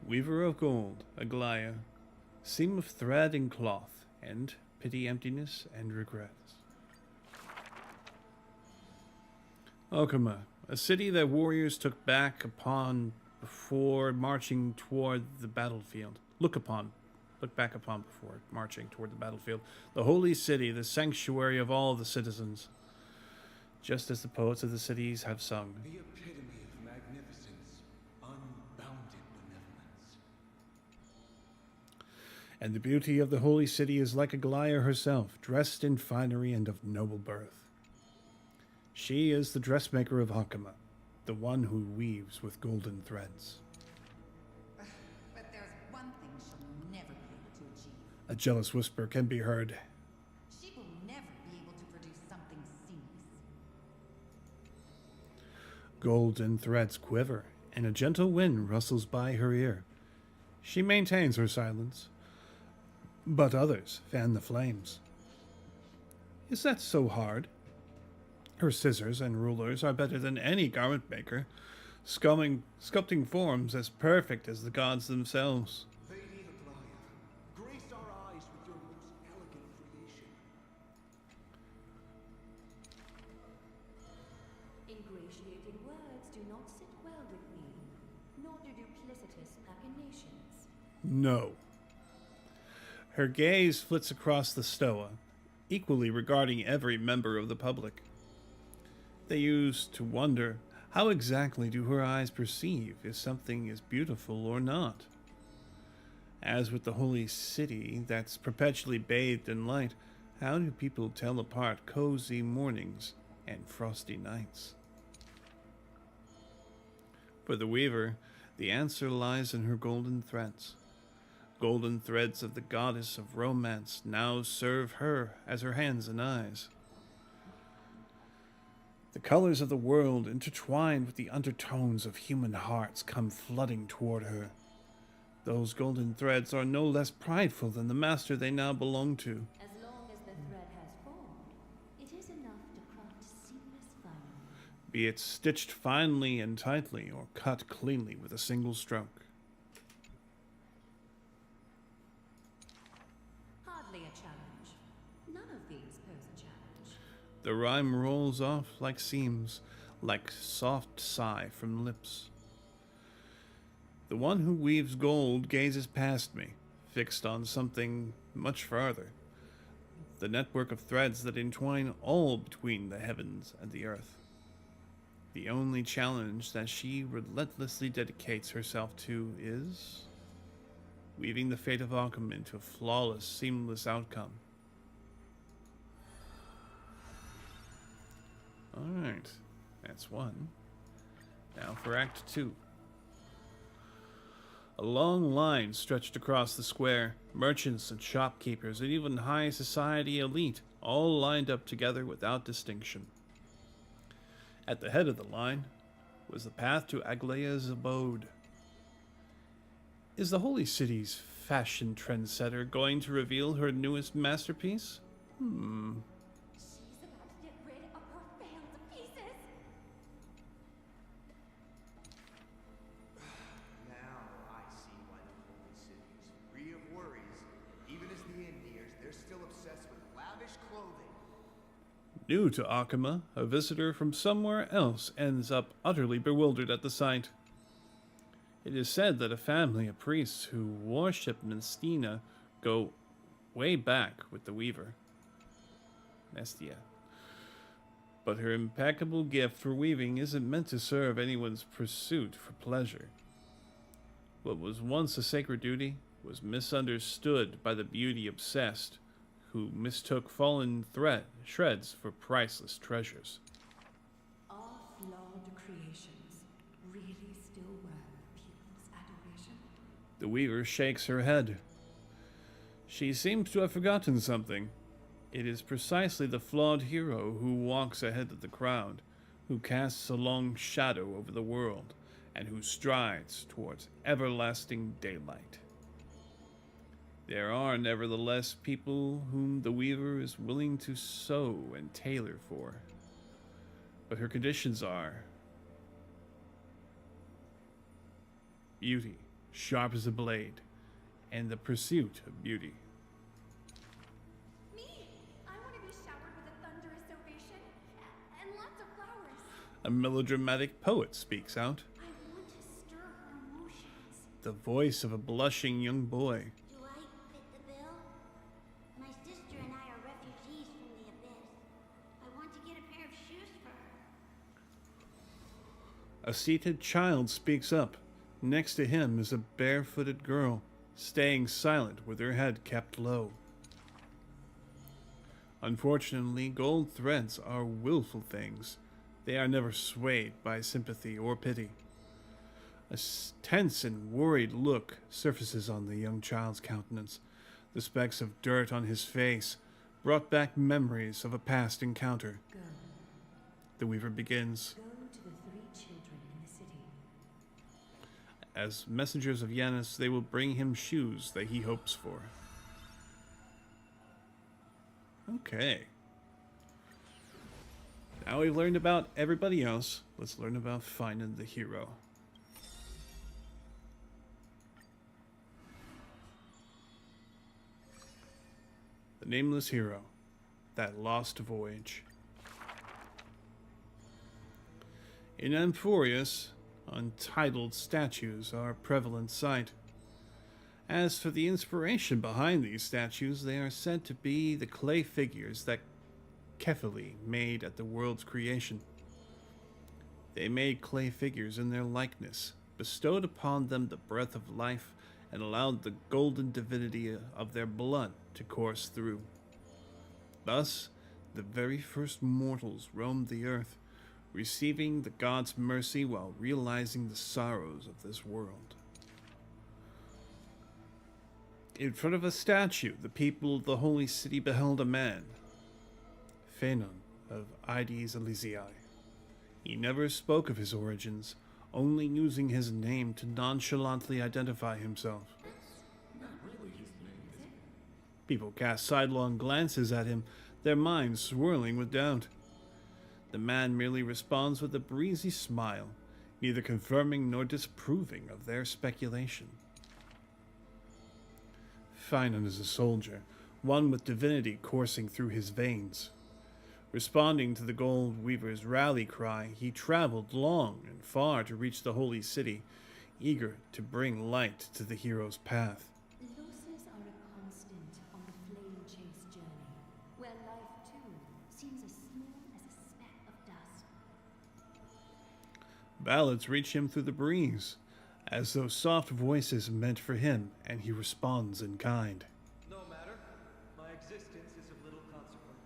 Weaver of gold, Aglaia, seam of thread and cloth, and pity emptiness and regrets. Okama, a city that warriors took back upon before marching toward the battlefield. Look back upon before marching toward the battlefield. The holy city, the sanctuary of all the citizens. Just as the poets of the cities have sung. The epitome of magnificence, unbounded benevolence. And the beauty of the holy city is like Aglaia herself, dressed in finery and of noble birth. She is the dressmaker of Okama, the one who weaves with golden threads. But there's one thing she'll never be able to achieve. A jealous whisper can be heard. She will never be able to produce something seamless. Golden threads quiver, and a gentle wind rustles by her ear. She maintains her silence, but others fan the flames. Is that so hard? Her scissors and rulers are better than any garment maker, sculpting forms as perfect as the gods themselves. Lady Aglaia, grace our eyes with your most initiating words do not sit well with me, nor do duplicitous machinations. No. Her gaze flits across the stoa, equally regarding every member of the public. They used to wonder, how exactly do her eyes perceive if something is beautiful or not? As with the holy city that's perpetually bathed in light, how do people tell apart cozy mornings and frosty nights? For the weaver, the answer lies in her golden threads. Golden threads of the goddess of romance now serve her as her hands and eyes. The colors of the world, intertwined with the undertones of human hearts, come flooding toward her. Those golden threads are no less prideful than the master they now belong to. As long as the thread has formed, it is enough to craft seamless finery. Be it stitched finely and tightly, or cut cleanly with a single stroke. Hardly a challenge. None of these pose a challenge. The rhyme rolls off like seams, like soft sigh from lips. The one who weaves gold gazes past me, fixed on something much farther. The network of threads that entwine all between the heavens and the earth. The only challenge that she relentlessly dedicates herself to is weaving the fate of Arkham into a flawless, seamless outcome. Alright, that's one. Now for Act 2. A long line stretched across the square, merchants and shopkeepers and even high society elite, all lined up together without distinction. At the head of the line was the path to Aglaya's abode. Is the Holy City's fashion trendsetter going to reveal her newest masterpiece? She's about to get rid of her failed pieces. Now I see why the Holy City is free of worries. Even as the Indians, they're still obsessed with lavish clothing. New to Akama, a visitor from somewhere else ends up utterly bewildered at the sight. It is said that a family of priests who worship Mestina go way back with the weaver, Mestia. But her impeccable gift for weaving isn't meant to serve anyone's pursuit for pleasure. What was once a sacred duty was misunderstood by the beauty-obsessed, who mistook fallen shreds for priceless treasures. Are flawed creations really still worth people's adoration? The weaver shakes her head. She seems to have forgotten something. It is precisely the flawed hero who walks ahead of the crowd, who casts a long shadow over the world, and who strides towards everlasting daylight. There are, nevertheless, people whom the weaver is willing to sew and tailor for. But her conditions are beauty, sharp as a blade, and the pursuit of beauty. Me! I want to be showered with a thunderous ovation and lots of flowers. A melodramatic poet speaks out, I want to stir her emotions. the voice of a blushing young boy. Do I fit the bill? My sister and I are refugees from the abyss. I want to get a pair of shoes for her. A seated child speaks up. Next to him is a barefooted girl, staying silent with her head kept low. Unfortunately, gold threads are willful things. They are never swayed by sympathy or pity. A tense and worried look surfaces on the young child's countenance. The specks of dirt on his face brought back memories of a past encounter. Go. The weaver begins. Go to the 3 children in the city. As messengers of Yanis, they will bring him shoes that he hopes for. Okay. Now we've learned about everybody else, let's learn about finding the hero. The nameless hero. That lost voyage. In Emphorius, untitled statues are a prevalent sight. As for the inspiration behind these statues, they are said to be the clay figures that Kephili made at the world's creation. They made clay figures in their likeness, bestowed upon them the breath of life, and allowed the golden divinity of their blood to course through. Thus, the very first mortals roamed the earth, receiving the gods' mercy while realizing the sorrows of this world. In front of a statue, the people of the holy city beheld a man, Phanon of Ides Elysiae. He never spoke of his origins, only using his name to nonchalantly identify himself. People cast sidelong glances at him, their minds swirling with doubt. The man merely responds with a breezy smile, neither confirming nor disproving of their speculation. Phanon is a soldier, one with divinity coursing through his veins. Responding to the Gold Weaver's rally cry, he traveled long and far to reach the holy city, eager to bring light to the hero's path. Losses are a constant on the flame chase journey, where life too seems as small as a speck of dust. Ballads reach him through the breeze, as though soft voices meant for him, and he responds in kind. No matter. My existence is of little consequence.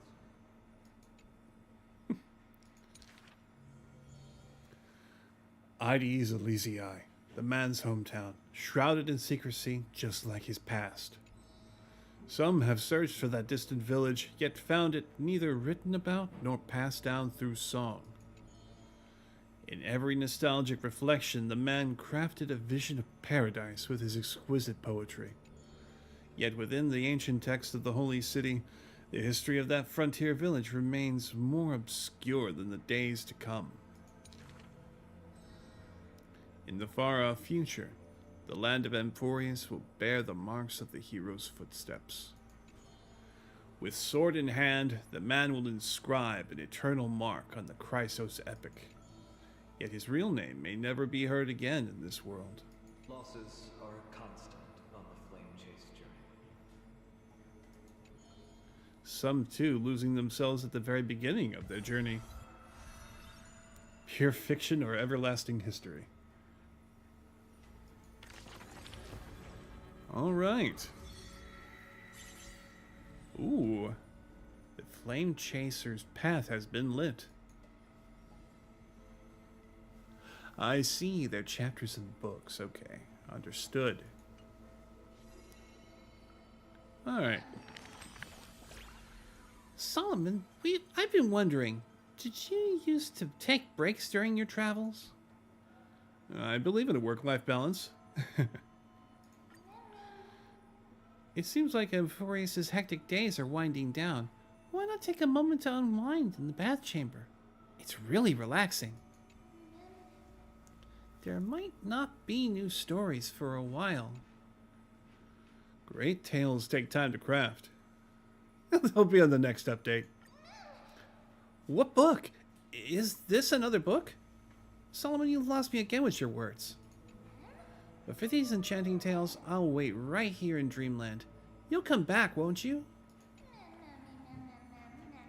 Ides Elysiae, the man's hometown, shrouded in secrecy just like his past. Some have searched for that distant village, yet found it neither written about nor passed down through song. In every nostalgic reflection, the man crafted a vision of paradise with his exquisite poetry. Yet within the ancient text of the holy city, the history of that frontier village remains more obscure than the days to come. In the far-off future, the land of Emphorius will bear the marks of the hero's footsteps. With sword in hand, the man will inscribe an eternal mark on the Chrysos epic. Yet his real name may never be heard again in this world. Losses are a constant on the flame chase journey. Some, too, losing themselves at the very beginning of their journey. Pure fiction or everlasting history. All right. Ooh. The Flame Chaser's path has been lit. I see. They're chapters in books. Okay. Understood. Alright. Solomon, I've been wondering, did you used to take breaks during your travels? I believe in a work-life balance. It seems like Emphorius' hectic days are winding down. Why not take a moment to unwind in the bath chamber? It's really relaxing. There might not be new stories for a while. Great tales take time to craft. They'll be on the next update. What book? Is this another book? Solomon, you lost me again with your words. But for these enchanting tales, I'll wait right here in Dreamland. You'll come back, won't you?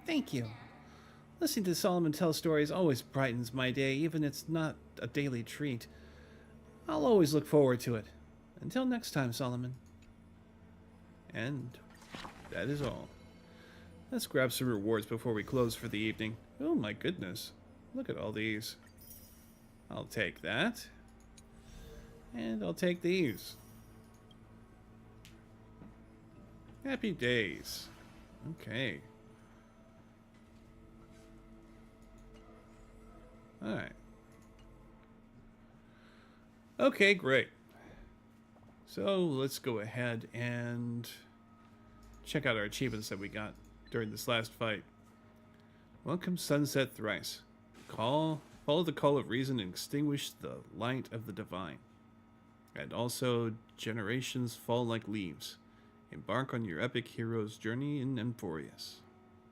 Thank you. Listening to Solomon tell stories always brightens my day, even if it's not a daily treat. I'll always look forward to it. Until next time, Solomon. And that is all. Let's grab some rewards before we close for the evening. Oh my goodness. Look at all these. I'll take that. And I'll take these. Happy days. Okay. Alright. Okay, great. So let's go ahead and check out our achievements that we got during this last fight. Welcome Sunset Thrice. Follow the call of reason and extinguish the light of the divine. And also, generations fall like leaves. Embark on your epic hero's journey in Emphorius.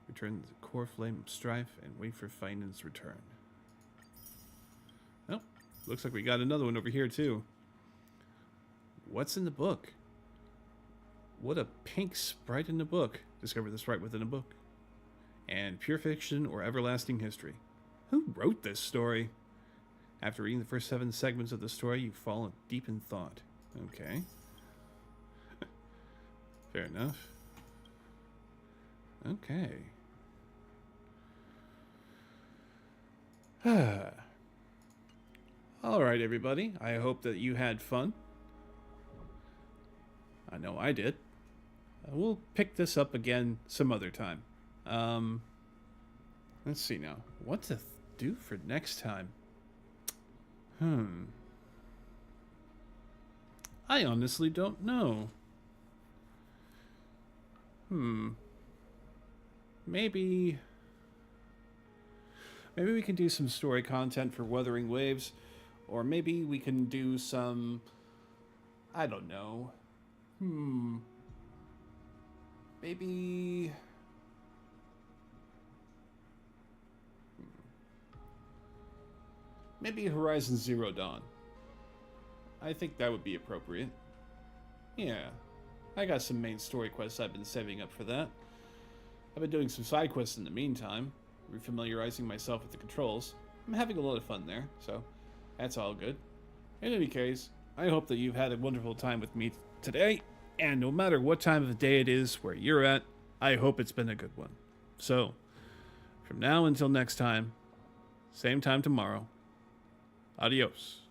Return to the core flame of strife and wait for Phanon's return. looks like we got another one over here too. What's in the book? What a pink sprite in the book. Discover the sprite within a book. And pure fiction or everlasting history. Who wrote this story? After reading the first 7 segments of the story, you fall deep in thought. Okay. Fair enough. Okay. Alright, everybody. I hope that you had fun. I know I did. We'll pick this up again some other time. Let's see now. What to do for next time? I honestly don't know. Maybe we can do some story content for Wuthering Waves, or maybe we can do some, I don't know. Maybe Horizon Zero Dawn. I think that would be appropriate. Yeah. I got some main story quests I've been saving up for that. I've been doing some side quests in the meantime, refamiliarizing myself with the controls. I'm having a lot of fun there, so that's all good. In any case, I hope that you've had a wonderful time with me today, and no matter what time of the day it is where you're at, I hope it's been a good one. So, from now until next time, same time tomorrow, adios.